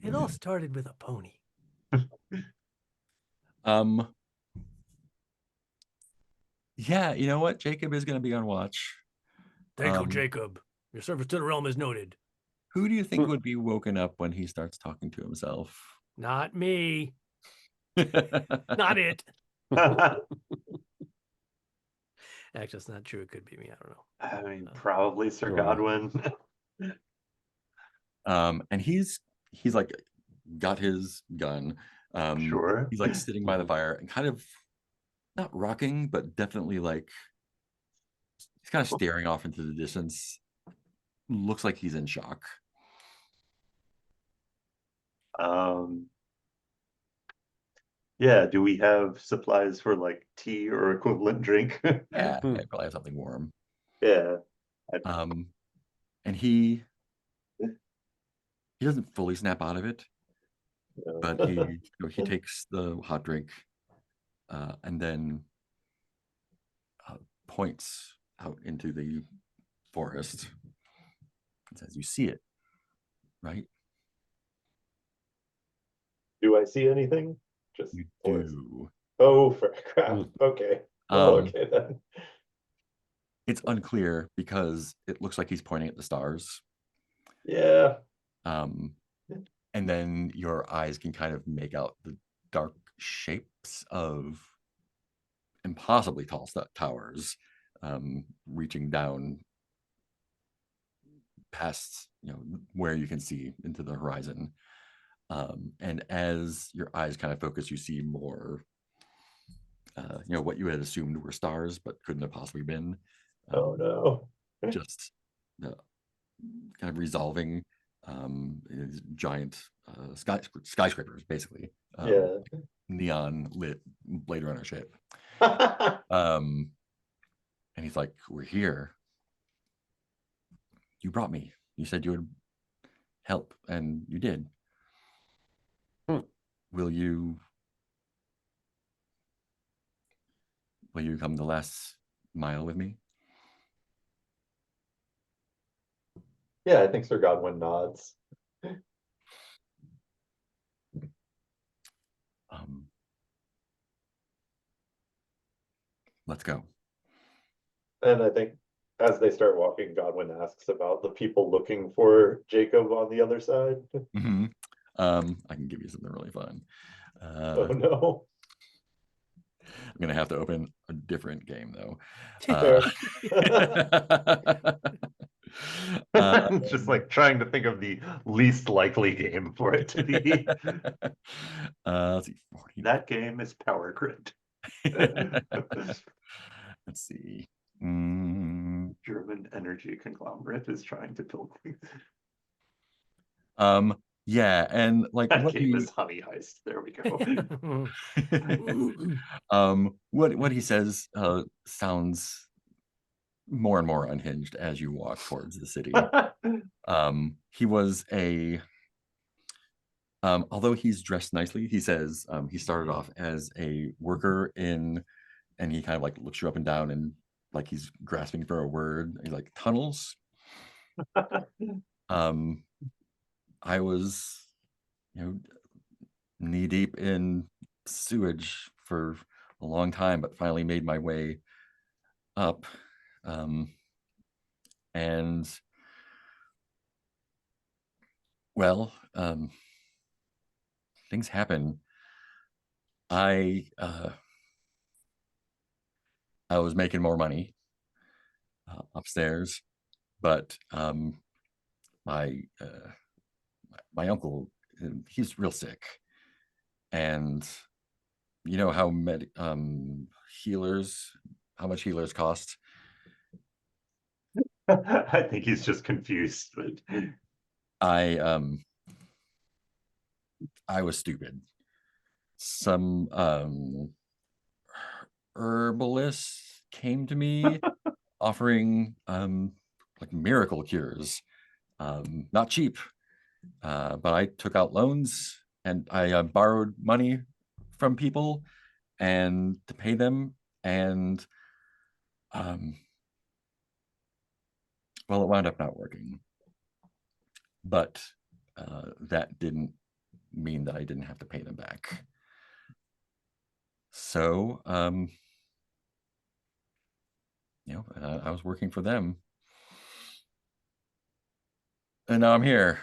S1: It all started with a pony.
S2: Yeah, you know what? Jacob is going to be on watch.
S1: Thank you, Jacob. Your service to the realm is noted.
S2: Who do you think would be woken up when he starts talking to himself?
S1: Not me. Not it. Actually, that's not true. It could be me. I don't know.
S3: I mean, probably Sir
S4: Go on.
S3: Godwin.
S2: And he's like got his gun.
S3: Sure.
S2: He's like sitting by the fire and kind of not rocking, but definitely like he's kind of staring off into the distance. Looks like he's in shock.
S3: Yeah, do we have supplies for like tea or equivalent drink?
S2: Yeah, I probably have something warm.
S3: Yeah.
S2: And he doesn't fully snap out of it, but he takes the hot drink and then points out into the forest and says, "You see it, right?
S3: Do I see anything? Just
S2: You
S3: forest.
S2: do."
S3: Oh, for crap. Okay. Well, okay then.
S2: It's unclear because it looks like he's pointing at the stars.
S3: Yeah.
S2: And then your eyes can kind of make out the dark shapes of impossibly tall towers reaching down past, where you can see into the horizon. And as your eyes kind of focus, you see more, what you had assumed were stars, but couldn't have possibly been.
S3: Oh no.
S2: Just kind of resolving giant skyscrapers, basically.
S3: Yeah.
S2: Neon lit Blade Runner ship. And he's like, "We're here. You brought me. You said you would help, and you did. Will you come the last mile with me?"
S3: Yeah, I think Sir Godwin nods.
S2: Let's go.
S3: And I think as they start walking, Godwin asks about the people looking for Jacob on the other side.
S2: Mm-hmm. I can give you something really fun.
S3: Oh no.
S2: I'm gonna have to open a different game though.
S3: Just like trying to think of the least likely game for it to be.
S2: Let's see. 40.
S3: That game is Power Grid.
S2: Let's see.
S3: German energy conglomerate is trying to build things.
S2: Yeah, and like
S3: That game is Honey Heist. There we
S2: go. What he says sounds more and more unhinged as you walk towards the city. He was although he's dressed nicely, he says he started off as a worker and he kind of like looks you up and down and like he's grasping for a word. He's like, tunnels. I was, knee deep in sewage for a long time, but finally made my way up. And well, things happen. I was making more money upstairs, but my uncle, he's real sick, and you know how how much healers cost.
S3: I think he's just confused, but
S2: I was stupid. Some herbalists came to me offering like miracle cures, not cheap, but I took out loans and I borrowed money from people and to pay them, and well, it wound up not working, but that didn't mean that I didn't have to pay them back. So I was working for them, and now I'm here,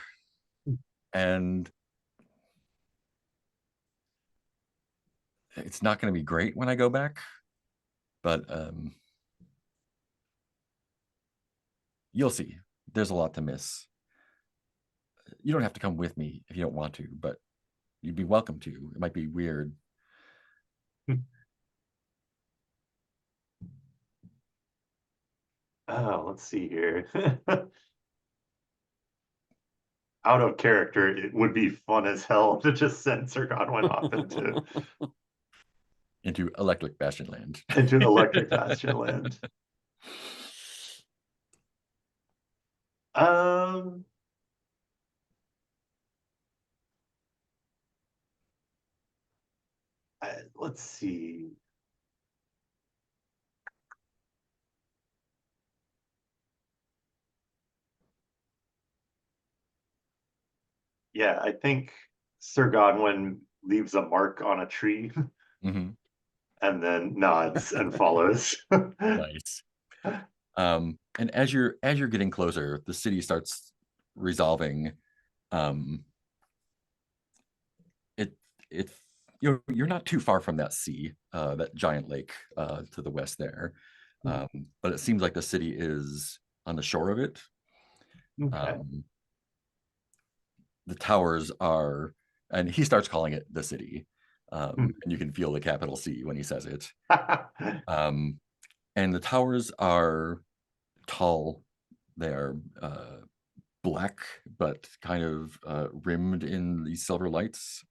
S2: and it's not going to be great when I go back, but you'll see. There's a lot to miss. You don't have to come with me if you don't want to, but you'd be welcome to. It might be weird.
S3: Oh, let's see here. Out of character, it would be fun as hell to just send Sir Godwin off
S2: into Electric Bastionland.
S3: into Electric Bastionland. Let's see. Yeah, I think Sir Godwin leaves a mark on a tree
S2: Mm-hmm.
S3: and then nods and follows.
S2: Nice. And as you're getting closer, the city starts resolving. It you're not too far from that sea, that giant lake to the west there, but it seems like the city is on the shore of it.
S3: Okay.
S2: The towers are, and he starts calling it the city, and you can feel the capital C when he says it. And the towers are tall. They are black, but kind of rimmed in these silver lights.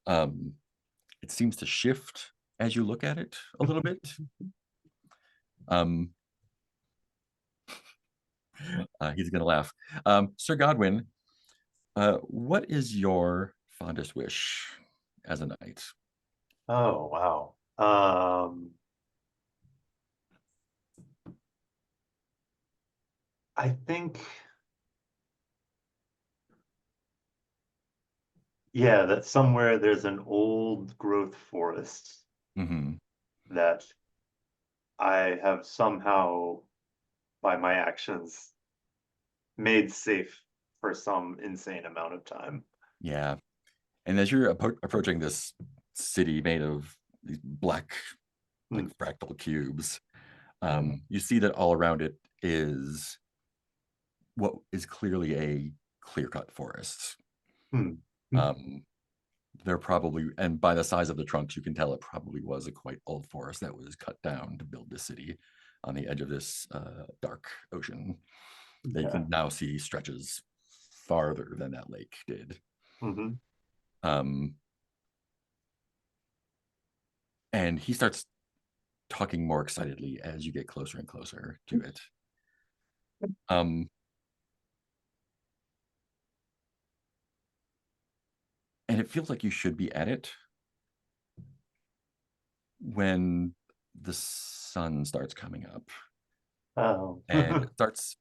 S2: It seems to shift as you look at it a little bit. He's going to laugh. Sir Godwin, what is your fondest wish as a knight?
S3: Oh, wow. I think, yeah, that somewhere there's an old growth forest
S2: Mm-hmm.
S3: that I have somehow, by my actions, made safe for some insane amount of time.
S2: Yeah. And as you're approaching this city made of these black, like fractal cubes, you see that all around it is what is clearly a clear-cut forest. They're probably, and by the size of the trunks, you can tell it probably was a quite old forest that was cut down to build this city on the edge of this dark ocean. They can now see stretches farther than that lake did. And he starts talking more excitedly as you get closer and closer to it. And it feels like you should be at it when the sun starts coming up.
S3: Oh.
S2: And it starts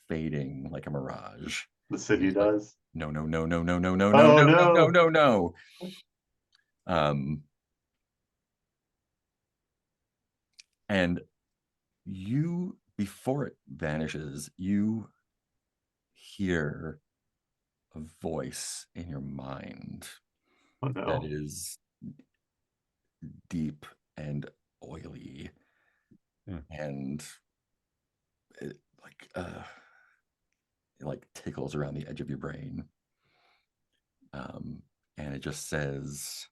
S2: fading like a mirage.
S3: The city does?
S2: No, no, no, no, no, no, no,
S3: Oh,
S2: no,
S3: no.
S2: no, no, no, no. And you, before it vanishes, you hear a voice in your mind that is deep and oily, and it like tickles around the edge of your brain, and it just says,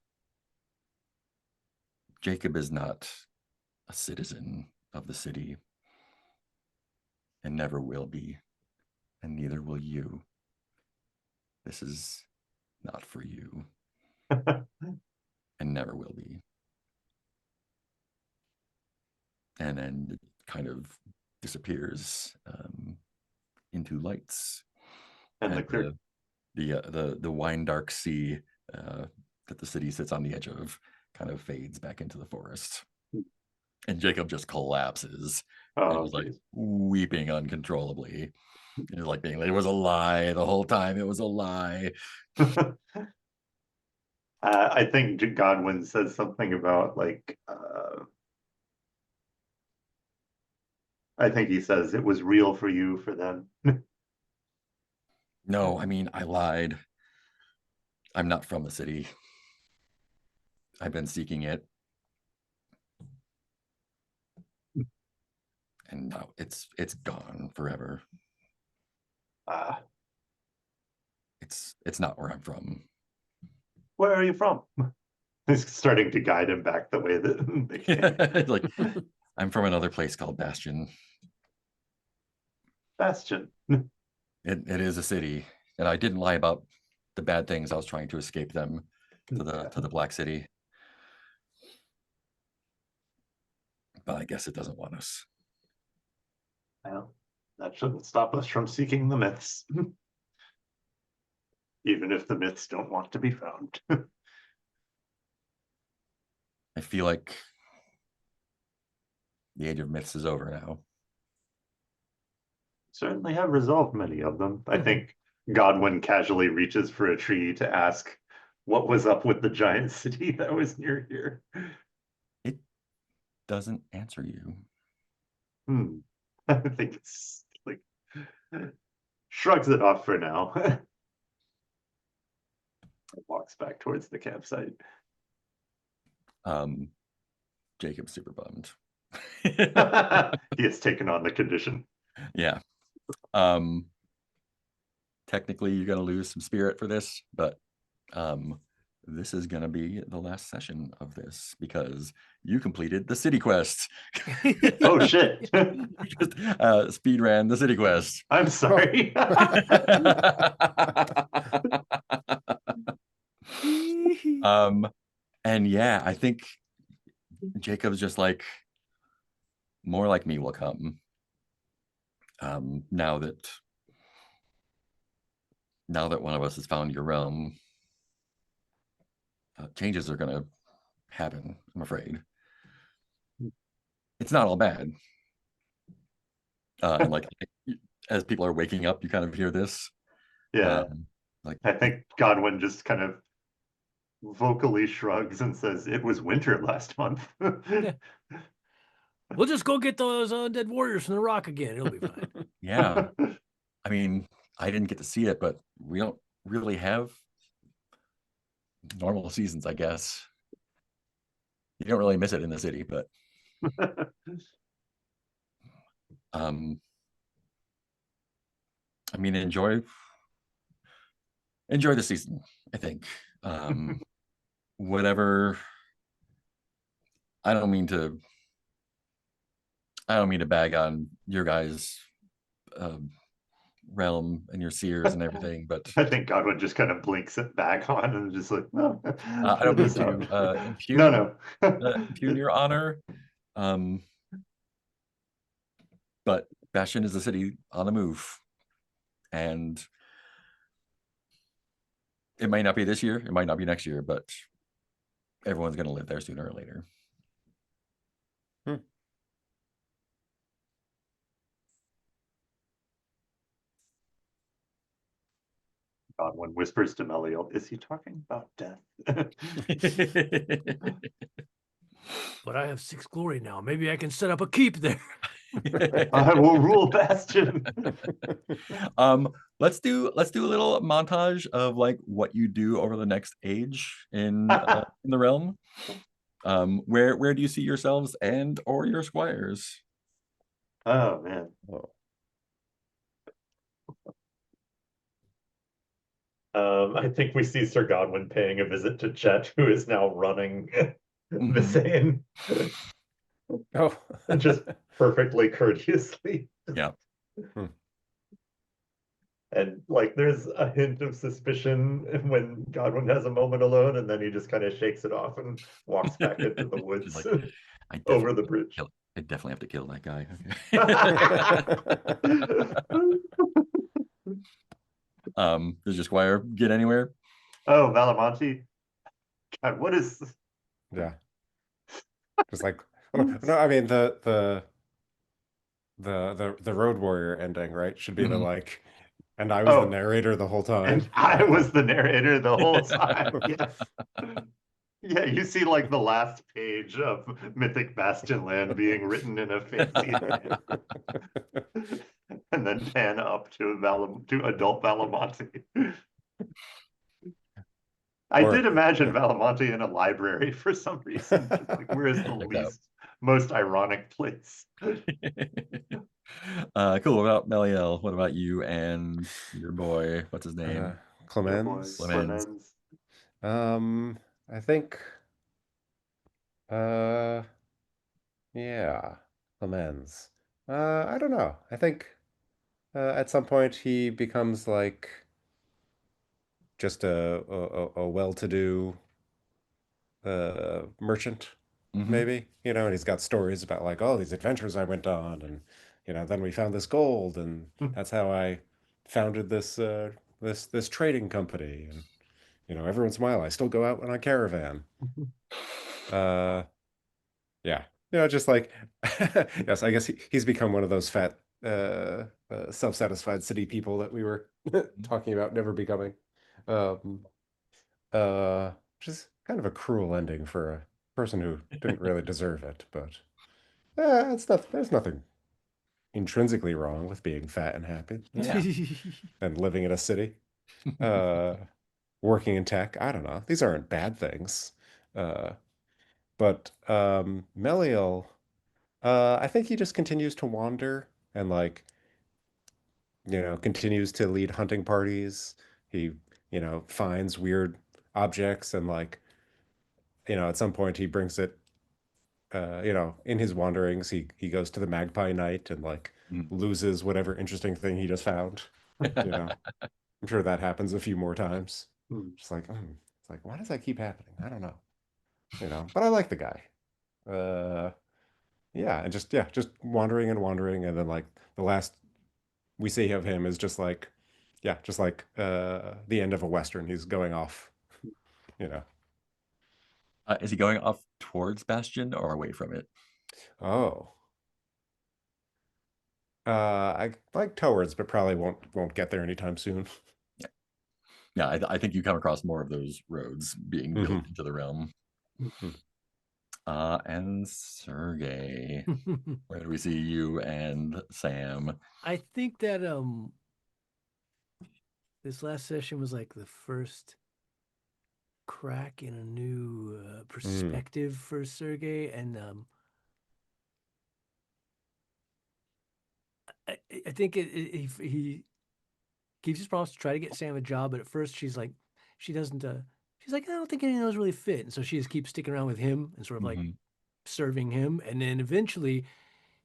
S2: Jacob is not a citizen of the city. and never will be, and neither will you. This is not for you, and never will be. And then it kind of disappears into lights,
S3: And the clear
S2: the wine dark sea that the city sits on the edge of kind of fades back into the forest, and Jacob just collapses and is like
S3: geez.
S2: weeping uncontrollably. He's like being like, it was a lie the whole time. It was a lie.
S3: I think Godwin says something about like I think he says it was real for you for them.
S2: No, I mean, I lied. I'm not from the city. I've been seeking it. And now it's gone forever. It's not where I'm from.
S3: Where are you from? He's starting to guide him back the way that they came.
S2: Like, I'm from another place called Bastion.
S3: Bastion.
S2: It is a city, and I didn't lie about the bad things. I was trying to escape them to the Black City, but I guess it doesn't want us.
S3: Well, that shouldn't stop us from seeking the myths. Even if the myths don't want to be found.
S2: I feel like the age of myths is over now.
S3: Certainly have resolved many of them. I think Godwin casually reaches for a tree to ask what was up with the giant city that was near here.
S2: It doesn't answer you.
S3: I think it's like shrugs it off for now. Walks back towards the campsite.
S2: Jacob's super bummed.
S3: He has taken on the condition.
S2: Yeah. Technically you're gonna lose some spirit for this, but this is gonna be the last session of this because you completed the city quest.
S3: Oh shit.
S2: You just speed ran the city quest.
S3: I'm sorry.
S2: And yeah, I think Jacob's just like, more like me will come. Now that one of us has found your realm, changes are gonna happen, I'm afraid. It's not all bad. And like as people are waking up, you kind of hear this.
S3: Yeah.
S2: Like
S3: I think Godwin just kind of vocally shrugs and says, it was winter last month.
S1: Yeah. We'll just go get those undead warriors from the rock again. It'll be fine.
S2: yeah. I mean, I didn't get to see it, but we don't really have normal seasons, I guess. You don't really miss it in the city, but I mean, enjoy the season, I think. Whatever. I don't mean to bag on your guys' realm and your seers and everything, but
S3: I think Godwin just kind of blinks it back on and just like, no.
S2: I don't mean to impugn,
S3: no.
S2: impugn your honor. But Bastion is a city on the move, and it might not be this year, it might not be next year, but everyone's going to live there sooner or later.
S3: Godwin whispers to Meliel, is he talking about death?
S1: But I have 6 glory now. Maybe I can set up a keep there.
S3: I will rule Bastion.
S2: Let's do a little montage of like what you do over the next age in the realm. Where do you see yourselves and or your squires?
S3: Oh man. I think we see Sir Godwin paying a visit to Chet, who is now running Visane.
S4: Oh.
S3: Just perfectly courteously.
S2: Yeah.
S3: And like there's a hint of suspicion when Godwin has a moment alone, and then he just kind of shakes it off and walks back into the
S2: She's
S3: woods
S2: like, I
S3: over the
S2: definitely
S3: bridge.
S2: kill, I definitely have to kill that guy. Does your squire get anywhere?
S3: Oh, Valamonti. God, what is
S4: Yeah. Just like, no, I mean the Road Warrior ending, right? Should be the
S2: Mhm.
S4: like, and I was the
S3: Oh,
S4: narrator the whole time.
S3: and I
S4: Like
S3: was the narrator the whole time. Yes. Yeah, you see like the last page of Mythic Bastionland being written in a fancy hand. And then pan up to adult Valamonti. I
S4: or
S3: did imagine Valamonti in a library for some reason. Just like, where is the
S2: Check out.
S3: most ironic place?
S2: Cool. What about Meliel? What about you and your boy? What's his name?
S3: Your boy,
S4: Clemens.
S2: Clemens.
S3: Clemens.
S4: I think uh yeah, Clemens. I don't know. I think at some point he becomes like just a well-to-do merchant,
S2: Mhm.
S4: maybe, and he's got stories about like, oh, these adventures I went on, and then we found this gold, and that's how I founded this trading company, and every once in a while I still go out on a caravan. Uh, yeah, just like yes, I guess he's become one of those fat, self-satisfied city people that we were talking about never becoming. Um, which is kind of a cruel ending for a person who didn't really deserve it, but there's nothing intrinsically wrong with being fat and happy,
S2: Yeah.
S4: and living in a city, uh, working in tech. I don't know. These aren't bad things. Uh, but Meliel, I think he just continues to wander and like, continues to lead hunting parties. He, finds weird objects and like, at some point he brings it, in his wanderings, he goes to the Magpie Night and like
S2: Mm.
S4: loses whatever interesting thing he just found. I'm sure that happens a few more times. Just like, it's like, why does that keep happening? I don't know. But I like the guy. Uh, yeah, and just wandering and wandering, and then like the last we see of him is just like, yeah, just like the end of a Western. He's going off, you know.
S2: Is he going off towards Bastion or away from it?
S4: Oh. I like towards, but probably won't get there anytime soon.
S2: Yeah. Yeah, I think you come across more of those roads being built
S4: Mhm.
S2: into the realm.
S4: Mhm.
S2: And Sergey, where do we see you and Sam?
S1: I think that this last session was like the first crack in a new perspective for Sergey, and I think he keeps his promise to try to get Sam a job, but at first she's like, she doesn't. She's like, I don't think any of those really fit, and so she just keeps sticking around with him and sort of like
S2: Mhm.
S1: serving him, and then eventually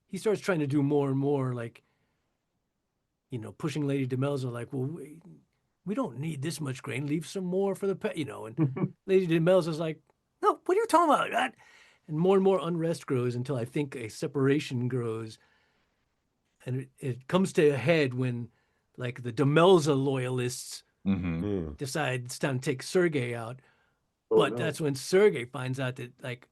S1: he starts trying to do more and more, like pushing Lady Demelza, like, well, we don't need this much grain. Leave some more for the pet, and Lady Demelza's like, no, what are you talking about? That? And more unrest grows until I think a separation grows, and it comes to a head when, like, the Demelza loyalists
S2: Mhm.
S4: Mm.
S1: decide it's time to take Sergey out.
S3: Oh
S1: But
S3: no.
S1: that's when Sergey finds out that like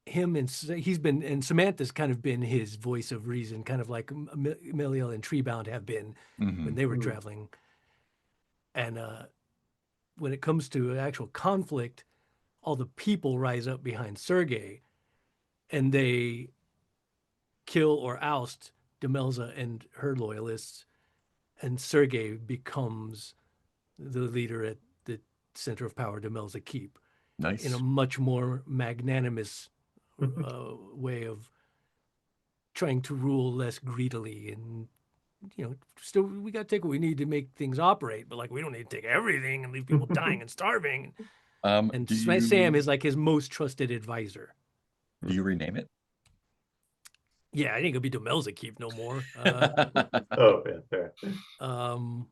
S1: him and Samantha's kind of been his voice of reason, kind of like Meliel and Treebound have been when
S2: Mhm.
S1: they were traveling. And when it comes to actual conflict, all the people rise up behind Sergey, and they kill or oust Demelza and her loyalists, and Sergey becomes the leader at the center of power, Demelza Keep, in a
S2: Nice.
S1: much more magnanimous way of trying to rule less greedily. And still we got to take what we need to make things operate, but like we don't need to take everything and leave people dying and starving. And
S2: Do
S1: Sam
S2: you
S1: is like his most trusted advisor.
S2: rename it?
S1: Yeah, I ain't gonna be Domelza keep no more.
S3: Oh, yeah, fair.
S1: Um,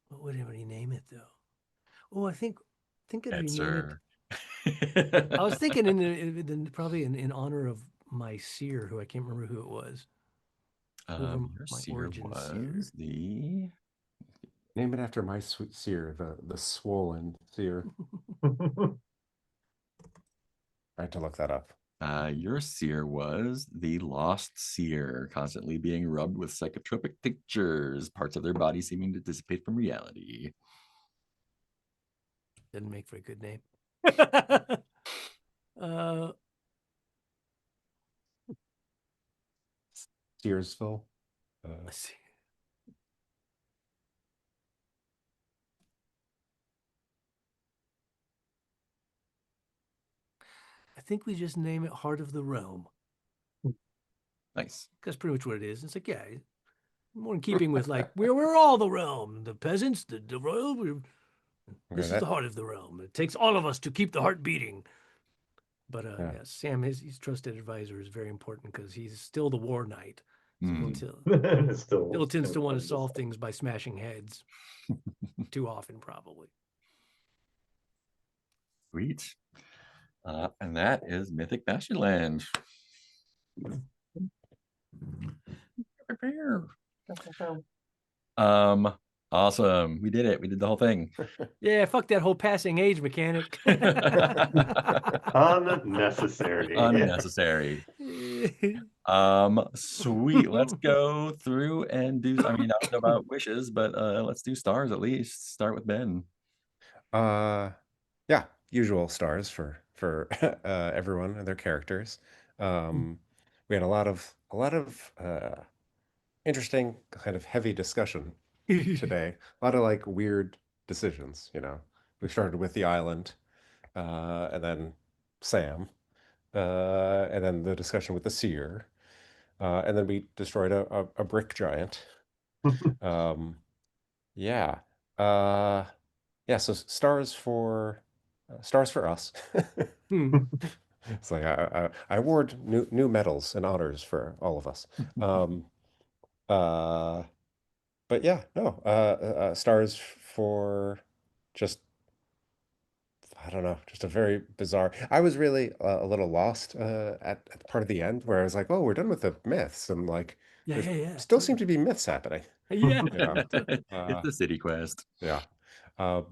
S1: what would anybody name it though? Oh, I think I'd
S2: Yes,
S1: rename it.
S2: sir.
S1: I was thinking probably in honor of my seer, who I can't remember who it was. Whoever
S2: Your
S1: my
S2: seer
S1: origin seer.
S2: was the
S4: Name it after my sweet seer, the swollen seer. I had to look that up.
S2: your seer was the lost seer, constantly being rubbed with psychotropic tinctures, parts of their body seeming to dissipate from reality.
S1: Didn't make for a good name. uh,
S4: Searsville.
S1: let's see. I think we just name it Heart of the Realm.
S2: Nice.
S1: That's pretty much what it is. It's like, yeah, more in keeping with like we're all the realm, the peasants, the royal. This is the heart of the realm. It takes all of us to keep the heart beating. But
S4: Yeah.
S1: yeah, Sam, his trusted advisor is very important because he's still the war knight. So
S2: Mm.
S1: still tends to want to solve things by smashing heads. Too often, probably.
S2: Sweet. And that is Mythic Bastionland. Awesome. We did it. We did the whole thing.
S1: Yeah, fuck that whole passing age mechanic.
S3: Unnecessary.
S2: Unnecessary. Sweet. Let's go through and do, I mean, I don't know about wishes, but let's do stars at least. Start with Ben.
S4: Yeah, usual stars for everyone and their characters. We had a lot of interesting, kind of heavy discussion today. A lot of like weird decisions, you know. We started with the island, and then Sam, and then the discussion with the seer, and then we destroyed a brick giant. Yeah. Yeah, so stars for us. It's like I award new medals and honors for all of us. Uh, but yeah, no, stars for just I don't know, just a very bizarre. I was really a little lost at part of the end where I was like, oh, we're done with the myths, and like
S1: yeah.
S4: still seem to be myths happening.
S1: Yeah.
S2: It's the city quest.
S4: Yeah. I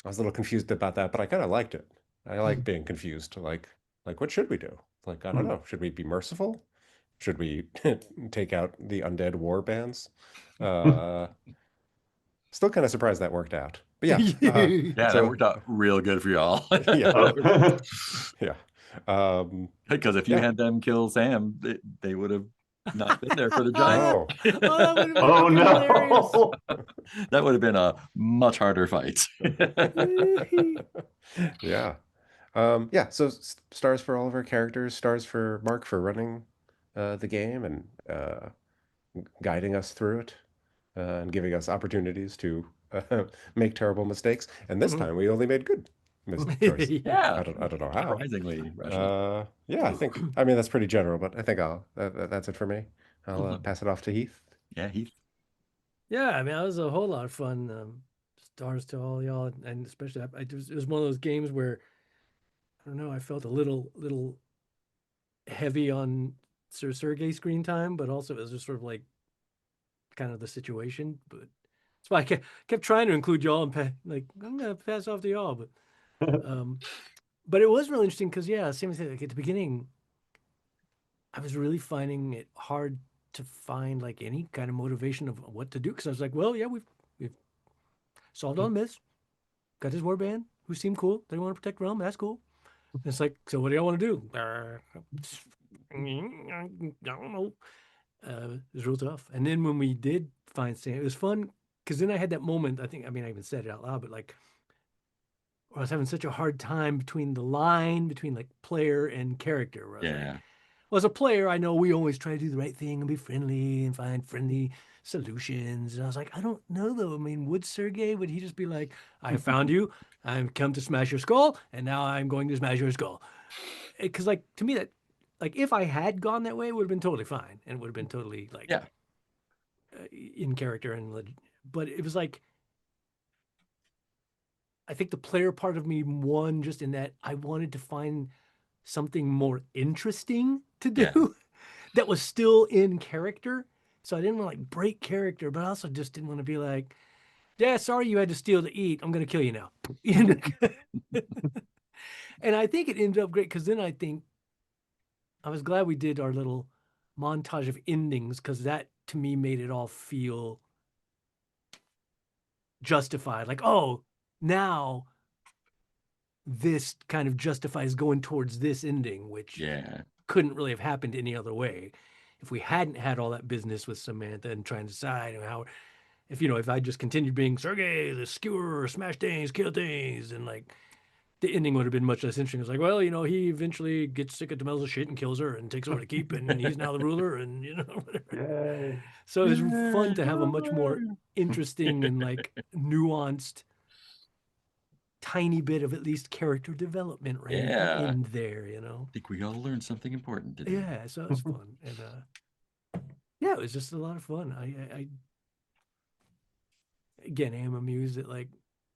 S4: was a little confused about that, but I kind of liked it. I like being confused. Like what should we do? Like, I don't know. Should we be merciful? Should we take out the undead warbands? Uh, Still kind of surprised that worked out. But yeah,
S2: Yeah, that worked out real good for y'all.
S4: yeah, yeah.
S2: Because if you
S4: Yeah.
S2: had them kill Sam, they would have not been there for the giant.
S4: Oh,
S1: that would have been
S3: Oh
S1: fucking hilarious.
S3: no.
S2: That would have been a much harder fight.
S4: yeah. Yeah, so stars for all of our characters, stars for Mark for running the game and guiding us through it and giving us opportunities to make terrible mistakes. And this time we only made good choices.
S2: Yeah.
S4: I don't know how.
S2: Surprisingly rational.
S4: Yeah, I mean that's pretty general, but I think that's it for me. I'll pass it off to Heath.
S2: Yeah, Heath.
S1: Yeah, I mean, that was a whole lot of fun. Stars to all y'all, and especially it was one of those games where I don't know, I felt a little heavy on Sir Sergey screen time, but also it was just sort of like kind of the situation. But that's why I kept trying to include y'all and like I'm gonna pass off to y'all, but it was really interesting because yeah, same thing. Like at the beginning, I was really finding it hard to find like any kind of motivation of what to do because I was like, well, yeah, we've solved all the myths, got this warband who seemed cool. They want to protect realm. That's cool. And it's like, so what do y'all want to do? I don't know. It was real tough. And then when we did find Sam, it was fun because then I had that moment. I even said it out loud, but like, I was having such a hard time between the line between like player and character. Where I was like, well, as a player, I know we always try to do the right thing and be friendly and find friendly solutions. And I was like, I don't know though. I mean, would he just be like, I have found you, I've come to smash your skull, and now I'm going to smash your skull? Because like to me that like if I had gone that way, it would have been totally fine, and it would have been totally like
S2: Yeah.
S1: in character but it was like I think the player part of me won just in that I wanted to find something more interesting to do
S2: Yeah.
S1: that was still in character. So I didn't want to like break character, but I also just didn't want to be like, yeah, sorry you had to steal to eat. I'm going to kill you now. And I think it ended up great because then I think I was glad we did our little montage of endings because that to me made it all feel justified. Like, oh, now this kind of justifies going towards this ending, which
S2: Yeah.
S1: couldn't really have happened any other way. If we hadn't had all that business with Samantha and trying to decide how, if I just continued being Sergey, the skewer, smash things, kill things, and like the ending would have been much less interesting. It's like, well, he eventually gets sick of Demelza's shit and kills her and takes over the keep, and he's now the ruler, and whatever.
S3: Yay.
S1: So it was fun to have a much more interesting and like nuanced tiny bit of at least character development right at the
S2: Yeah.
S1: end there,
S2: I think we all learned something important today.
S1: Yeah, so it was fun. And yeah, it was just a lot of fun. I again am amused that like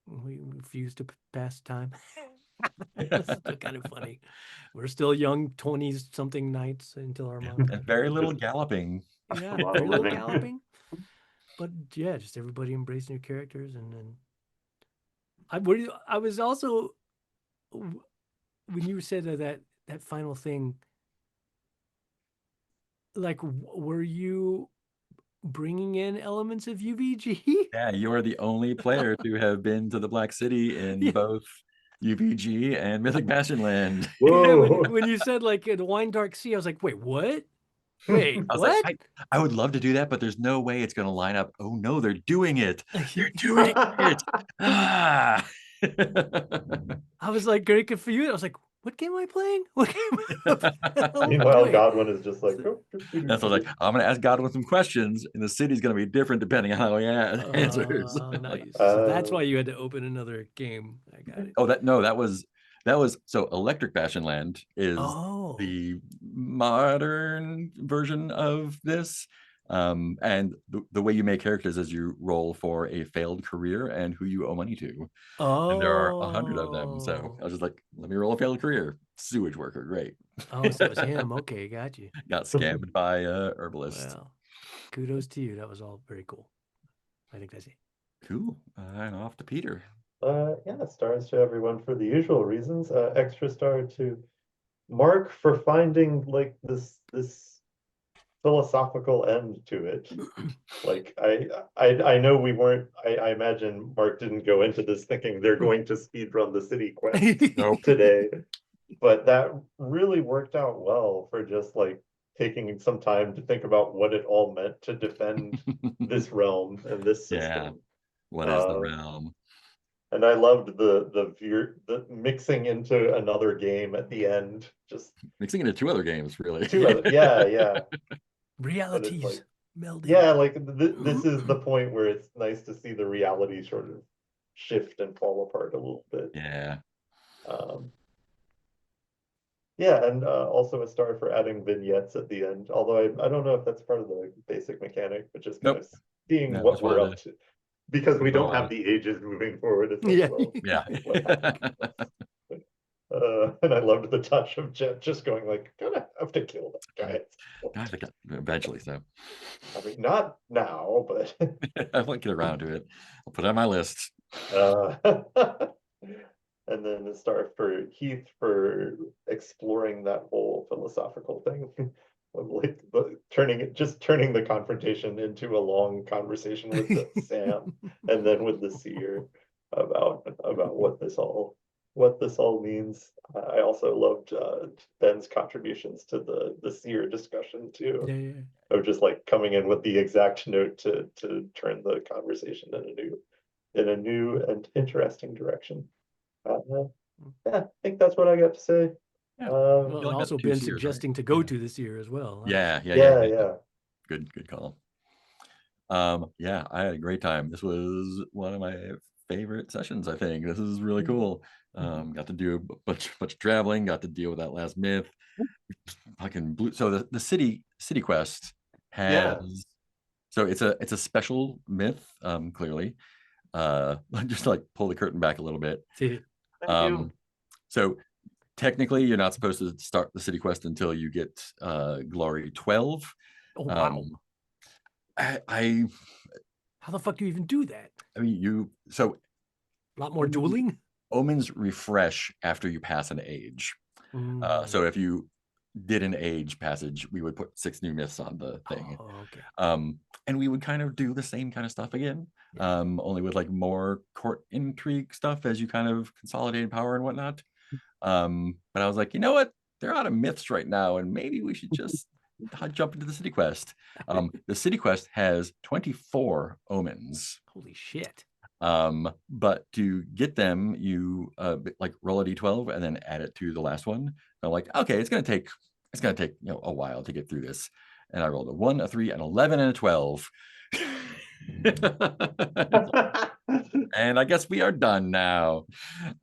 S1: we refuse to pass time. It's still kind of funny. We're still young 20s something knights until our montage.
S2: And very little galloping.
S1: Yeah,
S3: A lot of
S1: very little
S3: living.
S1: galloping. But yeah, just everybody embracing your characters, and then I was also when you said that final thing, like, were you bringing in elements of UVG?
S2: Yeah, you're the only player to have been to the Black City in
S1: Yeah.
S2: both UVG and Mythic Bastionland.
S1: Yeah,
S3: Whoa.
S1: when you said like the Wine Dark Sea, I was like, wait, what? Wait,
S2: I was
S1: what?
S2: like, I would love to do that, but there's no way it's going to line up. Oh no, they're doing it. They're doing it. Ah.
S1: I was like very confused. I was like, what game am I playing? What game am I
S3: Meanwhile,
S1: doing?
S3: Godwin is just like, oh,
S2: That's what I was like, I'm going to ask Godwin some questions, and the city's going to be different depending on how he answers.
S1: Nice. So that's why you had to open another game. I got it.
S2: Oh, that was so Electric Bastionland is
S1: Oh.
S2: the modern version of this. And the way you make characters is you roll for a failed career and who you owe money to.
S1: Oh.
S2: And there are 100 of them. So I was just like, let me roll a failed career. Sewage worker, great.
S1: Oh, so it was him. Okay, got you.
S2: Got scammed by herbalist.
S1: Well, kudos to you. That was all very cool. I think that's it.
S2: Cool. And off to Peter.
S3: Yeah, stars to everyone for the usual reasons. Extra star to Mark for finding like this philosophical end to it. Like I know we weren't. I imagine Mark didn't go into this thinking they're going to speed run the city quest
S2: Nope.
S3: today, but that really worked out well for just like taking some time to think about what it all meant to defend this realm and this system.
S2: Yeah. What is the realm?
S3: And I loved the mixing into another game at the end. Just
S2: mixing into two other games, really.
S3: Yeah.
S1: Realities
S3: like,
S1: melding.
S3: Yeah, like this is the point where it's nice to see the reality sort of shift and fall apart a little bit.
S2: Yeah.
S3: Yeah, and also a star for adding vignettes at the end. Although I don't know if that's part of the basic mechanic, but just kind of seeing what we're up to. Because we don't have the ages moving forward as well.
S2: Yeah.
S3: And I loved the touch of Jet just going like, gonna have to kill that guy.
S2: Eventually, so.
S3: I mean, not now, but
S2: I won't get around to it. I'll put it on my list.
S3: And then a star for Heath for exploring that whole philosophical thing. Of like turning the confrontation into a long conversation with Sam and then with the seer about what this all means. I also loved Ben's contributions to the seer discussion too.
S1: Yeah.
S3: Of just like coming in with the exact note to turn the conversation in a new and interesting direction. Yeah, I think that's what I got to say.
S2: Yeah.
S1: Well, and also been suggesting to go to this year as well.
S3: Yeah.
S2: Good call. Yeah, I had a great time. This was one of my favorite sessions, I think. This is really cool. Got to do a bunch of traveling. Got to deal with that last myth. Fucking blue. So the city quest has.
S3: Yeah.
S2: So it's a special myth. Clearly, just to, like, pull the curtain back a little bit.
S3: Thank you.
S2: So technically, you're not supposed to start the city quest until you get glory 12.
S1: Oh wow!
S2: I
S1: How the fuck do you even do that?
S2: I mean, so
S1: A lot more dueling.
S2: omens refresh after you pass an age. So if you did an age passage, we would put 6 new myths on the thing.
S1: Oh, okay.
S2: And we would kind of do the same kind of stuff again, only with like more court intrigue stuff as you kind of consolidate power and whatnot. But I was like, you know what? They're out of myths right now, and maybe we should just jump into the city quest. The city quest has 24 omens.
S1: Holy shit.
S2: But to get them, you like roll a d12 and then add it to the last one. I'm like, okay, it's gonna take a while to get through this. And I rolled a 1, a 3, an 11, and a 12. And I guess we are done now.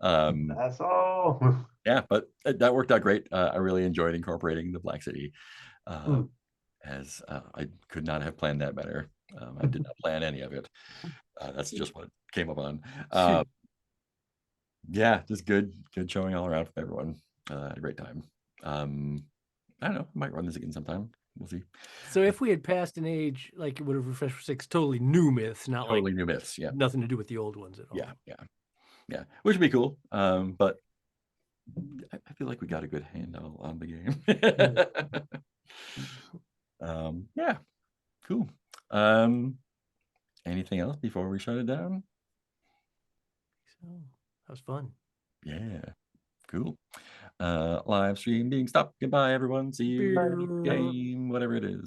S3: That's all.
S2: Yeah, but that worked out great. I really enjoyed incorporating the Black City, as I could not have planned that better. I did not plan any of it. That's just what it came up on. Yeah, just good showing all around from everyone. Had a great time. I don't know, I might run this again sometime. We'll see.
S1: So if we had passed an age, like it would have refreshed for 6 totally new myths, not
S2: Totally
S1: like
S2: new myths. Yeah,
S1: nothing to do with the old ones at all.
S2: yeah, which would be cool. But I feel like we got a good handle on the game. Yeah, cool. Anything else before we shut it down?
S1: So that was fun.
S2: Yeah, cool. Live stream being stopped. Goodbye, everyone. See you in the game, whatever it is.